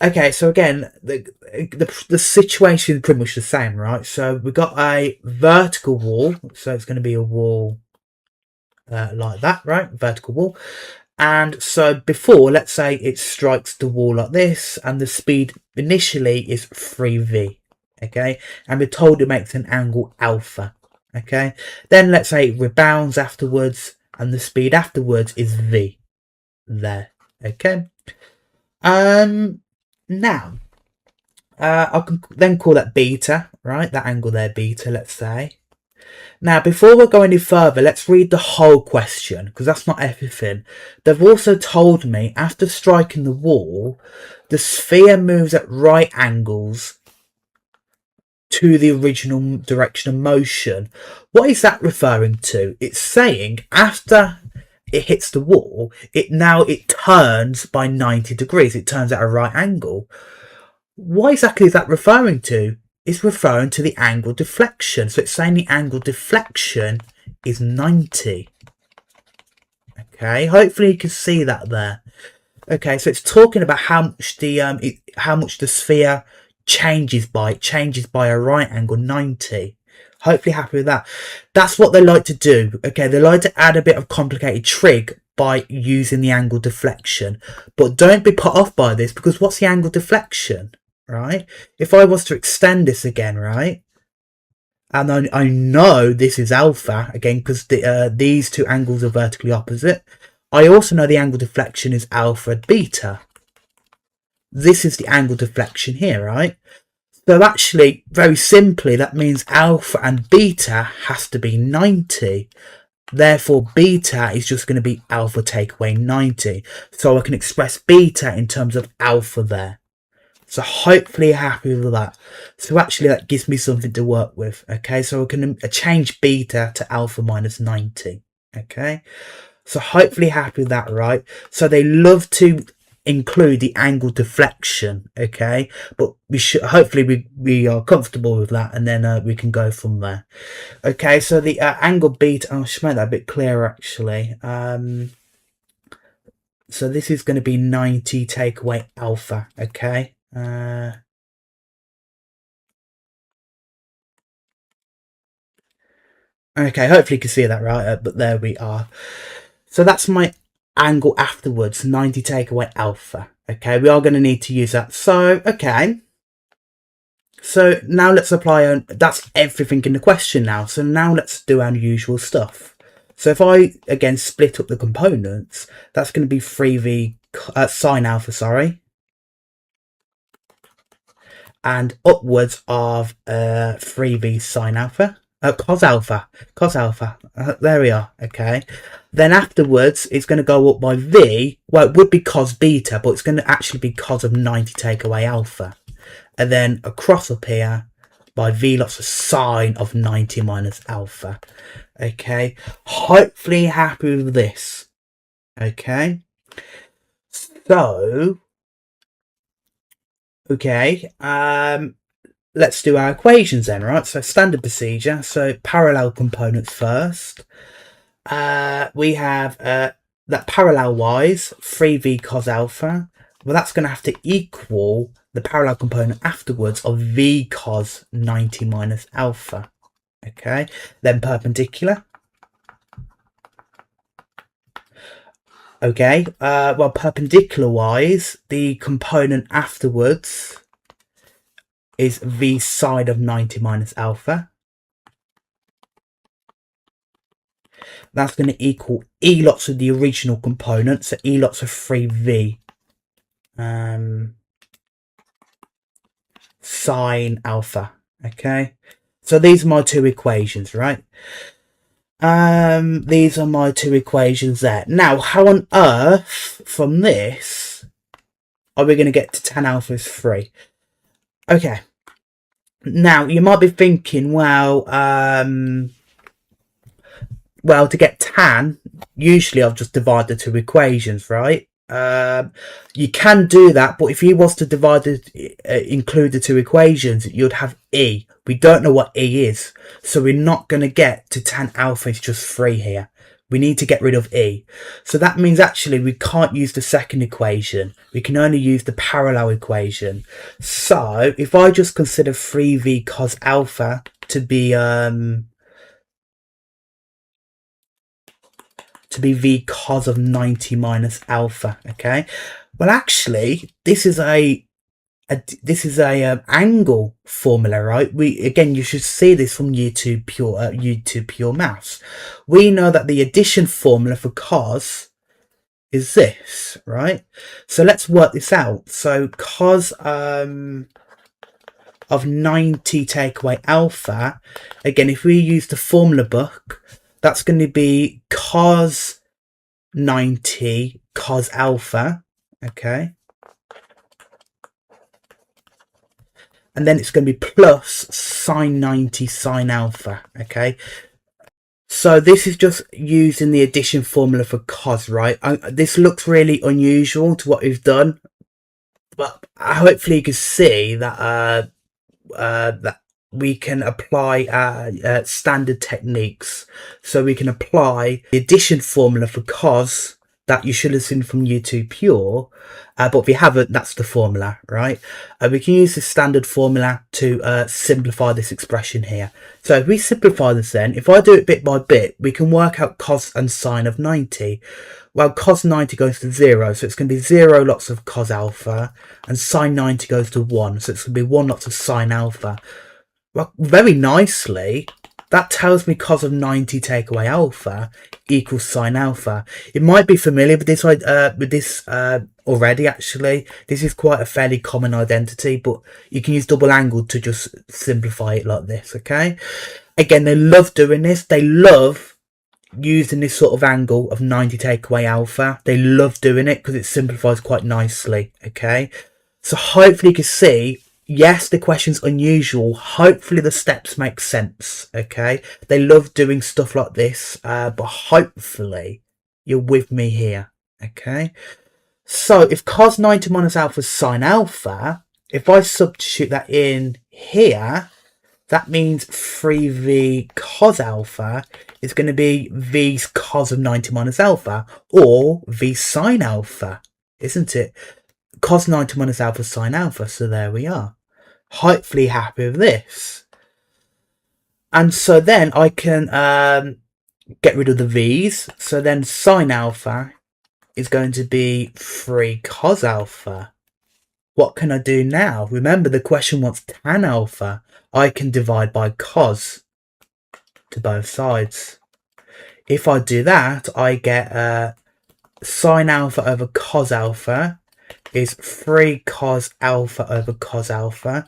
Okay, so again, the situation is pretty much the same, right? So we've got a vertical wall, so it's going to be a wall like that, right? Vertical wall. And so before, let's say it strikes the wall like this, and the speed initially is 3v, okay? And we're told it makes an angle alpha, okay? Then let's say it rebounds afterwards, and the speed afterwards is v, there, okay? Now, I can then call that beta, right? That angle there, beta, let's say. Now, before we go any further, let's read the whole question, because that's not everything. They've also told me, after striking the wall, the sphere moves at right angles to the original direction of motion. What is that referring to? It's saying, after it hits the wall, it turns by 90 degrees. It turns at a right angle. What exactly is that referring to? It's referring to the angle deflection. So it's saying the angle deflection is 90. Okay, hopefully you can see that there. Okay, so it's talking about how much the sphere changes by. It changes by a right angle, 90. Hopefully happy with that. That's what they like to do. Okay, they like to add a bit of complicated trig by using the angle deflection. But don't be put off by this, because what's the angle deflection? Right, if I was to extend this again, right, and I know this is alpha again because these two angles are vertically opposite, I also know the angle deflection is alpha and beta. This is the angle deflection here, right? So actually, very simply, that means alpha and beta has to be 90. Therefore, beta is just going to be alpha take away 90. So I can express beta in terms of alpha there. So hopefully you're happy with that. So actually that gives me something to work with. Okay, so I can change beta to alpha minus 90. Okay, so hopefully happy with that, right? So they love to include the angle deflection. Okay, but we should hopefully we are comfortable with that, and then we can go from there. Okay, so the angle beta, I should make that a bit clearer actually. So this is going to be 90 take away alpha. Okay. Okay, hopefully you can see that right, but there we are. So that's my angle afterwards, 90 take away alpha. Okay, we are going to need to use that. So, okay. So now let's apply, that's everything in the question now. So now let's do our usual stuff. So if I, again, split up the components, that's going to be 3v sine alpha, sorry. And upwards of 3v sine alpha. Cos alpha. There we are. Okay. Then afterwards, it's going to go up by v. Well, it would be cos beta, but it's going to actually be cos of 90 take away alpha. And then across up here by v lots of sine of 90 minus alpha. Okay. Hopefully happy with this. Okay. So, okay. Let's do our equations then, right? So standard procedure. So parallel components first. We have that parallel wise 3v cos alpha. Well, that's going to have to equal the parallel component afterwards of v cos 90 minus alpha. Okay. Then perpendicular. Okay. Well, perpendicular wise, the component afterwards is v side of 90 minus alpha. That's going to equal e lots of the original component, so e lots of 3v sine alpha. Okay, so these are my two equations, right? These are my two equations there. Now, how on earth from this are we going to get to tan alpha is 3? Okay, now you might be thinking, well, to get tan, usually I'll just divide the two equations, right? You can do that, but if you was to divide include the two equations, you'd have e. We don't know what e is, so we're not going to get to tan alpha is just 3 here. We need to get rid of e. So that means actually we can't use the second equation. We can only use the parallel equation. So if I just consider 3v cos alpha to be v cos of 90 minus alpha. Okay. Well, actually, this is a angle formula, right? You should see this from year 2 pure maths. We know that the addition formula for cos is this, right? So let's work this out. So cos of 90 take away alpha. Again, if we use the formula book, that's going to be cos 90 cos alpha. Okay. And then it's going to be plus sine 90 sine alpha. Okay. So this is just using the addition formula for cos, right? This looks really unusual to what we've done, but hopefully you can see that that we can apply standard techniques. So we can apply the addition formula for cos that you should have seen from year 2 pure, but if you haven't, that's the formula, right? We can use the standard formula to simplify this expression here. So if we simplify this then, if I do it bit by bit, we can work out cos and sine of 90. Well, cos 90 goes to 0, so it's going to be 0 lots of cos alpha, and sine 90 goes to 1, so it's going to be 1 lots of sine alpha. Well, very nicely, that tells me cos of 90 take away alpha equals sine alpha. You might be familiar with this already. Actually, this is quite a fairly common identity, but you can use double angle to just simplify it like this. Okay, again, they love doing this. They love using this sort of angle of 90 take away alpha. They love doing it because it simplifies quite nicely. Okay, so hopefully you can see, yes, the question's unusual. Hopefully the steps make sense. Okay, they love doing stuff like this, but hopefully you're with me here. Okay, so if cos 90 minus alpha is sine alpha, if I substitute that in here, that means 3v cos alpha is going to be v's cos of 90 minus alpha, or v sine alpha, isn't it? Cos 90 minus alpha sine alpha, so there we are. Hopefully happy with this. And so then I can get rid of the v's. So then sine alpha is going to be 3 cos alpha. What can I do now? Remember, the question wants tan alpha. I can divide by cos to both sides. If I do that, I get sine alpha over cos alpha is 3 cos alpha over cos alpha.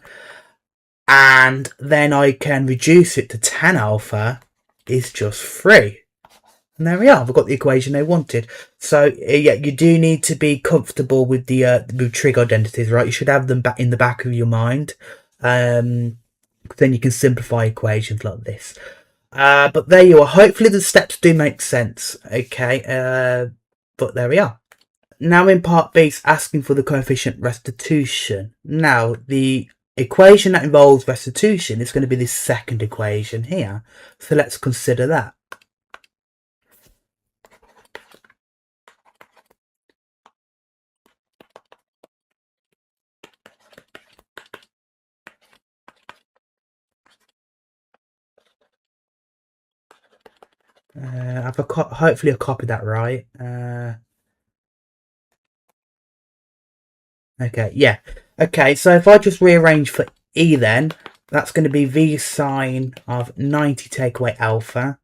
And then I can reduce it to tan alpha is just 3. And there we are. We've got the equation they wanted. So yeah, you do need to be comfortable with the with trig identities, right? You should have them back in the back of your mind. Then you can simplify equations like this. But there you are. Hopefully the steps do make sense. Okay. But there we are. Now in part B, it's asking for the coefficient restitution. Now the equation that involves restitution is going to be this second equation here. So let's consider that. Hopefully I copied that right. Okay, yeah. Okay, so if I just rearrange for E then, that's going to be V sine of 90 take away alpha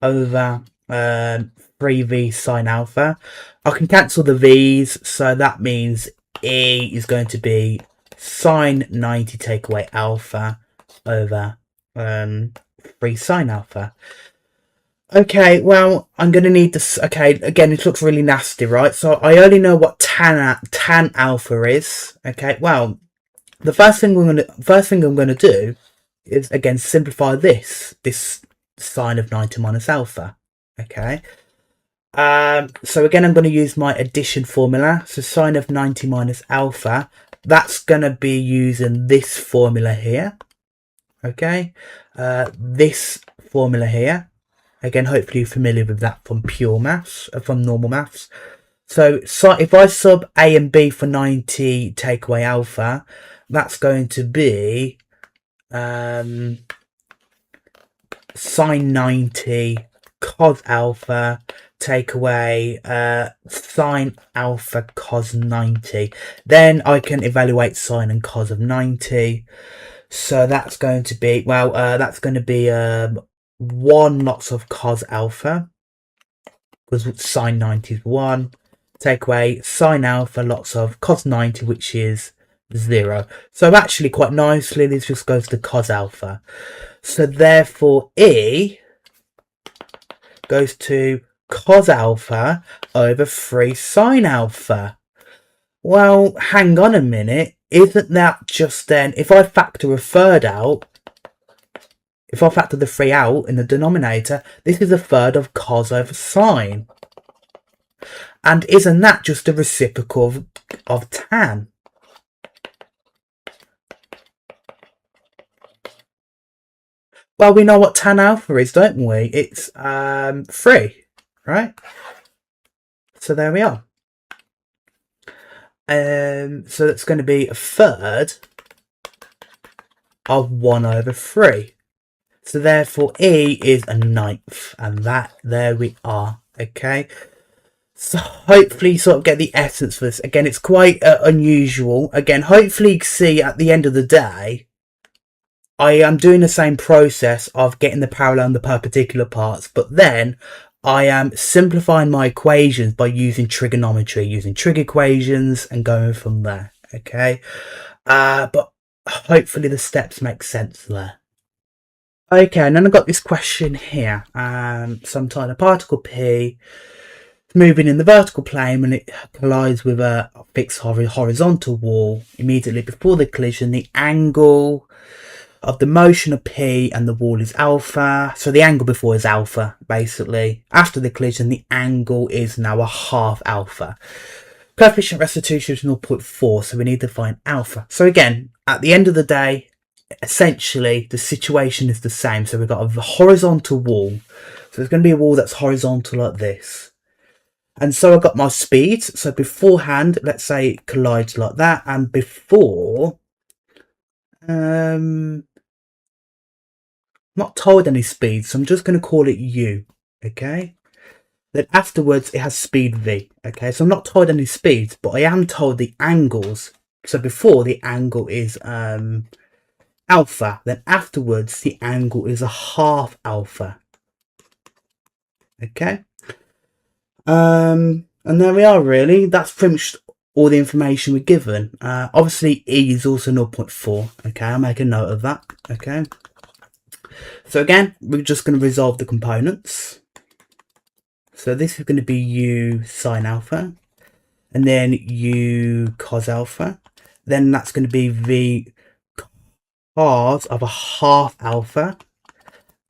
over 3V sine alpha. I can cancel the V's, so that means E is going to be sine 90 take away alpha over 3 sine alpha. Okay, well, I'm going to need this. Okay, again, it looks really nasty, right? So I only know what tan alpha is. Okay, well, the first thing I'm going to do is, again, simplify this sine of 90 minus alpha. Okay. So again, I'm going to use my addition formula. So sine of 90 minus alpha, that's going to be using this formula here. Okay. This formula here. Again, hopefully you're familiar with that from pure maths, from normal maths. So if I sub A and B for 90 take away alpha, that's going to be sine 90 cos alpha take away sine alpha cos 90. Then I can evaluate sine and cos of 90. So that's going to be, well, that's going to be 1 lots of cos alpha, because sine 90 is 1, take away sine alpha lots of cos 90, which is 0. So actually quite nicely this just goes to cos alpha. So therefore E goes to cos alpha over 3 sine alpha. Well, hang on a minute, isn't that just then, if I factor a third out, if I factor the 3 out in the denominator, this is a third of cos over sine. And isn't that just a reciprocal of tan? Well, we know what tan alpha is, don't we? It's 3, right? So there we are. So that's going to be a third of 1 over 3. So therefore E is a 9th, and there we are. Okay, so hopefully you sort of get the essence for this. Again, it's quite unusual. Again, hopefully you can see at the end of the day I am doing the same process of getting the parallel and the perpendicular parts, but then I am simplifying my equations by using trigonometry, using trig equations and going from there. Okay, but hopefully the steps make sense there. Okay, and then I've got this question here. Some type of particle P moving in the vertical plane when it collides with a fixed horizontal wall. Immediately before the collision, the angle of the motion of P and the wall is alpha. So the angle before is alpha, basically. After the collision, the angle is now a half alpha. Coefficient restitution is 0.4, so we need to find alpha. So again, at the end of the day, essentially the situation is the same. So we've got a horizontal wall. So there's going to be a wall that's horizontal like this. And so I've got my speeds. So beforehand, let's say it collides like that. And before, not told any speed, so I'm just going to call it u. Okay. Then afterwards it has speed v. Okay, so I'm not told any speeds, but I am told the angles. So before, the angle is alpha, then afterwards the angle is a half alpha. Okay, and there we are. Really, that's pretty much all the information we're given. Obviously E is also 0.4. okay, I'll make a note of that. Okay, so again, we're just going to resolve the components. So this is going to be u sine alpha, and then u cos alpha. Then that's going to be v cos of a half alpha,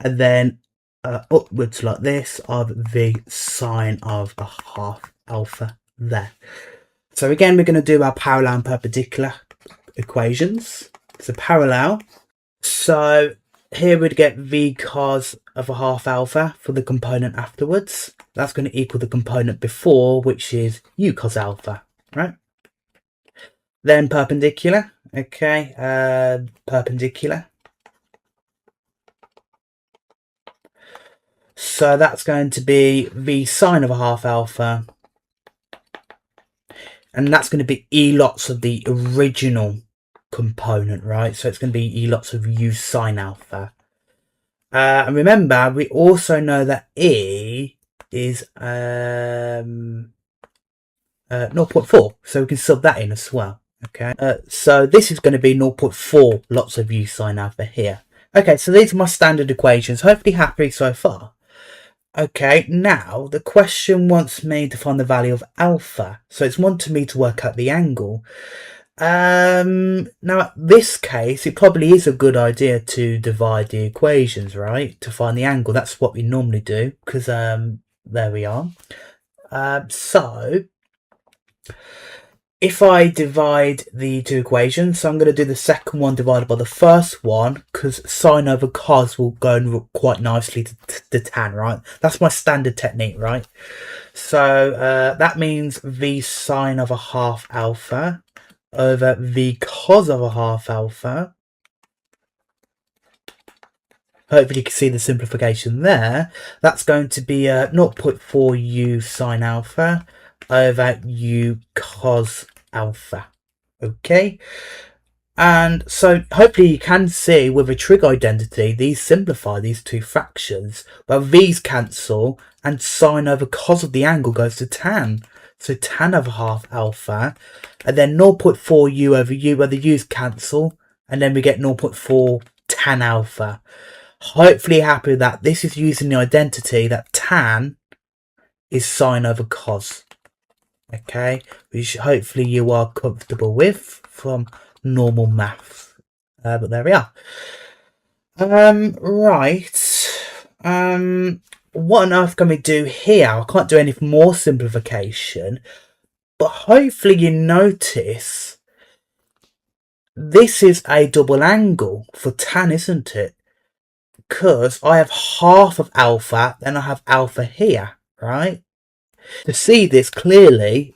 and then upwards like this of v sine of a half alpha there. So again, we're going to do our parallel and perpendicular equations. So parallel. So here we'd get v cos of a half alpha for the component afterwards. That's going to equal the component before, which is u cos alpha, right? Then perpendicular, okay, perpendicular. So that's going to be v sine of a half alpha. And that's going to be e lots of the original component, right? So it's going to be e lots of u sine alpha. And remember, we also know that E is 0.4, so we can sub that in as well. Okay, so this is going to be 0.4 lots of u sine alpha here. Okay, so these are my standard equations. Hopefully happy so far. Okay, now the question wants me to find the value of alpha, so it's wanting me to work out the angle. Now at this case, it probably is a good idea to divide the equations, right, to find the angle. That's what we normally do, because there we are. So if I divide the two equations, so I'm going to do the second one divided by the first one, because sine over cos will go quite nicely to tan, right? That's my standard technique, right? So that means v sine of a half alpha over v cos of a half alpha. Hopefully you can see the simplification there. That's going to be 0.4 u sine alpha over u cos alpha. Okay, and so hopefully you can see with a trig identity, these simplify these two fractions, but v's cancel and sine over cos of the angle goes to tan. So tan over half alpha, and then 0.4 u over u, where the u's cancel, and then we get 0.4 tan alpha. Hopefully happy with that. This is using the identity that tan is sine over cos. Okay, which hopefully you are comfortable with from normal maths. But there we are. Right. What on earth can we do here? I can't do any more simplification, but hopefully you notice this is a double angle for tan, isn't it? Because I have half of alpha, then I have alpha here, right? To see this clearly,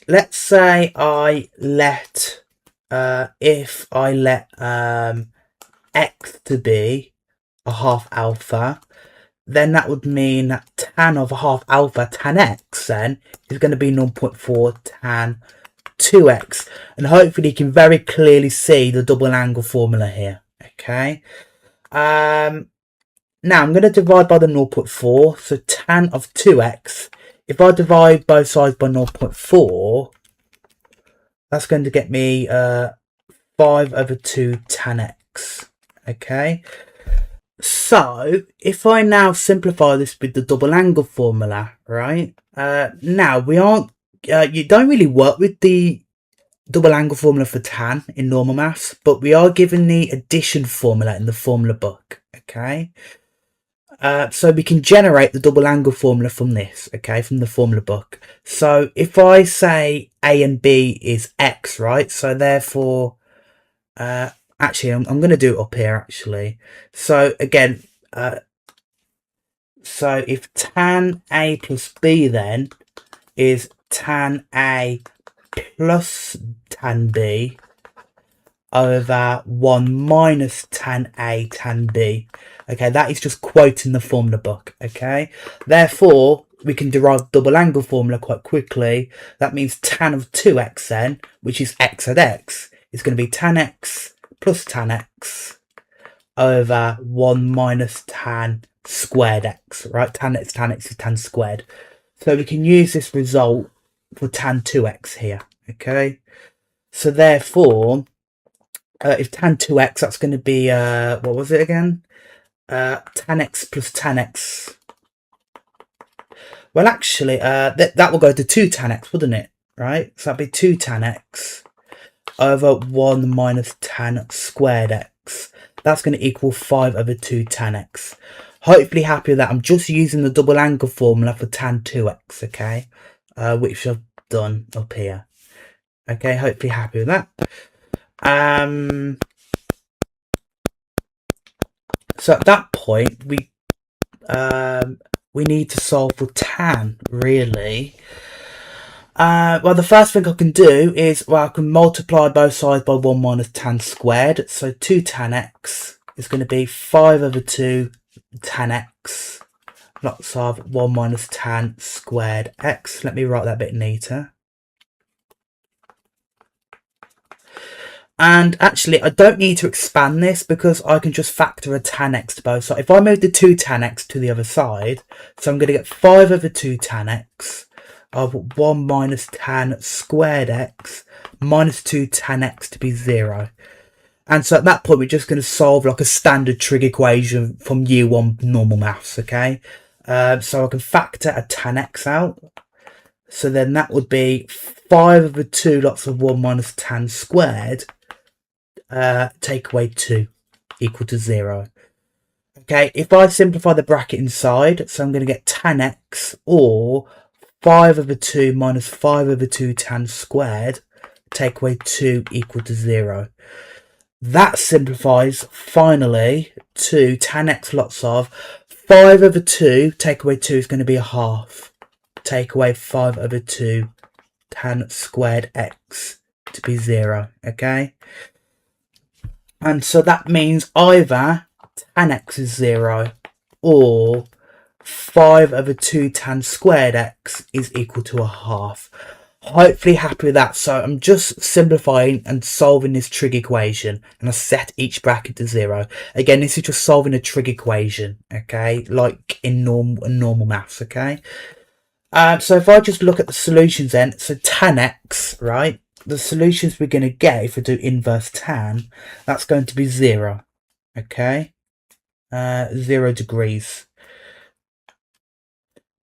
let's say I let if I let x to be a half alpha, then that would mean that tan of a half alpha, tan x, then is going to be 0.4 tan 2x. And hopefully you can very clearly see the double angle formula here. Okay. Now I'm going to divide by the 0.4. So tan of 2x. If I divide both sides by 0.4, that's going to get me 5 over 2 tan x. Okay. So if I now simplify this with the double angle formula, right? Now we aren't. You don't really work with the double angle formula for tan in normal maths, but we are given the addition formula in the formula book. Okay. So we can generate the double angle formula from this, okay, from the formula book. So if I say A and B is X, right? So therefore, actually, I'm going to do it up here, actually. So again, so if tan A plus B then is tan A plus tan B over 1 minus tan A tan B. Okay, that is just quoting the formula book. Okay, therefore we can derive double angle formula quite quickly. That means tan of 2x then, which is x at x, is going to be tan x plus tan x over 1 minus tan squared x, right? Tan x is tan squared. So we can use this result for tan 2x here. Okay, so therefore if tan 2x, that's going to be, what was it again? Tan x plus tan x. Well, actually, that will go to 2 tan x, wouldn't it? Right? So that'd be 2 tan x over 1 minus tan squared x. That's going to equal 5 over 2 tan x. Hopefully happy with that. I'm just using the double angle formula for tan 2x, okay? Which I've done up here. Okay, hopefully happy with that. So at that point, we need to solve for tan, really. Well, the first thing I can do is, well, I can multiply both sides by 1 minus tan squared. So 2 tan x is going to be 5 over 2 tan x. Lots of 1 minus tan squared x. Let me write that a bit neater. And actually, I don't need to expand this because I can just factor a tan x to both sides. If I move the 2 tan x to the other side, so I'm going to get 5 over 2 tan x of 1 minus tan squared x minus 2 tan x to be 0. And so at that point, we're just going to solve like a standard trig equation from year 1 normal maths, okay? So I can factor a tan x out. So then that would be 5 over 2 lots of 1 minus tan squared. Take away 2 equal to 0. Okay, if I simplify the bracket inside, so I'm going to get tan x or 5 over 2 minus 5 over 2 tan squared, take away 2 equal to 0. That simplifies finally to tan x lots of 5 over 2, take away 2 is going to be a half. Take away 5 over 2 tan squared x to be 0, okay? And so that means either tan x is 0 or 5 over 2 tan squared x is equal to a half. Hopefully happy with that. So I'm just simplifying and solving this trig equation, and I set each bracket to 0. Again, this is just solving a trig equation, okay, like in normal maths, okay. So if I just look at the solutions then, so tan x, right, the solutions we're going to get if we do inverse tan, that's going to be 0, okay, 0 degrees.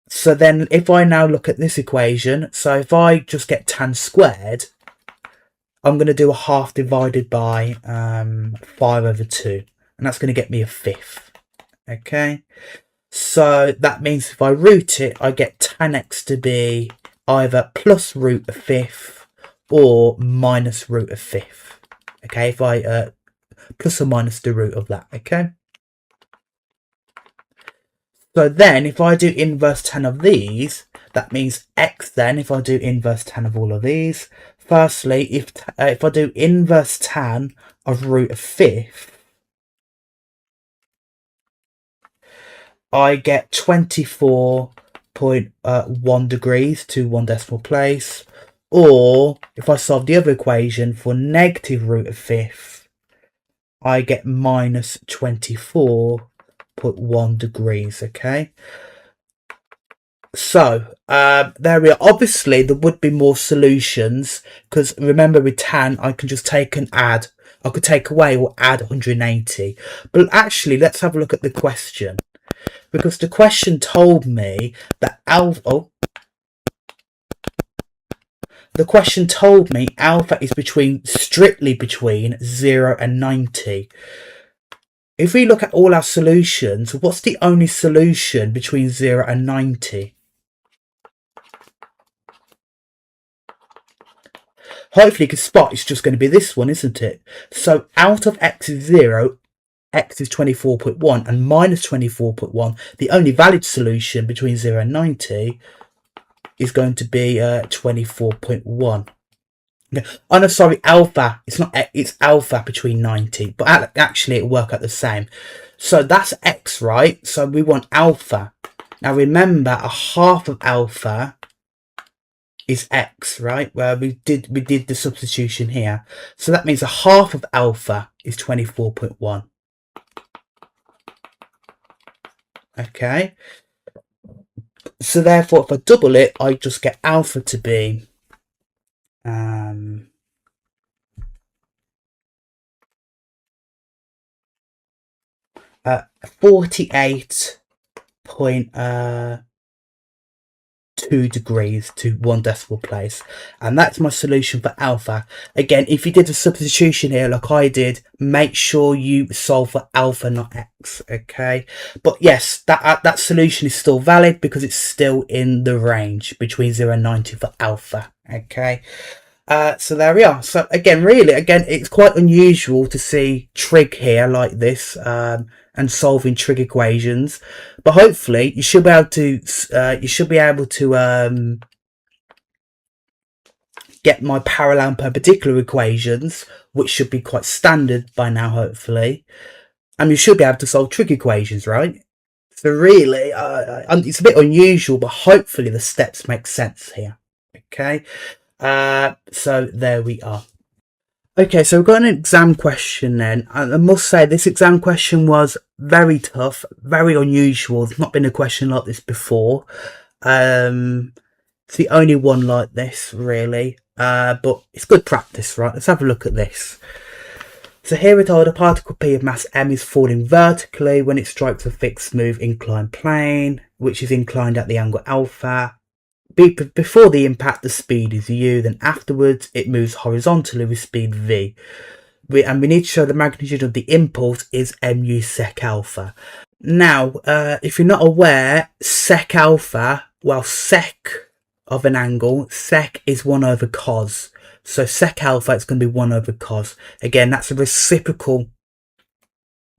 So then if I now look at this equation, so if I just get tan squared, I'm going to do a half divided by 5 over 2, and that's going to get me a fifth, okay. So that means if I root it, I get tan x to be either plus root a fifth or minus root a fifth. Okay, if I plus or minus the root of that, okay. So then if I do inverse tan of these, that means x then, if I do inverse tan of all of these, firstly, if I do inverse tan of root a fifth, I get 24.1 degrees to 1 decimal place. Or if I solve the other equation for negative root of fifth, I get minus 24.1 degrees, okay? So, there we are. Obviously, there would be more solutions, because remember with tan, I can just take and add. I could take away or add 180. But actually, let's have a look at the question. Because the question told me that alpha is strictly between 0 and 90. If we look at all our solutions, what's the only solution between 0 and 90? Hopefully you can spot it's just going to be this one, isn't it? So out of x is 0, x is 24.1 and minus 24.1. The only valid solution between 0 and 90 is going to be 24.1. Oh no, sorry, alpha. It's not x, it's alpha between 90. But actually it'll work out the same. So that's x, right? So we want alpha. Now remember, a half of alpha is x, right? Where we did the substitution here. So that means a half of alpha is 24.1. Okay. So therefore, if I double it, I just get alpha to be 48.2 degrees to 1 decimal place, and that's my solution for alpha. Again, if you did a substitution here like I did, make sure you solve for alpha, not x, okay? But yes, that solution is still valid because it's still in the range between 0 and 90 for alpha, okay? So there we are. So again, it's quite unusual to see trig here like this, and solving trig equations, but hopefully you should be able to get my parallel and perpendicular equations, which should be quite standard by now, hopefully, and you should be able to solve trig equations, right? So really, it's a bit unusual, but hopefully the steps make sense here. Okay, so there we are. Okay, so we've got an exam question then. I must say this exam question was very tough, very unusual. There's not been a question like this before. It's the only one like this, really. But it's good practice, right? Let's have a look at this. So here we're told a particle P of mass m is falling vertically when it strikes a fixed smooth inclined plane, which is inclined at the angle alpha. Before the impact, the speed is u, then afterwards it moves horizontally with speed v. And we need to show the magnitude of the impulse is mu sec alpha. Now, if you're not aware, sec alpha, well, sec of an angle, sec is 1 over cos. So sec alpha is going to be 1 over cos. Again, that's a reciprocal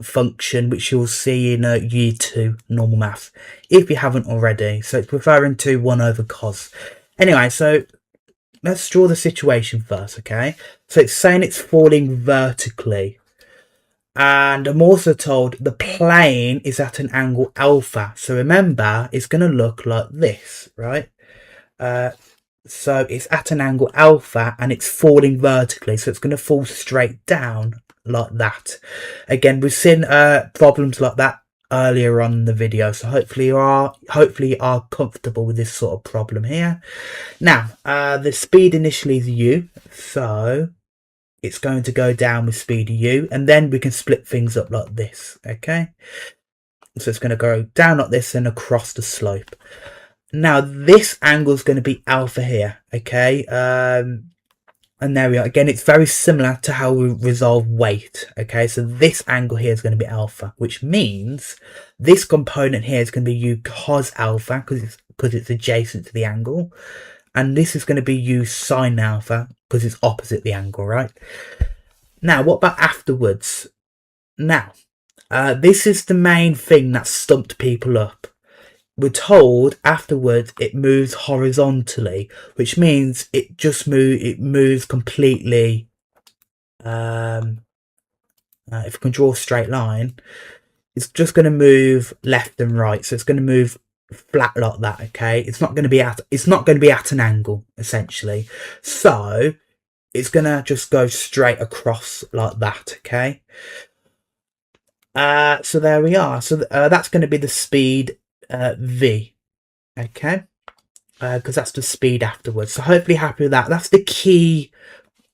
function which you'll see in year 2 normal maths if you haven't already. So it's referring to 1 over cos. Anyway, so let's draw the situation first, okay? So it's saying it's falling vertically, and I'm also told the plane is at an angle alpha. So remember, it's going to look like this, right? So it's at an angle alpha and it's falling vertically, so it's going to fall straight down like that. Again, we've seen problems like that earlier on in the video, so hopefully you are comfortable with this sort of problem here. Now, the speed initially is u, so it's going to go down with speed u, and then we can split things up like this, okay? So it's going to go down like this and across the slope. Now this angle is going to be alpha here, okay? And there we are. Again, it's very similar to how we resolve weight, okay? So this angle here is going to be alpha, which means this component here is going to be u cos alpha because it's adjacent to the angle, and this is going to be u sine alpha because it's opposite the angle, right? Now, what about afterwards? Now, this is the main thing that stumped people up. We're told afterwards it moves horizontally, which means it moves completely. If we can draw a straight line, it's just going to move left and right. So it's going to move flat like that. Okay, it's not going to be at an angle essentially. So it's going to just go straight across like that. Okay. So there we are. So that's going to be the speed v. Okay, because that's the speed afterwards. So hopefully happy with that. That's the key.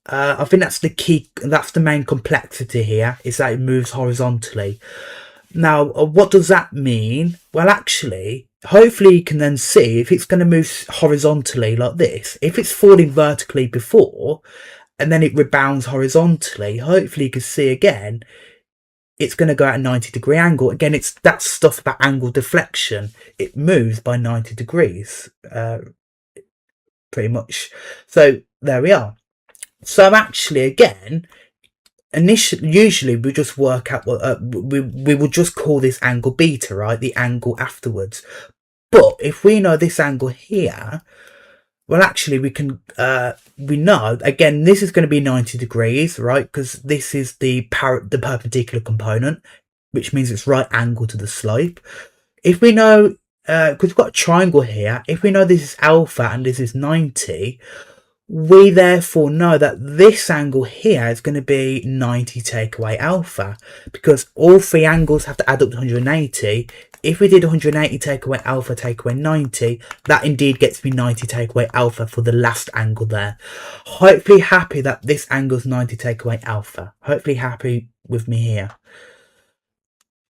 I think that's the key. That's the main complexity here, is that it moves horizontally. Now, what does that mean? Well, actually, hopefully you can then see if it's going to move horizontally like this. If it's falling vertically before and then it rebounds horizontally, hopefully you can see again it's going to go at a 90-degree angle. Again, it's that stuff about angle deflection. It moves by 90 degrees, pretty much. So there we are. So actually, again, usually we just work out what we will just call this angle beta, right? The angle afterwards. But if we know this angle here, well, actually we can we know again this is going to be 90 degrees, right? Because this is the perpendicular component, which means it's right angle to the slope. If we know, because we've got a triangle here, if we know this is alpha and this is 90, we therefore know that this angle here is going to be 90 take away alpha, because all three angles have to add up to 180. If we did 180 take away alpha take away 90, that indeed gets me 90 take away alpha for the last angle there. Hopefully happy that this angle is 90 take away alpha. Hopefully happy with me here.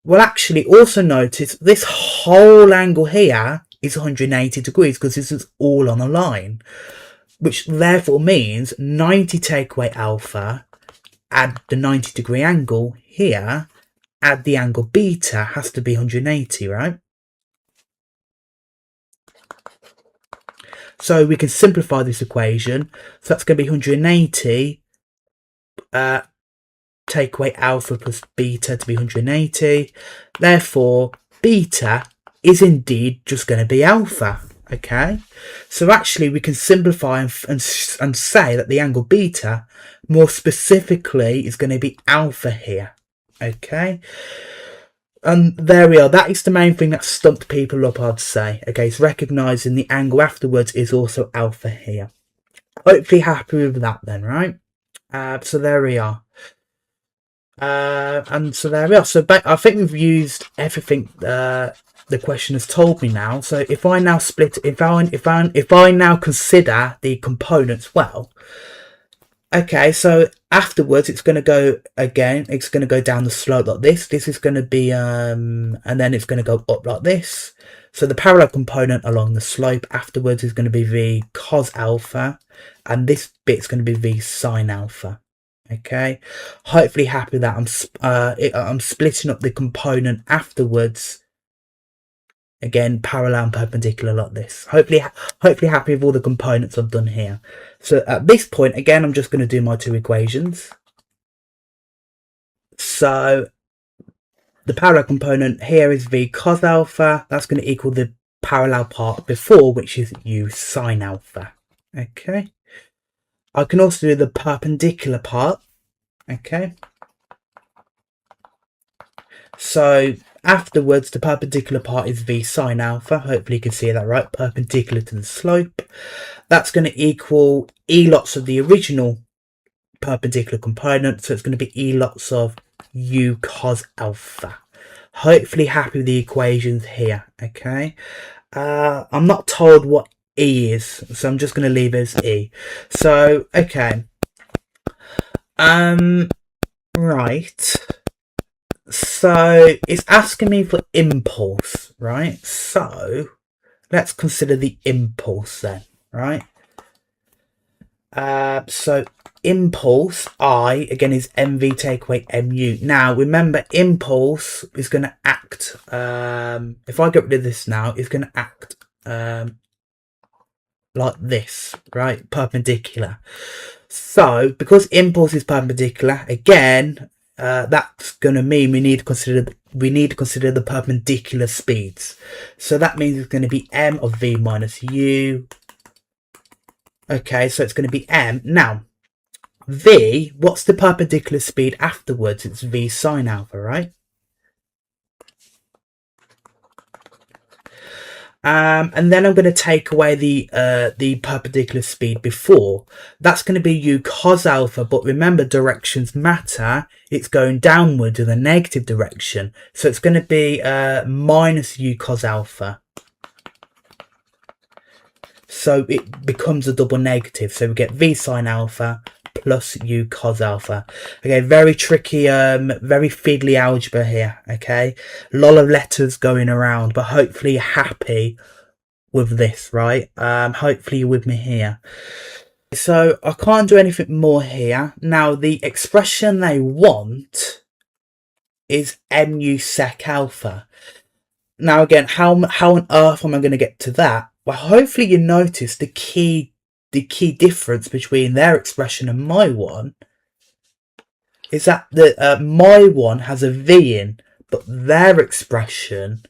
Well, actually also notice this whole angle here is 180 degrees because this is all on a line, which therefore means 90 take away alpha, add the 90-degree angle here, add the angle beta, has to be 180, right? So we can simplify this equation. So that's going to be 180 take away alpha plus beta to be 180. Therefore, beta is indeed just going to be alpha. Okay, so actually we can simplify and say that the angle beta, more specifically, is going to be alpha here. Okay, and there we are. That is the main thing that stumped people up, I'd say. Okay, so recognising the angle afterwards is also alpha here. Hopefully happy with that then, right? So there we are. And so there we are. So I think we've used everything the question has told me now. So if I now split, if I now consider the components, well, okay, so afterwards it's going to go again, it's going to go down the slope like this. This is going to be and then it's going to go up like this. So the parallel component along the slope afterwards is going to be v cos alpha, and this bit's going to be v sine alpha. Okay, hopefully happy that I'm splitting up the component afterwards. Again, parallel and perpendicular like this. Hopefully happy with all the components I've done here. So at this point, again, I'm just going to do my two equations. So the parallel component here is v cos alpha. That's going to equal the parallel part before, which is u sine alpha. Okay. I can also do the perpendicular part. Okay. So afterwards, the perpendicular part is v sine alpha. Hopefully you can see that right, perpendicular to the slope. That's going to equal e lots of the original perpendicular component. So it's going to be e lots of u cos alpha. Hopefully happy with the equations here. Okay. I'm not told what e is, so I'm just going to leave it as e. So, okay. Right. So it's asking me for impulse, right? So let's consider the impulse then, right? So impulse, I, again, is mv take away mu. Now, remember, impulse is going to act, if I get rid of this now, it's going to act like this, right? Perpendicular. So, because impulse is perpendicular, again, that's going to mean we need to consider the perpendicular speeds. So that means it's going to be m of v minus u. Okay, so it's going to be m. Now, v, what's the perpendicular speed afterwards? It's v sine alpha, right? And then I'm going to take away the perpendicular speed before. That's going to be u cos alpha, but remember directions matter. It's going downward in the negative direction. So it's going to be minus u cos alpha. So it becomes a double negative. So we get v sine alpha plus u cos alpha. Okay, very tricky, very fiddly algebra here. Okay, a lot of letters going around, but hopefully you're happy with this, right? Hopefully you're with me here. So I can't do anything more here. Now the expression they want is mu sec alpha. Now again, how on earth am I going to get to that? Well, hopefully you notice the key difference between their expression and my one is that my one has a v in, but their expression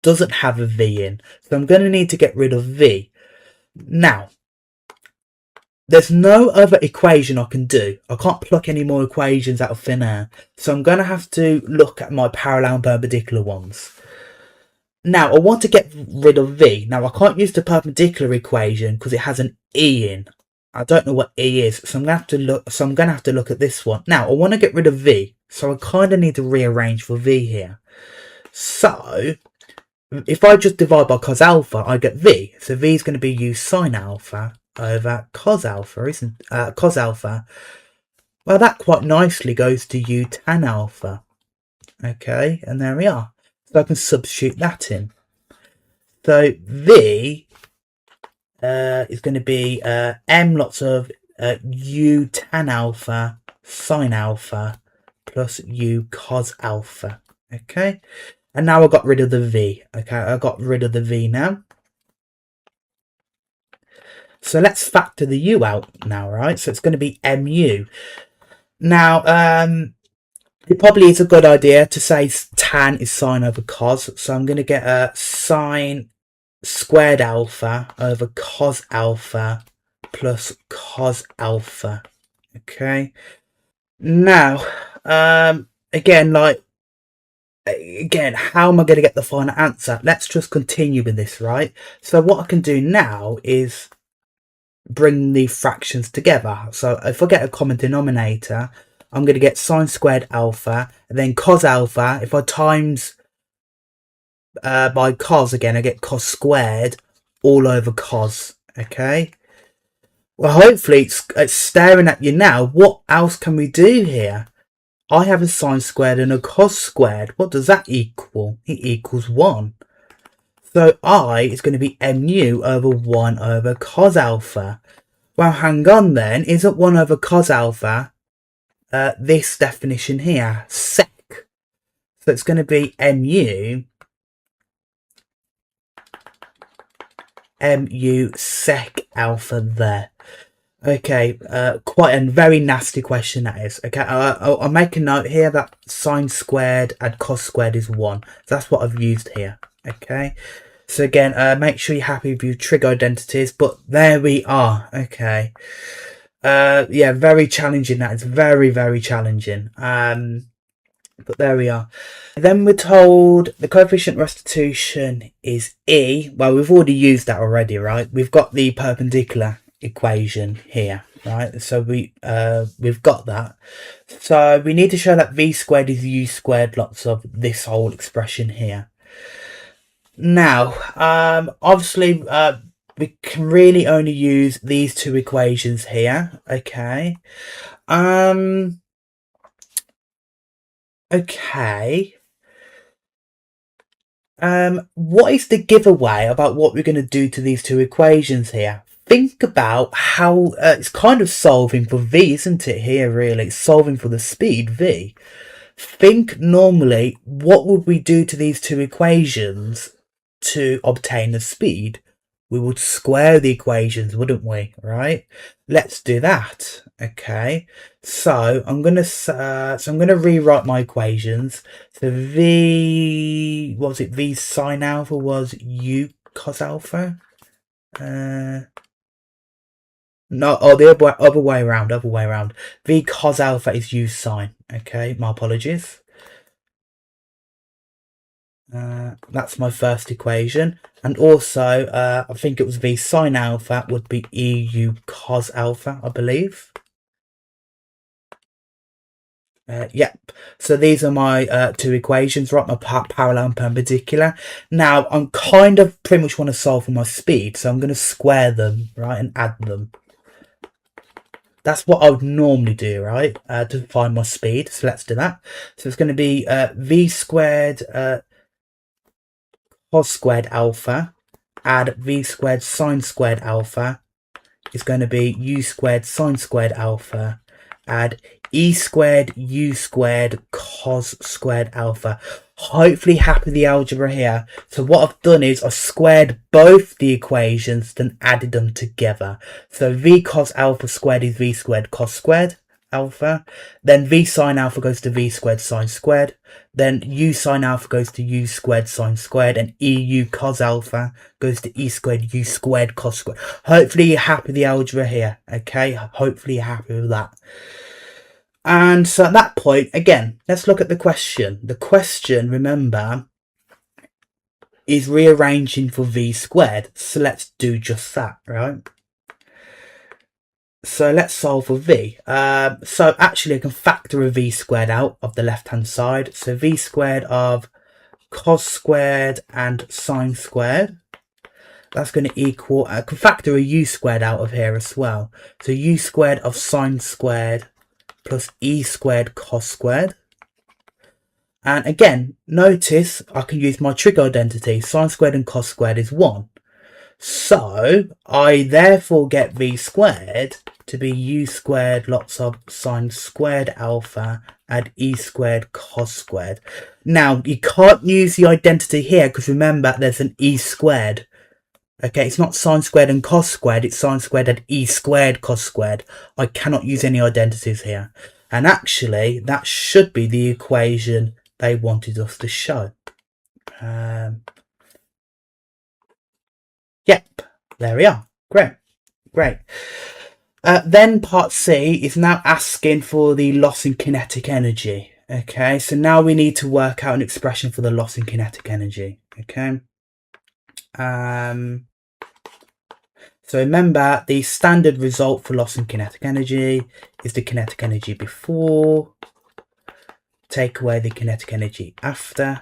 doesn't have a v in. So I'm going to need to get rid of v. Now, there's no other equation I can do. I can't pluck any more equations out of thin air. So I'm going to have to look at my parallel and perpendicular ones. Now, I want to get rid of v. Now, I can't use the perpendicular equation because it has an e in. I don't know what e is, so I'm going to have to look at this one. Now, I want to get rid of v, so I kind of need to rearrange for v here. So, if I just divide by cos alpha, I get v. So v is going to be u sine alpha over cos alpha, isn't cos alpha? Well, that quite nicely goes to u tan alpha. Okay, and there we are. So I can substitute that in. So v is going to be m lots of u tan alpha sine alpha plus u cos alpha. Okay, and now I got rid of the v. Okay, I got rid of the v now. So let's factor the u out now, right? So it's going to be mu. Now, it probably is a good idea to say tan is sine over cos. So I'm going to get a sine squared alpha over cos alpha plus cos alpha. Okay. Now, again, how am I going to get the final answer? Let's just continue with this, right? So what I can do now is bring the fractions together. So if I get a common denominator, I'm going to get sine squared alpha, and then cos alpha. If I times by cos again, I get cos squared all over cos. Okay. Well, hopefully it's staring at you now. What else can we do here? I have a sine squared and a cos squared. What does that equal? It equals 1. So I is going to be mu over 1 over cos alpha. Well, hang on then. Isn't 1 over cos alpha this definition here, sec? So it's going to be mu sec alpha there. Okay, quite a very nasty question that is. Okay, I'll make a note here that sine squared and cos squared is 1. So that's what I've used here. Okay, so again, make sure you're happy with your trig identities, but there we are. Okay, yeah, very challenging. That is very, very challenging. But there we are. Then we're told the coefficient restitution is e. Well, we've already used that already, right? We've got the perpendicular equation here, right? So we've got that. So we need to show that v squared is u squared lots of this whole expression here. Now, obviously, we can really only use these two equations here. Okay. Okay. What is the giveaway about what we're going to do to these two equations here? Think about how it's kind of solving for v, isn't it? Here, really, it's solving for the speed v. Think normally, what would we do to these two equations to obtain the speed? We would square the equations, wouldn't we? Right? Let's do that. Okay. So I'm gonna rewrite my equations. So v, what was it? V sine alpha was u cos alpha. No, oh, the other way around. V cos alpha is u sine. Okay, my apologies. That's my first equation. And also, I think it was v sine alpha would be eu cos alpha, I believe. Yep. So these are my two equations, right? My parallel and perpendicular. Now, I'm kind of pretty much want to solve for my speed. So I'm going to square them, right? And add them. That's what I would normally do, right? To find my speed. So let's do that. So it's going to be v squared cos squared alpha, add v squared sine squared alpha is going to be u squared sine squared alpha, add e squared u squared cos squared alpha. Hopefully happy with the algebra here. So what I've done is I've squared both the equations, then added them together. So v cos alpha squared is v squared cos squared alpha, then v sine alpha goes to v squared sine squared, then u sine alpha goes to u squared sine squared, and eu cos alpha goes to e squared u squared cos squared. Hopefully you're happy with the algebra here, okay? Hopefully you're happy with that. And so at that point, again, let's look at the question. The question, remember, is rearranging for v squared. So let's do just that, right? So let's solve for v. So actually I can factor a v squared out of the left hand side. So v squared of cos squared and sine squared. That's going to equal, I can factor a u squared out of here as well. So u squared of sine squared plus e squared cos squared. And again, notice I can use my trig identity. Sine squared and cos squared is 1. So I therefore get v squared to be u squared lots of sine squared alpha add e squared cos squared. Now you can't use the identity here because remember there's an e squared. Okay, it's not sine squared and cos squared, it's sine squared and e squared cos squared. I cannot use any identities here. And actually that should be the equation they wanted us to show. Yep, there we are. Great. Then part C is now asking for the loss in kinetic energy. Okay, so now we need to work out an expression for the loss in kinetic energy. Okay. So remember, the standard result for loss in kinetic energy is the kinetic energy before, take away the kinetic energy after.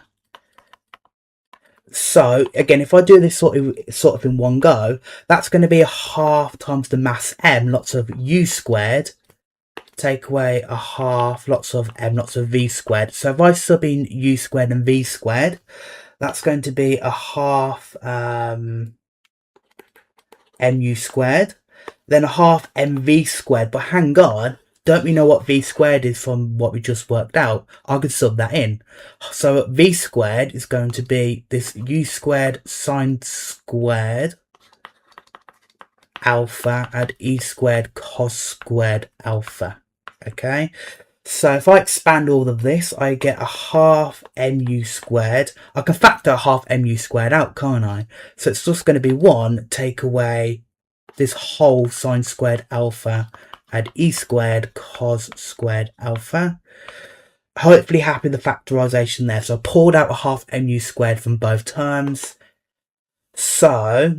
So again, if I do this sort of in one go, that's going to be a half times the mass m, lots of u squared, take away a half, lots of m, lots of v squared. So if I sub in u squared and v squared, that's going to be a half mu squared, then a half mv squared. But hang on, don't we know what v squared is from what we just worked out? I could sub that in. So v squared is going to be this u squared sine squared alpha add e squared cos squared alpha. Okay, so if I expand all of this, I get a half mu squared. I can factor a half mu squared out, can't I? So it's just going to be 1 take away this whole sine squared alpha add e squared cos squared alpha. Hopefully happy with the factorisation there. So I pulled out a half mu squared from both terms. So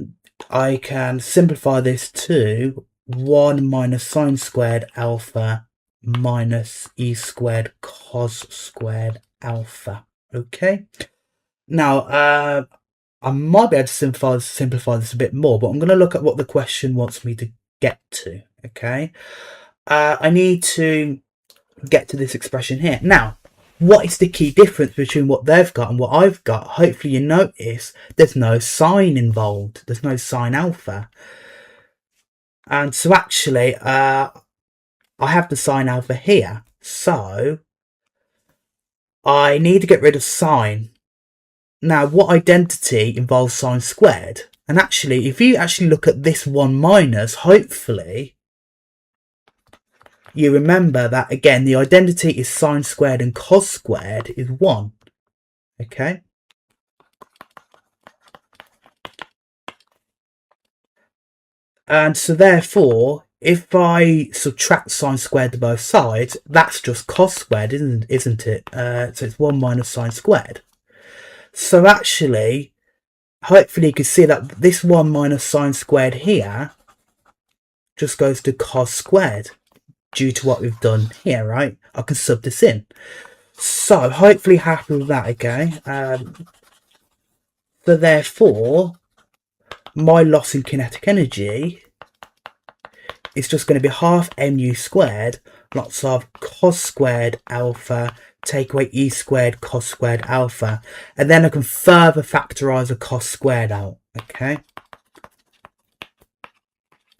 I can simplify this to 1 minus sine squared alpha minus e squared cos squared alpha. Okay. Now, I might be able to simplify this a bit more, but I'm going to look at what the question wants me to get to. Okay. I need to get to this expression here. Now, what is the key difference between what they've got and what I've got? Hopefully you notice there's no sine involved. There's no sine alpha. And so actually, I have the sine alpha here. So I need to get rid of sine. Now, what identity involves sine squared? And actually, if you actually look at this 1 minus, hopefully you remember that, again, the identity is sine squared and cos squared is 1. Okay. And so therefore, if I subtract sine squared to both sides, that's just cos squared, isn't it? So it's 1 minus sine squared. So actually, hopefully you can see that this 1 minus sine squared here just goes to cos squared due to what we've done here, right? I can sub this in. So hopefully happy with that, okay? So therefore, my loss in kinetic energy is just going to be half mu squared lots of cos squared alpha take away e squared cos squared alpha, and then I can further factorize a cos squared out, okay?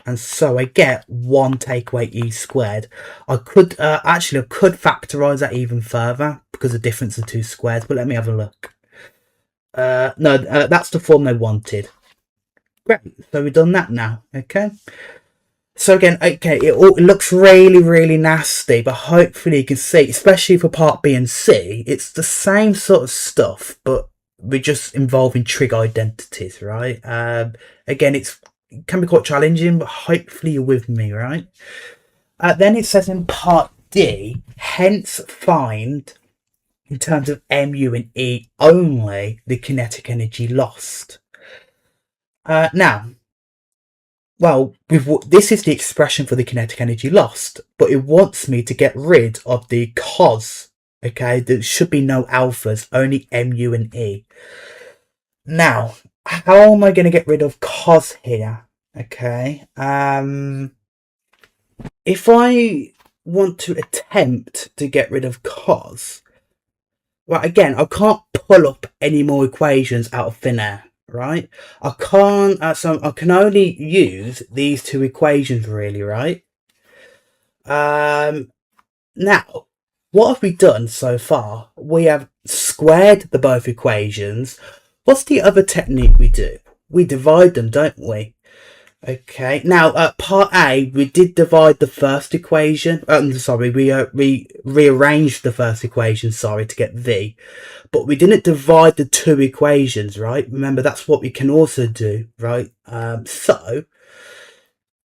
And so I get 1 take away e squared. I could actually I could factorize that even further because of the difference of 2 squares, but let me have a look. No, that's the form they wanted. Great, so we've done that now, okay? So again, okay, it looks really nasty, but hopefully you can see, especially for part B and C, it's the same sort of stuff, but we're just involving trig identities, right? Again, it can be quite challenging, but hopefully you're with me, right? Then it says in part D, hence find, in terms of mu and E only, the kinetic energy lost. Now, well, this is the expression for the kinetic energy lost, but it wants me to get rid of the cos, okay? There should be no alphas, only mu and E. Now, how am I going to get rid of cos here, okay? If I want to attempt to get rid of cos, well, again, I can't pull up any more equations out of thin air. Right, I can't, so I can only use these 2 equations really, right? Now, what have we done so far? We have squared the both equations. What's the other technique we do? We divide them, don't we? Okay, now part A, we did divide the first equation. Sorry, we rearranged the first equation, sorry, to get V. But we didn't divide the 2 equations, right? Remember, that's what we can also do, right? So,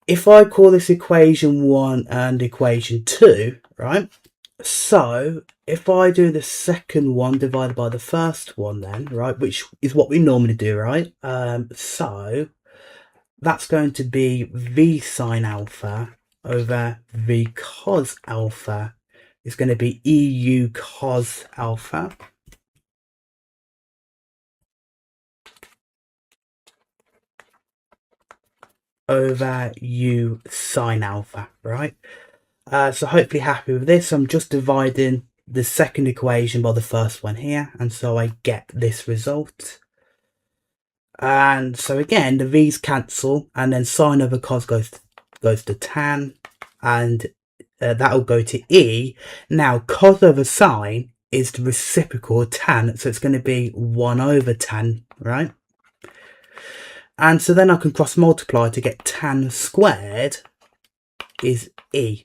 if I call this equation 1 and equation 2, right? So, if I do the second one divided by the first one then, right? Which is what we normally do, right? So, that's going to be V sine alpha over V cos alpha. It's going to be EU cos alpha over U sine alpha, right? So hopefully happy with this. I'm just dividing the second equation by the first one here, and so I get this result. And so again, the V's cancel, and then sine over cos goes to tan, and that'll go to E. Now cos over sine is the reciprocal of tan, so it's going to be 1 over tan, right? And so then I can cross multiply to get tan squared is E.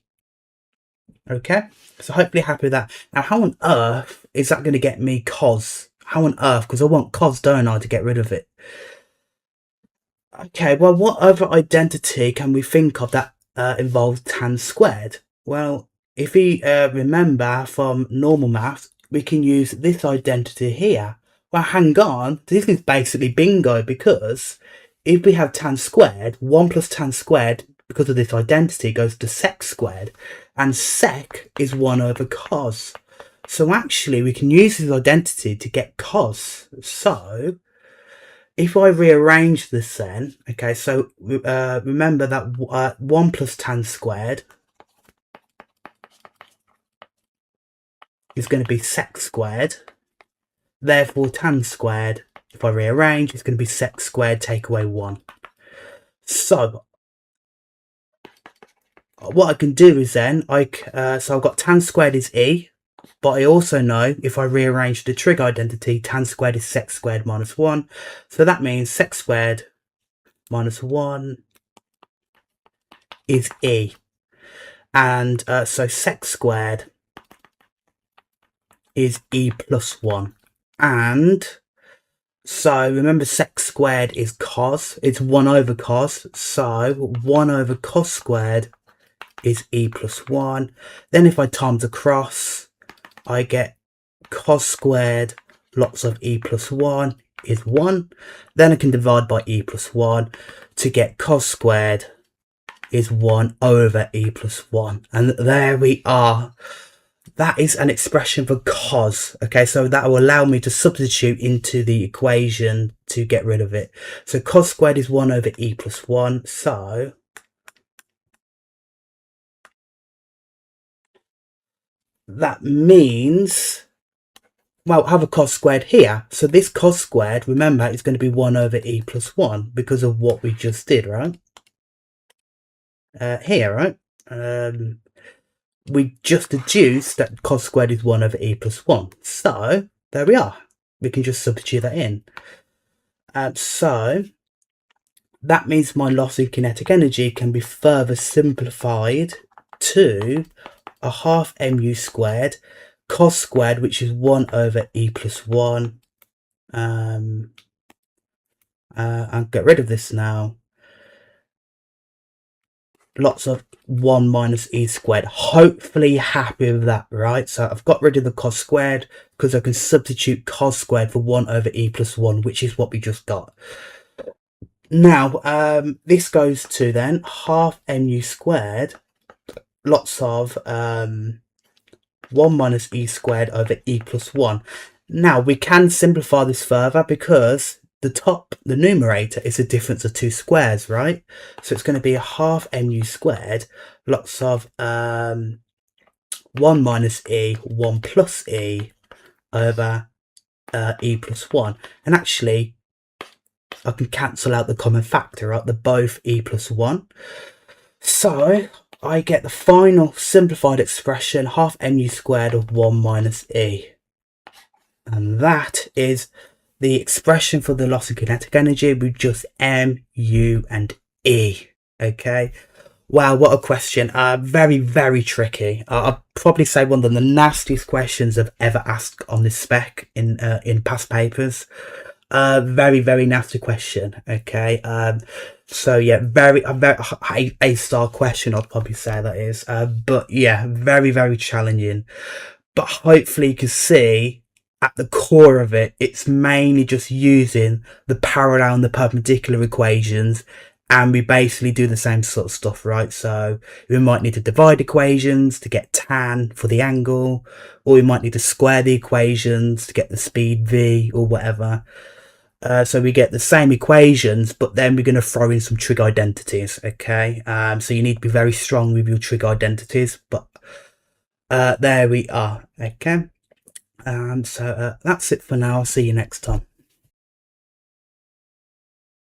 Okay, so hopefully happy with that. Now, how on earth is that going to get me cos? How on earth? Because I want cos, don't I, to get rid of it. Okay, well, what other identity can we think of that involves tan squared? Well, if we remember from normal maths, we can use this identity here. Well, hang on, this is basically bingo, because if we have tan squared, 1 plus tan squared, because of this identity, goes to sec squared, and sec is 1 over cos. So actually, we can use this identity to get cos. So if I rearrange this then, okay, so remember that 1 plus tan squared is going to be sec squared. Therefore, tan squared, if I rearrange, it's going to be sec squared take away 1. So what I can do is then, so I've got tan squared is E, but I also know if I rearrange the trig identity, tan squared is sec squared minus 1. So that means sec squared minus 1 is E. And so sec squared is E plus 1. And so remember, sec squared is cos. It's 1 over cos. So 1 over cos squared is E plus 1. Then if I times across, I get cos squared lots of e plus 1 is 1. Then I can divide by e plus 1 to get cos squared is 1 over e plus 1. And there we are. That is an expression for cos. Okay, so that will allow me to substitute into the equation to get rid of it. So cos squared is 1 over e plus 1. So that means, well, I have a cos squared here. So this cos squared, remember, is going to be 1 over e plus 1 because of what we just did, right? Here, right? We just deduced that cos squared is 1 over e plus 1. So there we are. We can just substitute that in. So that means my loss in kinetic energy can be further simplified to a half mu squared cos squared, which is 1 over e plus 1. I'll get rid of this now. Lots of 1 minus e squared. Hopefully you're happy with that, right? So I've got rid of the cos squared because I can substitute cos squared for 1 over e plus 1, which is what we just got. Now, this goes to then half mu squared, lots of 1 minus e squared over e plus 1. Now, we can simplify this further because the numerator is a difference of 2 squares, right? So it's going to be a half mu squared, lots of 1 minus e, 1 plus e over e plus 1. And actually, I can cancel out the common factor, right? They're both e plus 1. So I get the final simplified expression, half mu squared of 1 minus e. And that is the expression for the loss of kinetic energy with just m, u, and e. Okay. Wow, what a question. Very, very tricky. I'd probably say one of the nastiest questions I've ever asked on this spec in past papers. Very, very nasty question. Okay. So yeah, very A-star question, I'd probably say that is. But yeah, very, very challenging. But hopefully you can see at the core of it, it's mainly just using the parallel and the perpendicular equations, and we basically do the same sort of stuff, right? So we might need to divide equations to get tan for the angle, or we might need to square the equations to get the speed v or whatever. So we get the same equations, but then we're going to throw in some trig identities, okay? So you need to be very strong with your trig identities, but there we are, okay? So that's it for now. I'll see you next time.